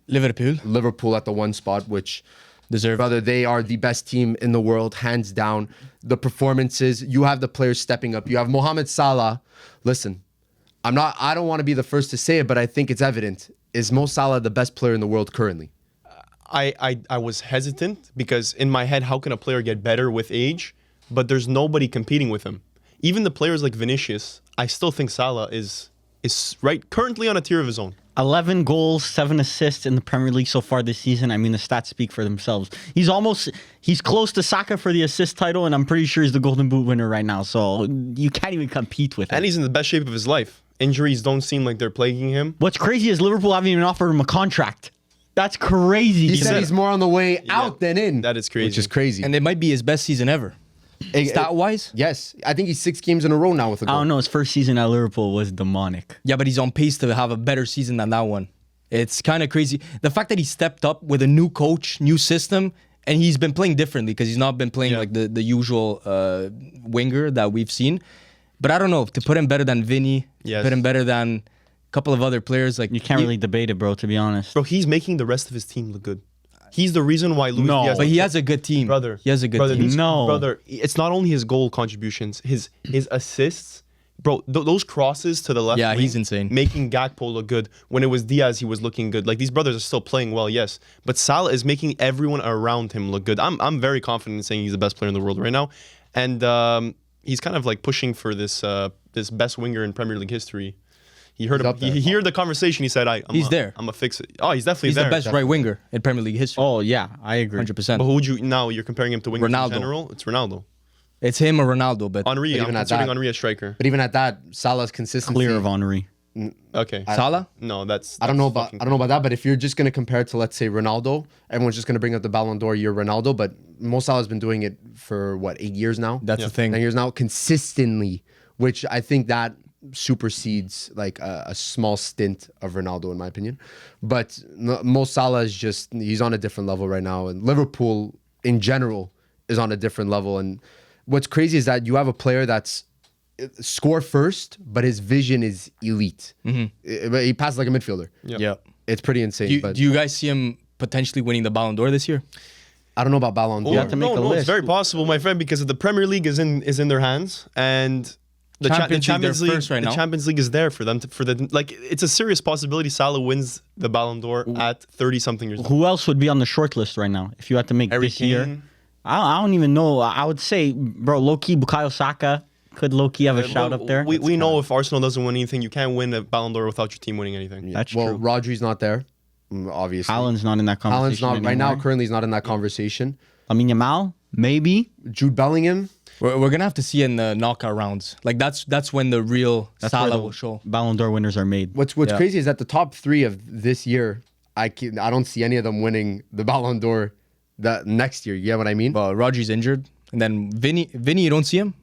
Liverpool Liverpool at the one spot, which deserve. brother, they are the best team in the world, hands down. The performances, you have the players stepping up. You have Mohamed Salah. Listen, I don't want to be the first to say it, but I think it's evident. Is Mo Salah the best player in the world currently? I was hesitant because in my head, how can a player get better with age? But there's nobody competing with him. Even the players like Vinicius, I still think Salah is right currently on a tier of his own. 11 goals, 7 assists in the Premier League so far this season. I mean, the stats speak for themselves. He's close to Saka for the assist title, and I'm pretty sure he's the Golden Boot winner right now. So you can't even compete with him. And he's in the best shape of his life. Injuries don't seem like they're plaguing him. What's crazy is Liverpool haven't even offered him a contract. That's crazy. He said said- he's more on the way out than in. That is crazy. Which is crazy. And it might be his best season ever. Stat wise? Yes, I think he's 6 games in a row now with a I goal. don't know. His first season at Liverpool was demonic. Yeah, but he's on pace to have a better season than that one. It's kind of crazy. The fact that he stepped up with a new coach, new system, and he's been playing differently because he's not been playing Yeah. like the usual winger that we've seen. But I don't know, to put him better than Vinny, Yes. put him better than a couple of other players. Like You can't really debate it, bro, to be honest. Bro, he's making the rest of his team look good. He's the reason why Luis No. Diaz. But he has a good team. brother. He has a good brother, team. these- No. brother. It's not only his goal contributions, his assists. Bro, those crosses to the left. Yeah, wing, he's insane. Making Gakpo look good. When it was Diaz, he was looking good. Like these brothers are still playing well, yes. But Salah is making everyone around him look good. I'm very confident in saying he's the best player in the world right now, and he's kind of like pushing for this best winger in Premier League history. He heard He's up there. he heard the conversation. He said, He's there. I'm a fix it." Oh, he's definitely He's there. the best right winger in Premier League history. Oh, yeah, I agree. 100%. But who would you now? You're comparing him to wingers Ronaldo. in general. It's Ronaldo. It's him or Ronaldo, but Henri. But I'm even at considering that- Henri a striker. But even at that, Salah's consistency. Clear of Henri. Okay. Salah? No, that's. I don't know about that, but if you're just gonna compare it to, let's say, Ronaldo, everyone's just gonna bring up the Ballon d'Or year Ronaldo, but Mo Salah's been doing it for what, 8 years now? That's the thing. 9 years now, consistently, which I think that supersedes like a small stint of Ronaldo in my opinion. But Mo Salah is he's on a different level right now, and Liverpool in general is on a different level. And what's crazy is that you have a player that's score first, but his vision is elite. He passes like a midfielder. Yeah. yeah. It's pretty insane. Do but you guys see him potentially winning the Ballon d'Or this year? I don't know about Ballon d'Or. You have to make a It's list. very possible, my friend, because the Premier League is in their hands, and the Champions League, they're first right the now. Champions League is there for them it's a serious possibility. Salah wins the Ballon d'Or at 30 something years old. Who else would be on the short list right now if you had to make Harry this year? Kane. I don't even know. I would say, bro, low-key, Bukayo Saka could low-key have a shout up there. We know if Arsenal doesn't win anything, you can't win a Ballon d'Or without your team winning anything. That's Well, true. Rodri's not there, obviously. Haaland's not in that conversation Haaland's not right now. anymore. Currently, he's not in that conversation. Yamal, maybe. Jude Bellingham. We're gonna have to see in the knockout rounds. Like that's when the real That's where Salah the will show. Ballon d'Or winners are made. What's Yeah. crazy is that the top 3 of this year, I don't see any of them winning the Ballon d'Or that next year. You get what I mean? But Rodri's injured, and then Vinny, you don't see him.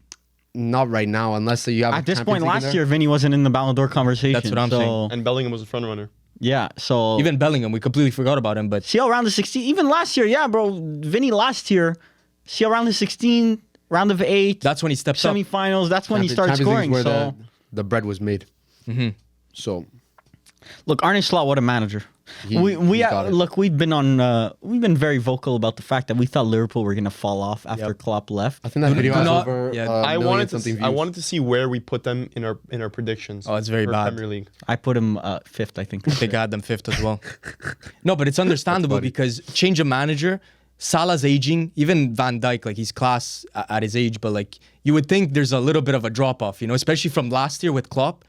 Not right now, unless you have. At this Champions point League in last there. year, Vinny wasn't in the Ballon d'Or conversation. That's what I'm so, saying. And Bellingham was a front runner. Yeah, so Even Bellingham, we completely forgot about him. But CL round of 16. Even last year, yeah, bro. Vinny last year, CL round of 16, round of 8, that's when he steps up. semifinals. That's when he started Champions League scoring. is where So the bread was made. So look, Arne Slot, what a manager. He got it. Look, we've been very vocal about the fact that we thought Liverpool were gonna fall off after Klopp left. I think that video do has not- over. yeah. I wanted something to I views. wanted to see where we put them in our predictions. Oh, it's very for bad. Premier League. I put him 5th, I think. I think I had them 5th as well. No, but it's understandable because change of manager, Salah's aging, even Van Dijk, like he's class at his age, but like you would think there's a little bit of a drop off, you know, especially from last year with Klopp.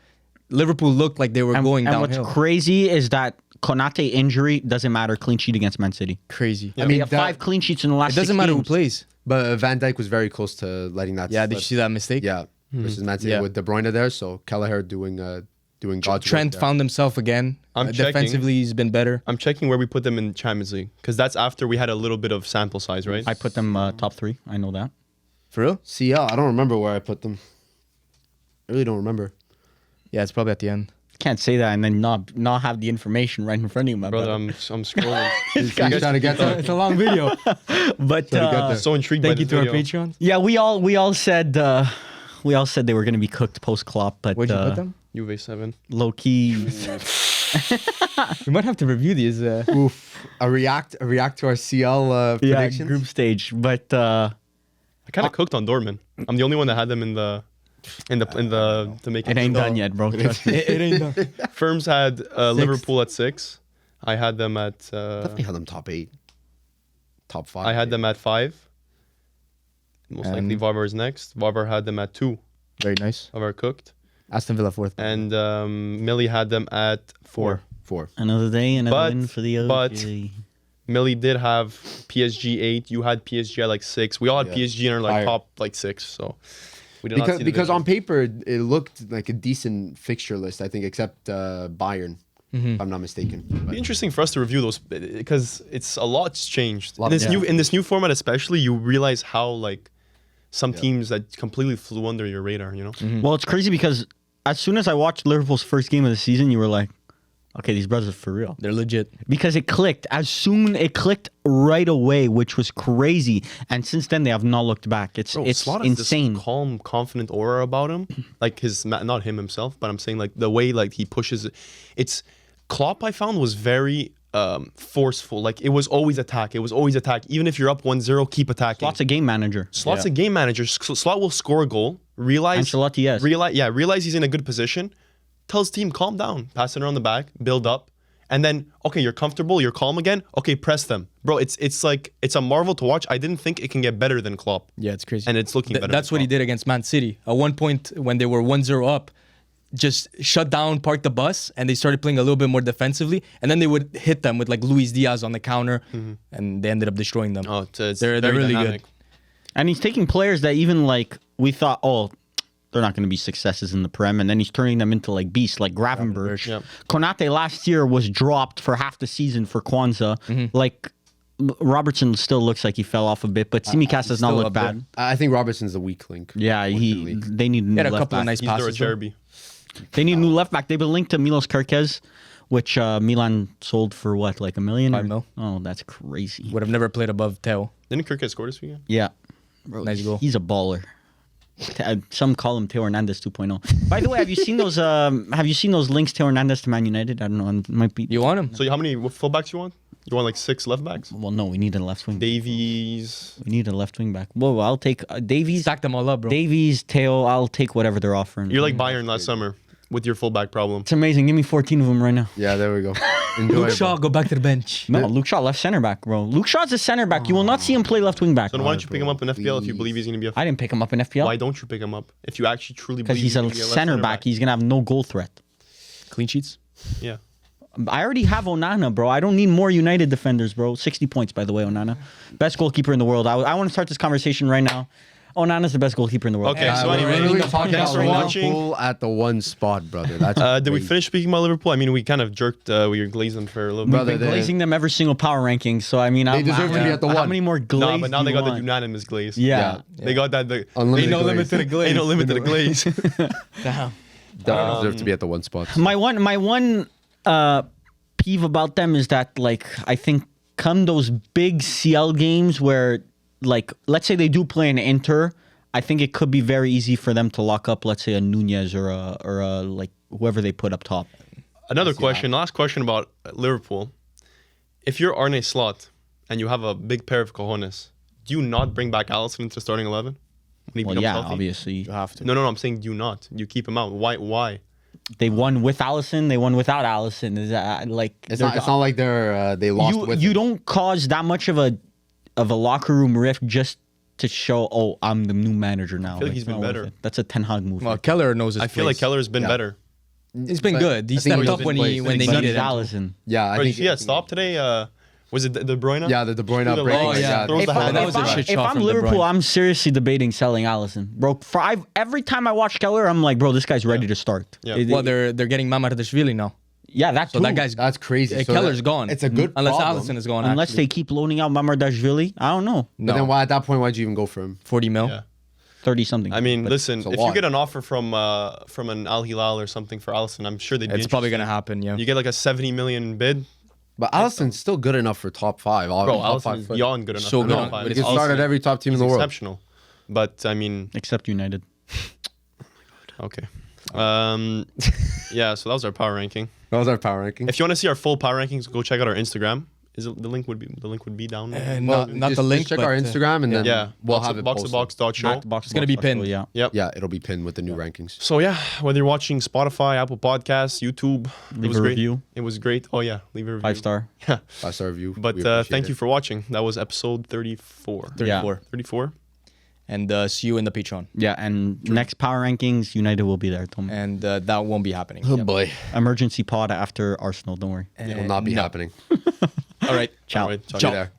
Liverpool looked like they were going and downhill. what's crazy is that Konate injury doesn't matter. Clean sheet against Man City. Crazy. I mean, that- 5 clean sheets in the last. It doesn't 6 matter who games. plays. But Van Dijk was very close to letting that. Yeah, did you slip. see that mistake? Yeah, versus Man City Yeah. with De Bruyne there. So Kelleher doing God's work Trent there. found himself again. I'm checking. Defensively, he's been better. I'm checking where we put them in Champions League because that's after we had a little bit of sample size, right? I put them top 3. I know that. For real? CL. I don't remember where I put them. I really don't remember. Yeah, it's probably at the end. Can't say that and then not have the information right in front of you, my Brother, brother. I'm scrolling. He's trying to get there. It's a long video. But Trying to get there. So intrigued Thank by you this to our video. Patreon. yeah, we all said they were gonna be cooked post Klopp, but Where'd you put them? Juve 7. low key. We might have to review these. Oof. A react to our CL Yeah, predictions. group stage, but I kind of cooked on Dortmund. I'm the only one that had them in the to make it ain't done yet, bro. Trust me. it ain't done. Firms had Liverpool at 6. I had them at Definitely had them top 8, top 5. I had them at 5. Most likely And- Varvar is next. Varvar had them at 2. Very nice. Varvar cooked. Aston Villa 4th. And Millie had them at 4. 4. Another day, another But- win for the OG. but- Millie did have PSG 8. You had PSG at like 6. We all had Yeah. PSG in our like Higher. top like 6. So we did not see the Because on vision. paper it looked like a decent fixture list, I think, except Bayern, if I'm not mistaken. It'd But be interesting for us to review those because it's a lot's changed. Lot- In this new format, especially, you realize how like some teams that completely flew under your radar. You know, Well, it's crazy because as soon as I watched Liverpool's first game of the season, you were like, okay, these brothers are for real. They're legit. Because it clicked. It clicked right away, which was crazy. And since then, they have not looked back. It's Slot has insane. This calm, confident aura about him. Like not him himself, but I'm saying like the way like he pushes it. It's Klopp. I found was very forceful. Like it was always attack. It was always attack. Even if you're up 1-0, keep attacking. Slot's a game manager. Slot's a game manager. Slot will score a goal. Realize Ancelotti, yes. Realize he's in a good position. Tells team calm down, pass it around the back, build up, and then okay, you're comfortable, you're calm again. Okay, press them, bro. It's like it's a marvel to watch. I didn't think it can get better than Klopp, Yeah, it's crazy. and it's looking better. That's than what he Klopp. did against Man City. At one point, when they were 1-0 up, just shut down, park the bus, and they started playing a little bit more defensively. And then they would hit them with like Luis Diaz on the counter, and they ended up destroying them. Oh, it's They're very really dynamic. good. And he's taking players that even like we thought, oh, they're not going to be successes in the Prem, and then he's turning them into like beasts, like Gravenberch. Yep. Konate last year was dropped for half the season for Kwanzaa. Like Robertson still looks like he fell off a bit, but Simicast does not still look up there. bad. I think Robertson's the weak link. Yeah, they need a new He had a left couple of back. nice He's passes. though. Cherby. They need a new left back. They've been linked to Milos Kerkez, which Milan sold for what, like $1 million? 5 mil. Oh, that's crazy. Would have never played above Teo. Didn't Kirk score this weekend? Yeah. Bro, Nice goal. He's a baller. Some call him Teo Hernandez 2.0. By the way, have you seen those? Have you seen those links Teo Hernandez to Man United? I don't know. It might be. You want him? So how many fullbacks you want? You want like 6 left backs? Well, no, we need a left wing. Davies. We need a left wing back. Whoa, I'll take Davies. Stack them all up, bro. Davies, Teo. I'll take whatever they're offering. You're like Bayern last summer with your fullback problem. It's amazing. Give me 14 of them right now. Yeah, there we go. Enjoy Luke it, Shaw, bro. go back to the bench. No, Luke Shaw, left center back, bro. Luke Shaw's a center back. You will not see him play left wing back. So why don't you pick him up in FPL if you please. believe he's going to be a... I didn't pick him up in FPL Why don't you pick him up if you actually truly because believe he's a gonna be left center back. He's gonna have no goal threat. Clean sheets. Yeah. I already have Onana, bro. I don't need more United defenders, bro. 60 points, by the way, Onana. Best goalkeeper in the world. I want to start this conversation right now. Onana's the best goalkeeper in the world. Okay, so we're anyway, ending the thanks podcast for right now. watching. Liverpool at the one spot, brother. That's Did we crazy. finish speaking about Liverpool? I mean, we kind of jerked, we were glazed them for a little bit. Brother, We've been they- glazing them every single power ranking, so I mean, They deserve to be at the How one. many more glazed? No, but now do they you got the want? unanimous glaze. Yeah. They got that. Unlimited ain't no glaze. limit to the glaze. Ain't no limit to the glaze. Damn. Definitely deserve to be at the one spot. My one peeve about them is that, like, I think come those big CL games where, like, let's say they do play an Inter, I think it could be very easy for them to lock up, let's say, a Nunez or a like whoever they put up top. Another question, last question about Liverpool. If you're Arne Slot and you have a big pair of cojones, do you not bring back Alisson into starting 11? When he Well, becomes yeah, healthy? obviously. You have to. No, I'm saying do not. You keep him out. Why? They won with Allison. They won without Allison. Is that like It's not like they lost with you him. don't cause that much of a locker room rift just to show, oh, I'm the new manager now. I feel like he's it's not been worth better. it. That's a Ten Hag move. Well, Keller knows his I feel like place. Keller's been Yeah. better. He's been But good. He I think stepped he's up been when placed. they But But needed it's him. Allison. Yeah, I Bro, think did you see that stop today? Was it De Bruyne? Yeah, the De Bruyne Through the break. legs. Oh, yeah. Throws If, the I, hand that out was the a back. shit if shot I'm from De Liverpool, Bruyne. I'm seriously debating selling Allison, bro. Every time I watch Keller, I'm like, bro, this guy's ready to start. Yeah. It- Well, they're getting Mamardashvili now. yeah, that So too. that guy's That's crazy. So Keller's that- gone. It's a good unless problem. Allison is gone. Unless actually. they keep loaning out Mamardashvili, I don't know. But then why at that point why'd you even go for him? 40 mil. Yeah. 30 something. I mean, listen, it's a if you lot. get an offer from an Al Hilal or something for Alisson, I'm sure they'd be It's probably interested. gonna happen. Yeah. You get like a 70 million bid. But Alisson's still good enough for top 5. Bro, top Alisson is foot. beyond good enough. So for good top on- five. with He his can start at every top team in He's the world. exceptional. But I mean, Except United. okay. Yeah, so that was our power ranking. That was our power ranking. If you want to see our full power rankings, go check out our Instagram. The link would be down. Not just, the link, Just check but our Instagram and then yeah, we'll have it posted. box2box.show. At Box It's gonna be Box, pinned. Yeah. Yep. Yeah, it'll be pinned with the new rankings. So yeah, whether you're watching Spotify, Apple Podcasts, YouTube, it Leave was a great. review. It was great. Oh yeah, leave a review. 5-star. Yeah. 5-star review. But We appreciate thank you it. for watching. That was episode 34. 34. 34. And see you in the Patreon. Yeah, and next power rankings, United will be there. Don't And that won't be happening. Oh Yep. boy. Emergency pod after Arsenal. Don't worry. It will not be no. happening. All right. Ciao. All right, Ciao. Be there.